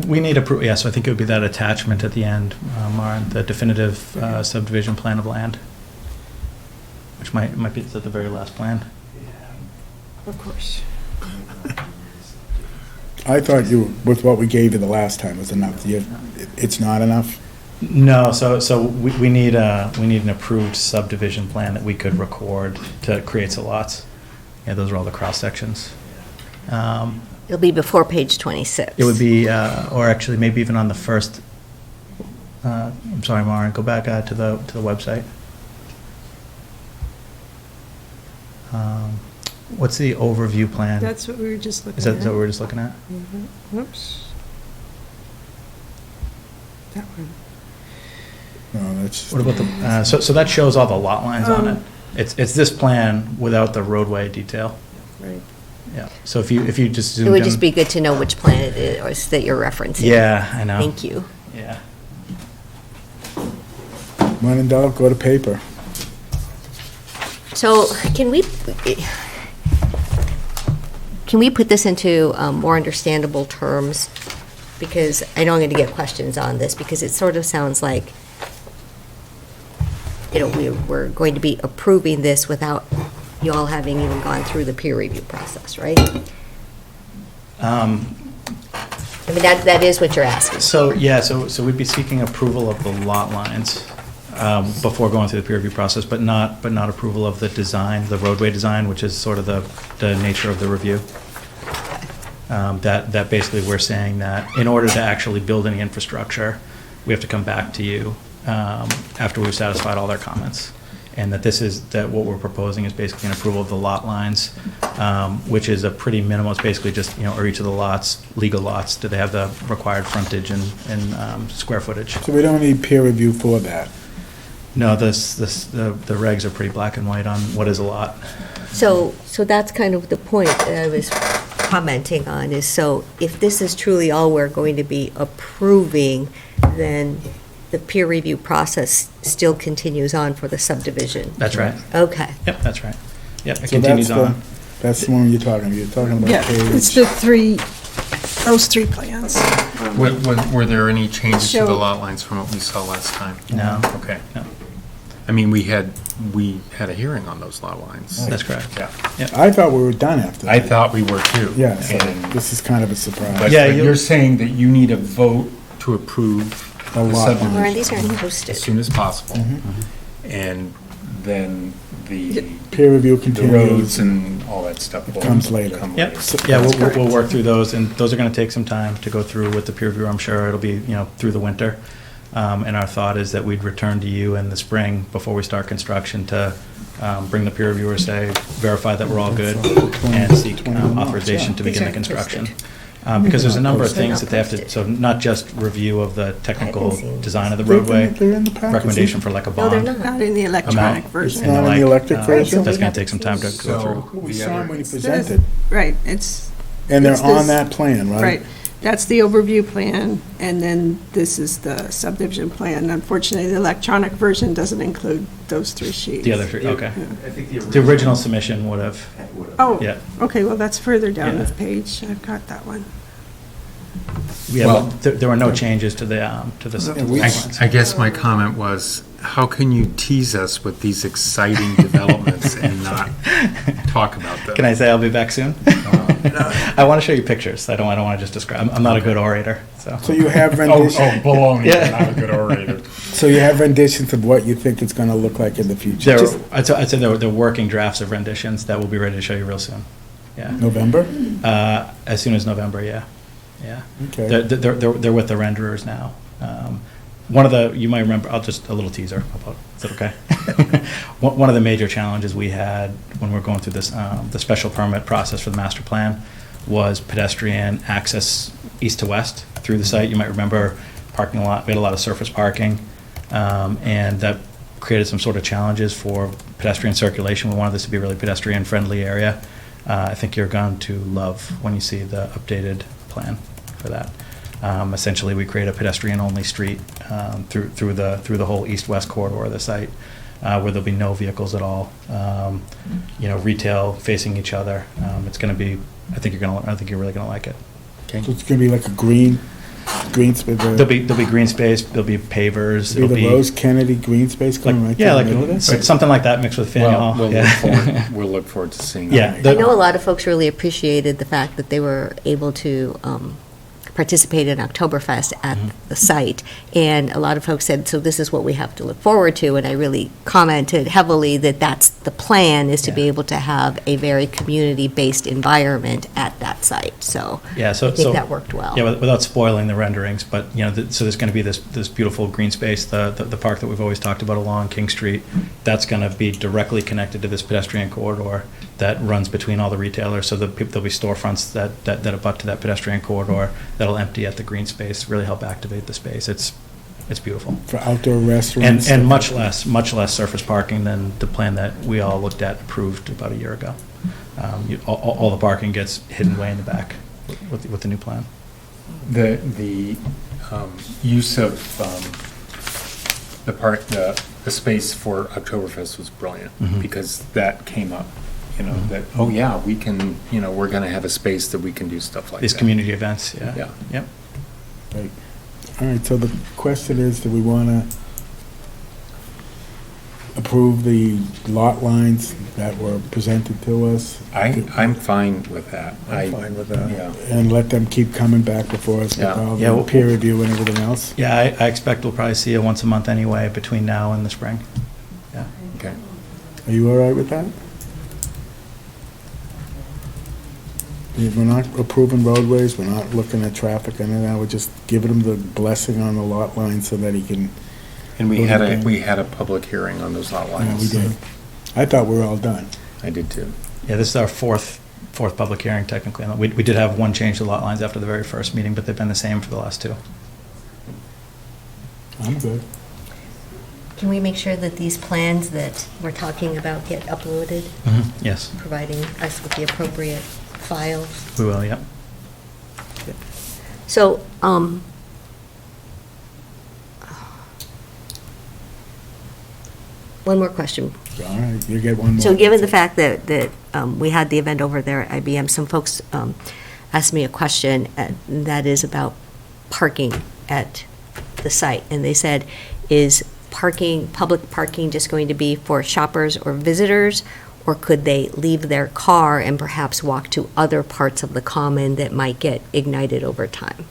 We need approval, yeah, so I think it would be that attachment at the end, Maren, the definitive subdivision plan of land, which might be at the very last plan. Of course. I thought you, with what we gave you the last time was enough. It's not enough? No, so we need an approved subdivision plan that we could record to create the lots. Yeah, those are all the cross sections. It'll be before page 26. It would be, or actually maybe even on the first, I'm sorry, Maren, go back to the website. What's the overview plan? That's what we were just looking Is at. that what we were just looking at? Whoops. That one. No, that's. What about the, so that shows all the lot lines on it. It's this plan without the roadway detail. Right. Yeah, so if you just zoomed It in. would just be good to know which plan it is that you're referencing. Yeah, I know. Thank you. Yeah. When in doubt, go to paper. So can we put this into more understandable terms? Because I know I'm going to get questions on this, because it sort of sounds like, we're going to be approving this without you all having even gone through the peer review process, right? I mean, that is what you're asking. So, yeah, so we'd be seeking approval of the lot lines before going through the peer review process, but not approval of the design, the roadway design, which is sort of the nature of the review. That basically we're saying that in order to actually build any infrastructure, we have to come back to you after we've satisfied all their comments. And that what we're proposing is basically an approval of the lot lines, which is a pretty minimal, it's basically just, are each of the lots, legal lots, do they have the required frontage and square footage? So we don't need peer review for that. No, the regs are pretty black and white on what is a lot. So that's kind of the point that I was commenting on, is so if this is truly all we're going to be approving, then the peer review process still continues on for the subdivision. That's right. Okay. Yep, that's right. Yep, it So continues on. That's the one you're talking about. You're talking about Yeah, it's those three plans. Were there any changes to the So- lot lines from what we saw last time? No. Okay. No. I mean, we had a hearing on those lot lines. That's correct. Yeah. I thought we were done after that. I thought we were too. Yeah, so And- this is kind of a surprise. But Yeah, but you'll- you're saying that you need a vote to approve A the lot. subdivision. Lauren, these aren't posted. As soon as possible. And then the Peer review the continues. roads and all that stuff will Comes later. come Yep, later. yeah, we'll work through those, and those are gonna take some time to go through with the peer review. I'm sure it'll be, through the winter. And our thought is that we'd return to you in the spring before we start construction to bring the peer reviewer, say, verify that we're all good, and seek authorization to begin the construction. Because there's a number of things that they have to, so not just review of the technical design of the roadway, They're in the package. recommendation for like a No, they're bond. not. Not in the electronic amount, version. and Not in the like, electric version? That's gonna take some time to go So- through. We The saw other- them when he This- presented, Right, it's. and they're it's on this- that plan, right? Right. That's the overview plan, and then this is the subdivision plan. Unfortunately, the electronic version doesn't include those 3 sheets. The other three, okay. I think The original submission would have, Oh, yeah. okay, well, that's further down Yeah. the page. I've got that one. Yeah, Well- but there were no changes to the lines. I guess my comment was, how can you tease us with these exciting developments and not talk about them? Can I say I'll be back soon? I want to show you pictures. I don't want to just describe. I'm not a good orator, so. So you have Oh, renditions, baloney, Yeah. you're not a good orator. so you have renditions of what you think it's gonna look like in the future? Just I'd say they're working drafts of renditions that will be ready to show you real soon. Yeah. November? As soon as November, yeah. Yeah. Okay. They're with the renderers now. One of the, you might remember, a little teaser about, is that okay? One of the major challenges we had when we were going through this, the special permit process for the master plan was pedestrian access east to west through the site. You might remember parking lot, we had a lot of surface parking, and that created some sort of challenges for pedestrian circulation. We wanted this to be a really pedestrian-friendly area. I think you're going to love when you see the updated plan for that. Essentially, we create a pedestrian-only street through the whole east-west corridor of the site, where there'll be no vehicles at all. Retail facing each other. It's going to be. I think you're really going to like it. So it's gonna be like a green space? There'll be green space. There'll be pavers. Be the Rose Kennedy green space coming right yeah, through like the middle of this? something like that mixed with Faneuil Well, Hall. we'll look forward to seeing Yeah, that. I know a lot of folks really appreciated the fact that they were able to participate in Oktoberfest at the site, and a lot of folks said, so this is what we have to look forward to, and I really commented heavily that that's the plan, is to be Yeah. able to have a very community-based environment at that site, so Yeah, so I think that worked well. Yeah, without spoiling the renderings, but so there's going to be this beautiful green space, the park that we've always talked about along King Street. That's going to be directly connected to this pedestrian corridor that runs between all the retailers. So there'll be storefronts that abut to that pedestrian corridor that'll empty at the green space, really help activate the space. It's beautiful. For outdoor restaurants? And much less surface parking than the plan that we all looked at, approved about a year ago. All the parking gets hidden way in the back with the new plan. The use of the space for Oktoberfest was brilliant, Mhm. because that came up, that, oh yeah, we can, we're gonna have a space that we can do stuff like that. These community events, yeah. Yeah. Yep. Right. All right, so the question is, do we want to approve the lot lines that were presented to us? I'm fine with that. I'm fine with that. Yeah. And let them keep coming back before us with Yeah. all Yeah, the well- peer review and everything else? Yeah, I expect we'll probably see it once a month anyway between now and the spring. Yeah. Okay. Are you all right with that? We're not approving roadways, we're not looking at traffic and that, we're just giving him the blessing on the lot line so that he can. And we go had to- we had a public hearing on those lot Yeah, lines. we did. I thought we were all done. I did too. Yeah, this is our fourth public hearing technically. We did have one change to lot lines after the very first meeting, but they've been the same for the last two. I'm good. Can we make sure that these plans that we're talking about get uploaded, Yes, providing us with the appropriate files? we will, yep. So, one more question. All right, you get one more. So given the fact that we had the event over there at IBM, some folks asked me a question that is about parking at the site. And they said, is public parking just going to be for shoppers or visitors? Or could they leave their car and perhaps walk to other parts of the common that might get ignited over time?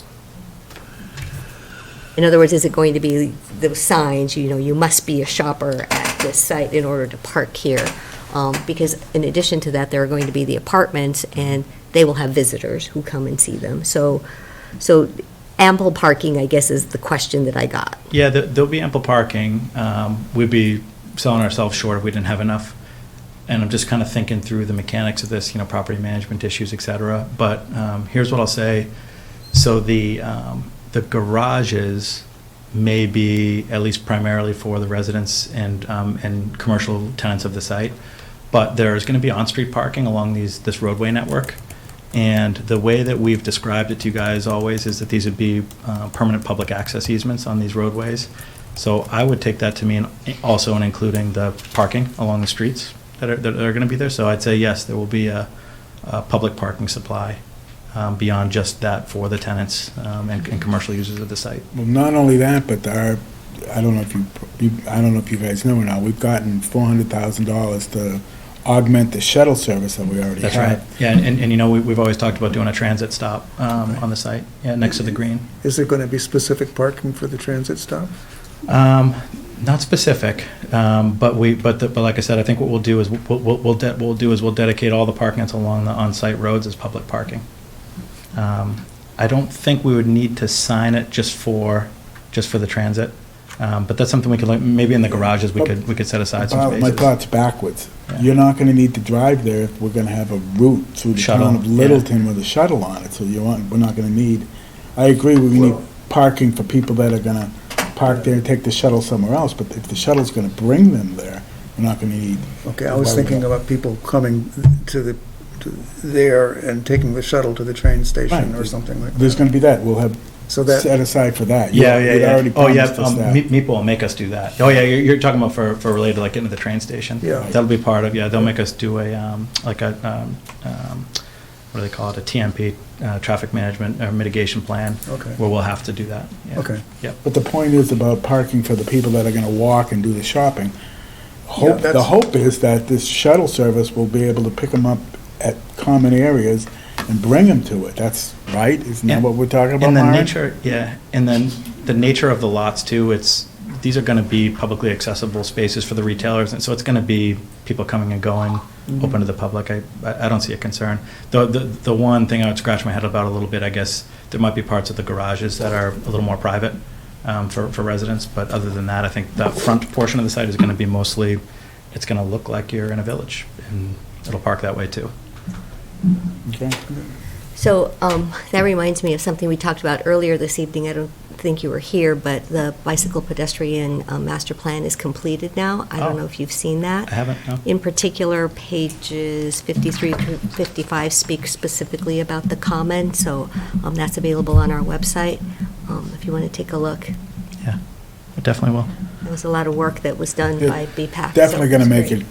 In other words, is it going to be the signs, you must be a shopper at this site in order to park here? Because in addition to that, there are going to be the apartments, and they will have visitors who come and see them. So ample parking, I guess, is the question that I got. Yeah, there'll be ample parking. We'd be selling ourselves short if we didn't have enough and I'm just kind of thinking through the mechanics of this, property management issues, et cetera. But here's what I'll say. So the garages may be at least primarily for the residents and commercial tenants of the site, but there's going to be on-street parking along this roadway network. And the way that we've described it to you guys always is that these would be permanent public access easements on these roadways. So I would take that to mean also in including the parking along the streets that are going to be there. So I'd say yes, there will be a public parking supply beyond just that for the tenants and commercial users of the site. Well, not only that, but I don't know if you guys know or not, we've gotten $400,000 to augment the shuttle service that we already have. That's right. Yeah, and we've always talked about doing a transit stop on the site, next to the green. Is there going to be specific parking for the transit stop? Not specific, but like I said, I think what we'll do is we'll dedicate all the parking that's along the on-site roads as public parking. I don't think we would need to sign it just for the transit, but that's something we could maybe in the garages we could set aside some spaces. My thought's backwards. Yeah. You're not going to need to drive there if we're going to have a route through the Shuttle, town of Littleton with a shuttle on it. So we're not going to need. I agree. We need parking for people that are going to park there and take the shuttle somewhere else. But if the shuttle's going to bring them there, we're not going to need. Okay, I was thinking about people coming to there and taking the shuttle to the train station or something like that. There's going to be that. We'll have set aside for that. Yeah. Already promised us that. Meeple will make us do that. Oh yeah, you're talking about for related like getting to the train station. Yeah, that'll be part of. Yeah, they'll make us do a what do they call it? A TMP, traffic management or mitigation plan. Okay. Where we'll have to do that. Yeah. Okay. Yep. But the point is about parking for the people that are going to walk and do the shopping. The hope is that this shuttle service will be able to pick them up at common areas and bring them to it. That's right. Isn't that what we're talking about, And the Myron? nature, and then the nature of the lots too. These are going to be publicly accessible spaces for the retailers, and so it's going to be people coming and going, open to the public. I don't see a concern. The one thing I would scratch my head about a little bit, I guess, there might be parts of the garages that are a little more private for residents, but other than that, I think that front portion of the site is going to be mostly. It's going to look like you're in a village, and it'll park that way too. Okay. So that reminds me of something we talked about earlier this evening. I don't think you were here, but the bicycle pedestrian master plan is completed now. I don't know if you've seen that. I haven't, no. In particular, pages 53 to 55 speak specifically about the comment, so that's available on our website if you want to take a look. Yeah, I definitely will. There was a lot of work that was done by BPAC. Definitely going to make it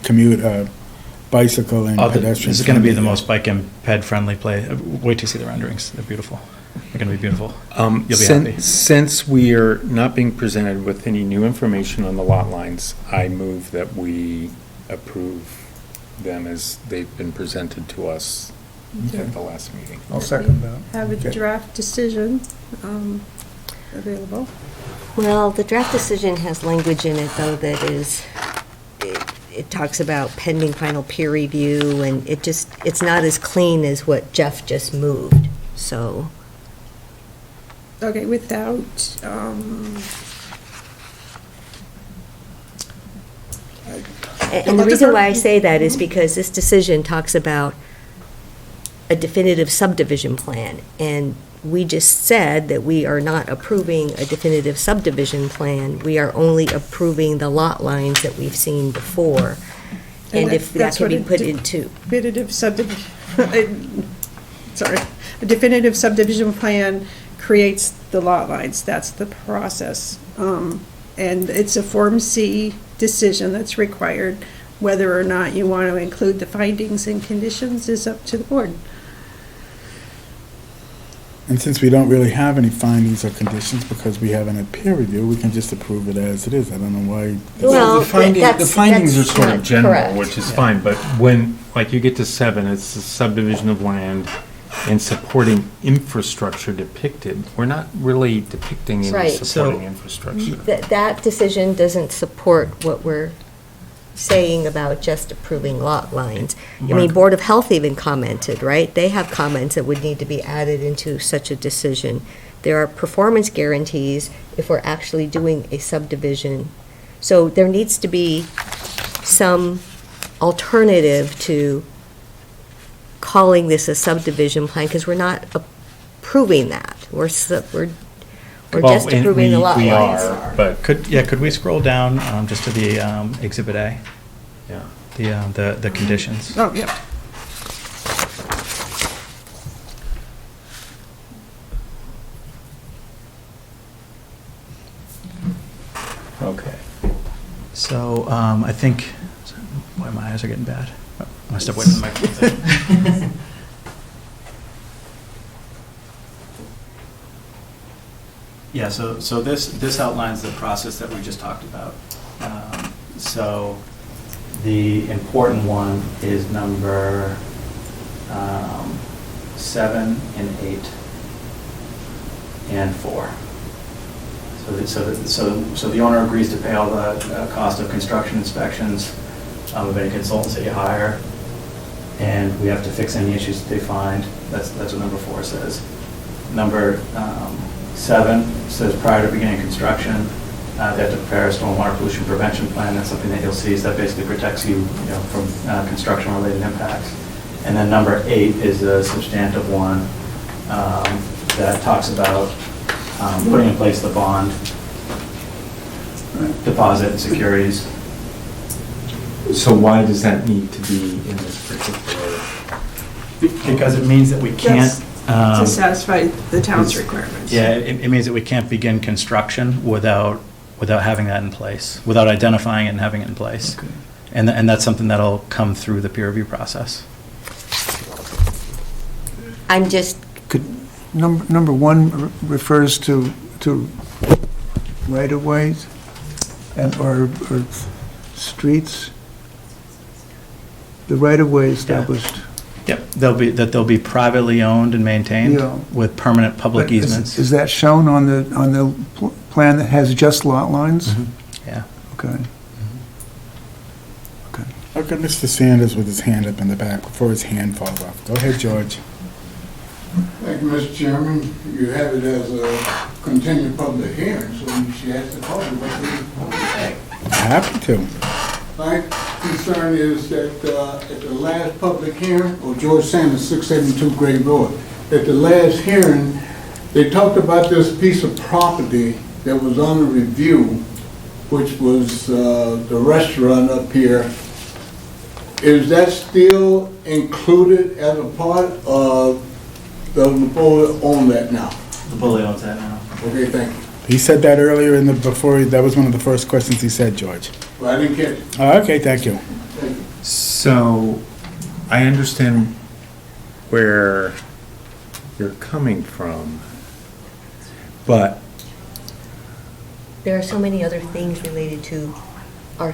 bicycle and pedestrian. This is going to be the most bike and ped friendly place. Wait to see the renderings. They're beautiful. They're going to be beautiful. You'll be happy. Since we are not being presented with any new information on the lot lines, I move that we approve them as they've been presented to us at the last meeting. I'll second that. Have a draft decision available. Well, the draft decision has language in it, though, that is, it talks about pending final peer review, and it's not as clean as what Jeff just moved, so. Okay, without, And the reason why I say that is because this decision talks about a definitive subdivision plan, and we just said that we are not approving a definitive subdivision plan. We are only approving the lot lines that we've seen before. And if that can be put into. Definitive subdivision, sorry, a definitive subdivision plan creates the lot lines. That's the process. And it's a Form C decision that's required. Whether or not you want to include the findings and conditions is up to the board. And since we don't really have any findings or conditions because we haven't had peer review, we can just approve it as it is. I don't know why. Well, the findings are sort of not general, correct. which is fine, but when, like, you get to 7, it's a subdivision of land and supporting infrastructure depicted. We're not really depicting any Right. supporting infrastructure. That decision doesn't support what we're saying about just approving lot lines. I mean, Board of Health even commented, right? They have comments that would need to be added into such a decision. There are performance guarantees if we're actually doing a subdivision. So there needs to be some alternative to calling this a subdivision plan, because we're not approving that. We're just approving the lot We lines. are, but Could we scroll down just to the Exhibit A, yeah. the conditions? Oh, yeah. Okay. So I think, boy, my eyes are getting bad. Oh, I'm gonna step away from the microphone. Yeah, so this outlines the process that we just talked about. So the important one is number 7 and 8 and 4. So the owner agrees to pay all the cost of construction inspections of any consultants that you hire, and we have to fix any issues that they find. That's what number 4 says. Number 7 says prior to beginning construction, they have to prepare a stormwater pollution prevention plan. That's something that you'll see, is that basically protects you, from construction-related impacts. And then number 8 is a substantive one that talks about putting in place the bond, deposit, and securities. So why does that need to be in this particular? Because it means that we can't. To satisfy the town's requirements. Yeah, it means that we can't begin construction without having that in place, without identifying it and having it in place. Okay. And that's something that'll come through the peer review process. I'm just, Number 1 refers to right-of-ways or streets. The right-of-way established. Yep, they'll be privately owned and maintained Yeah. with permanent public But easements. Is that shown on the plan that has just lot lines? Yeah. Okay. I've got Mr. Sanders with his hand up in the back before his hand falls off. Go ahead, George. Thank you, Mr. Chairman. You have it as a continued public hearing, so you should ask the public what they Happy to. My concern is that at the last public hearing, George Sanders, 672 Great Road, at the last hearing, they talked about this piece of property that was under review, which was the restaurant up here. Is that still included as a part of the bullet on that now? The bully owns that now. Okay, thank you. He said that earlier that was one of the first questions he said, George. Well, I didn't catch it. Oh, okay, thank you. Thank you. So, I understand where you're coming from, but there are so many other things related to our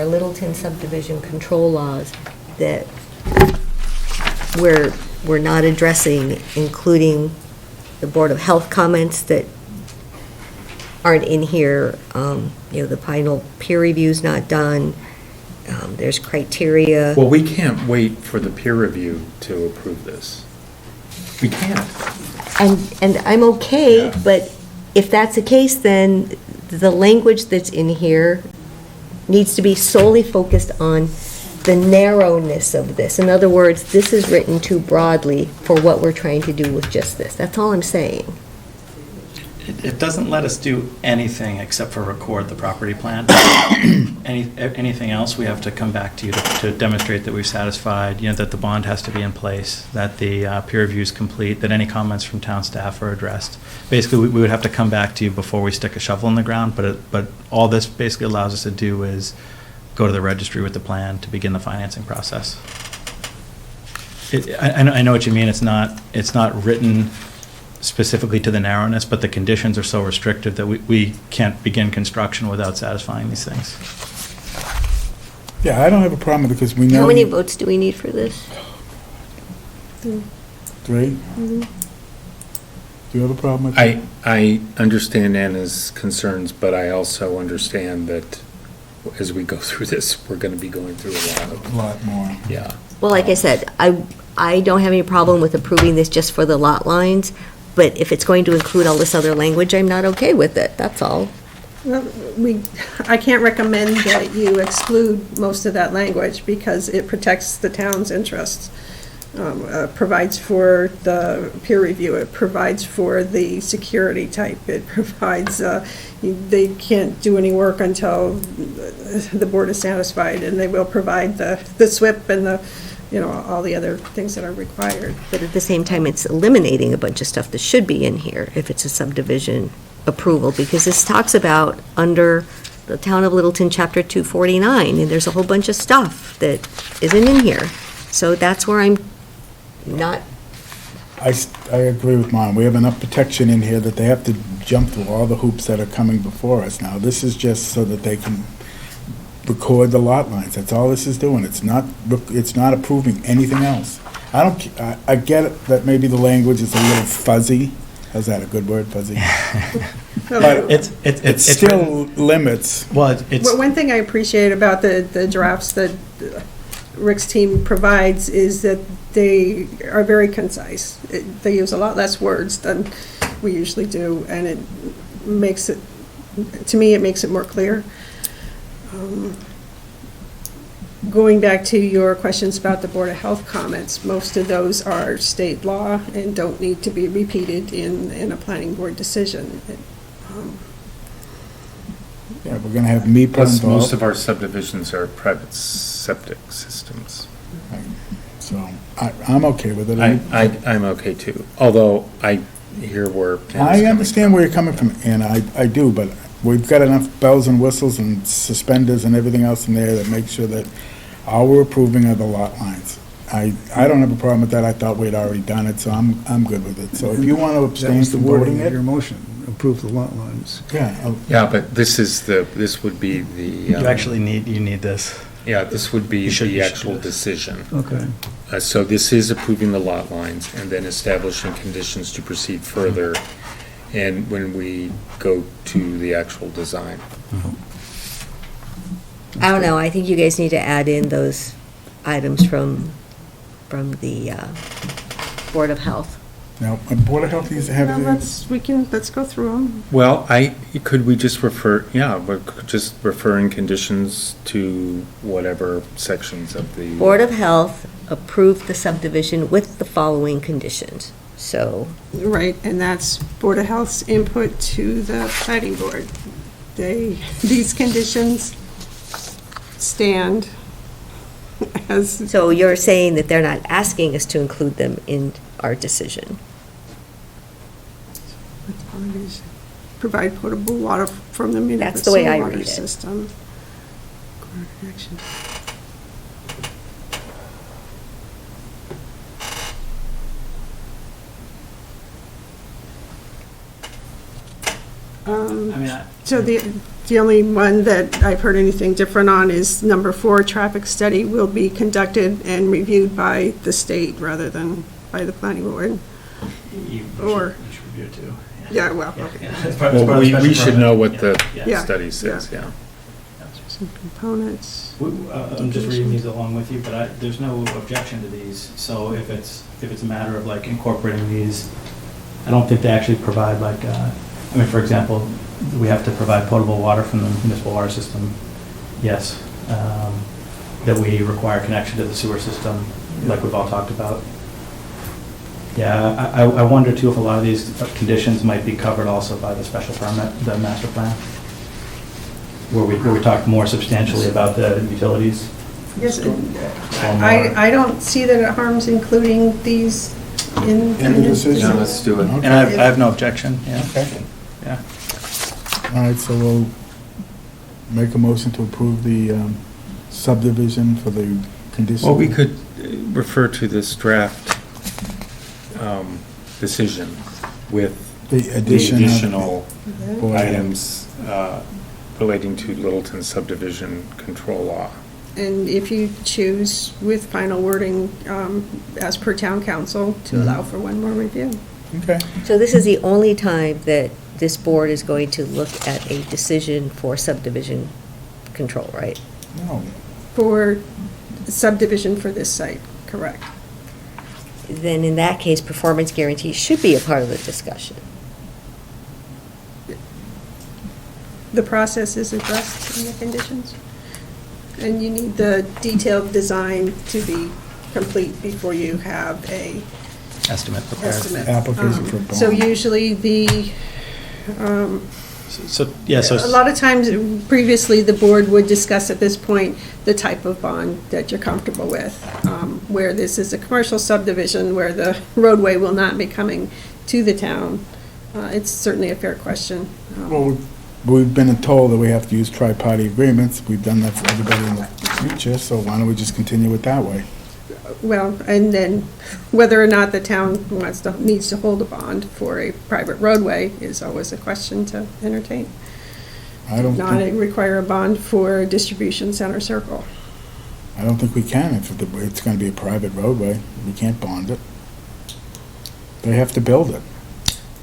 Littleton subdivision control laws that we're not addressing, including the Board of Health comments that aren't in here. The final peer review's not done. There's criteria. well, we can't wait for the peer review to approve this. We can't. And I'm okay, Yeah. but if that's the case, then the language that's in here needs to be solely focused on the narrowness of this. In other words, this is written too broadly for what we're trying to do with just this. That's all I'm saying. It doesn't let us do anything except for record the property plan. Anything else, we have to come back to you to demonstrate that we've satisfied, that the bond has to be in place, that the peer review is complete, that any comments from town staff are addressed. Basically, we would have to come back to you before we stick a shovel in the ground, but all this basically allows us to do is go to the registry with the plan to begin the financing process. I know what you mean. It's not written specifically to the narrowness, but the conditions are so restrictive that we can't begin construction without satisfying these things. Yeah, I don't have a problem with it because we know. How many votes do we need for this? 3? Mm-hmm. Do you have a problem with it? I understand Anna's concerns, but I also understand that as we go through this, we're going to be going through A lot more. Yeah. Well, like I said, I don't have any problem with approving this just for the lot lines, but if it's going to include all this other language, I'm not okay with it, that's all. Well, I can't recommend that you exclude most of that language because it protects the town's interests. Provides for the peer review, it provides for the security type, it provides, they can't do any work until the board is satisfied, and they will provide the SWIP and the, all the other things that are required. But at the same time, it's eliminating a bunch of stuff that should be in here if it's a subdivision approval, because this talks about under the Town of Littleton, Chapter 249, and there's a whole bunch of stuff that isn't in here. So that's where I'm not. I agree with Mom. We have enough protection in here that they have to jump through all the hoops that are coming before us now. This is just so that they can record the lot lines. That's all this is doing. It's not approving anything else. I get it that maybe the language is a little fuzzy. How's that, a good word, fuzzy? But it still limits. Well, one thing I appreciate about the drafts that Rick's team provides is that they are very concise. They use a lot less words than we usually do, and it makes it, to me, it makes it more clear. Going back to your questions about the Board of Health comments, most of those are state law and don't need to be repeated in a planning board decision. Yeah, we're gonna have me Plus, involved. most of our subdivisions are private septic systems. So I'm okay with it. I'm okay too, although I hear where Pam's I coming understand where you're coming from, and I do, but we've got enough bells and whistles and suspenders and everything else in there that makes sure that all we're approving are the lot lines. I don't have a problem with that. I thought we'd already done it, so I'm good with it. So if you want to That abstain was the from wording voting of it, your motion, approve the lot lines. yeah. Yeah, but this would be the. You actually need this. Yeah, this would be You should the do actual this. decision. Okay. So this is approving the lot lines and then establishing conditions to proceed further, and when we go to the actual design. I don't know, I think you guys need to add in those items from the Board of Health. Now, Board of Health needs to have Well, it. let's go through them. Well, could we just refer, but just referring conditions to whatever sections of the. Board of Health approved the subdivision with the following conditions. So, Right, and that's Board of Health's input to the planning board. These conditions stand as. so you're saying that they're not asking us to include them in our decision? Provide potable water from the That's the way I municipal water read it. system. Connection. So the only one that I've heard anything different on is number 4, traffic study will be conducted and reviewed by the state rather than by the planning board. You Or- should review it too. Yeah, well, Yeah, okay. yeah. As part of the Well, we special should permit. know what the Yeah. study says, yeah. Some components. I'm just reading these along with you, but there's no objection to these. So if it's a matter of like incorporating these, I don't think they actually provide like, for example, we have to provide potable water from the municipal water system. Yes. That we require connection to the sewer system, like we've all talked about. Yeah, I wonder too if a lot of these conditions might be covered also by the special permit, the master plan, where we talk more substantially about the utilities. Yes, I don't see that it harms including these in In the decision. Yeah, let's do it. Okay. And I have no objection, yeah. Okay. Yeah. All right, so we'll make a motion to approve the subdivision for the condition. Well, we could refer to this draft decision with The the addition of- additional Board of Health. items relating to Littleton subdivision control law. And if you choose with final wording, as per town council, to allow for one more review. Okay. So this is the only time that this board is going to look at a decision for subdivision control, right? No. For subdivision for this site, correct. Then in that case, performance guarantees should be a part of the discussion. the process is addressed in the conditions. And you need the detailed design to be complete before you have a Estimate prepared. estimate. Application for a bond. So usually the, So, yeah, so. a lot of times, previously, the board would discuss at this point the type of bond that you're comfortable with. Where this is a commercial subdivision, where the roadway will not be coming to the town, it's certainly a fair question. Well, we've been told that we have to use tri-party agreements. We've done that for everybody in the future, so why don't we just continue it that way? Well, and then whether or not the town needs to hold a bond for a private roadway is always a question to entertain. I don't Not think, require a bond for a distribution center circle. I don't think we can if it's gonna be a private roadway. We can't bond it. They have to build it.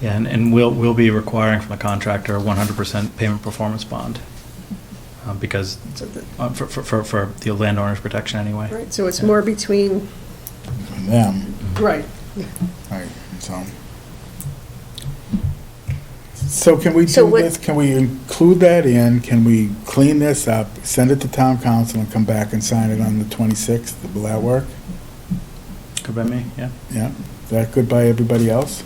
Yeah, and we'll be requiring from the contractor a 100% payment performance bond, because, So the- for the landowner's protection anyway. Right, so it's more between, And them, right. right, so can we So do what- this? Can we include that in? Can we clean this up, send it to town council and come back and sign it on the 26th? Will that work? Good by me, yeah. Yeah? Is that good by everybody else?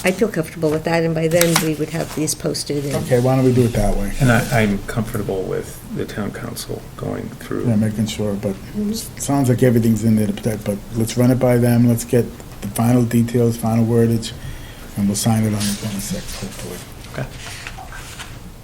I feel comfortable with that, and by then, we would have these posted. And Okay, why don't we do it that way? And I'm comfortable with the town council going through. Yeah, making sure, but sounds like everything's in there to protect, but let's run it by them, let's get the final details, final wordage, and we'll sign it on the 26th, hopefully. Okay.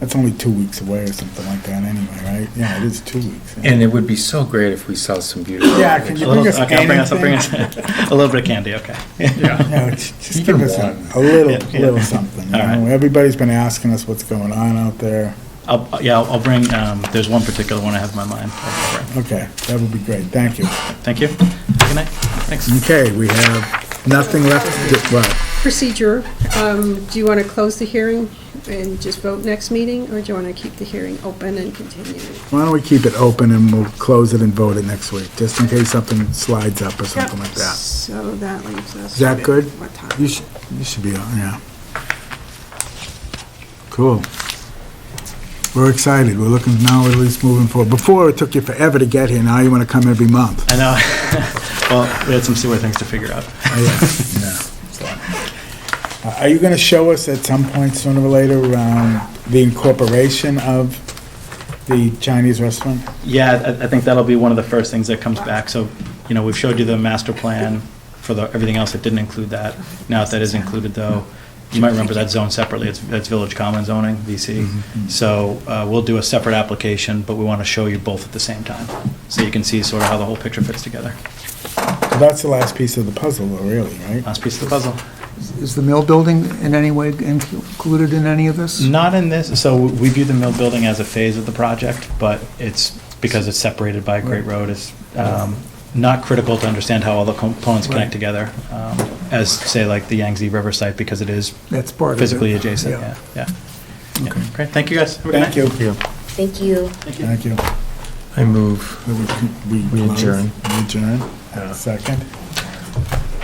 That's only 2 weeks away or something like that anyway, right? Yeah, it is 2 weeks. And it would be so great if we saw some beautiful. Yeah, can you A little, bring us okay, I'll bring us anything? a little bit of candy, okay. Yeah, just Even give us one. a little, Yeah. little something, you All right. know? Everybody's been asking us what's going on out there. I'll bring, there's one particular one I have in my mind. I'll bring. Okay, that would be great, thank you. Thank you. Good night. Thanks. Okay, we have nothing left, what? Procedure, do you want to close the hearing and just vote next meeting, or do you want to keep the hearing open and continue? Why don't we keep it open and we'll close it and vote it next week, just in case something slides up or something like that. So that leaves us. Is that good? What time? You should be, yeah. Cool. We're excited, we're looking, now at least moving forward. Before, it took you forever to get here, now you want to come every month. I know. Well, we had some sewer things to figure out. Oh, yeah. Are you going to show us at some point sooner or later the incorporation of the Chinese restaurant? Yeah, I think that'll be one of the first things that comes back. So, we've showed you the master plan for everything else that didn't include that. Now, if that is included, though, you might remember that zone separately. That's Village Common zoning, VC. So we'll do a separate application, but we want to show you both at the same time, so you can see sort of how the whole picture fits together. So that's the last piece of the puzzle, though, really, right? Last piece of the puzzle. Is the mill building in any way included in any of this? Not in this, so we view the mill building as a phase of the project, but it's, because it's separated by a Great Road, it's not critical to understand how all the components connect together, as, say, like the Yangtze River site, because it is That's part of it. physically adjacent, Yeah. yeah. Great, thank you, guys. Have a good Thank night. you. Thank you. Thank you. I move. We We adjourn. We adjourn. Second?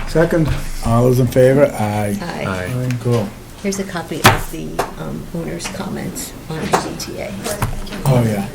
Second. All those in favor? Aye. Aye. Cool. Here's a copy of the owner's comments on the ZTA. Oh, yeah.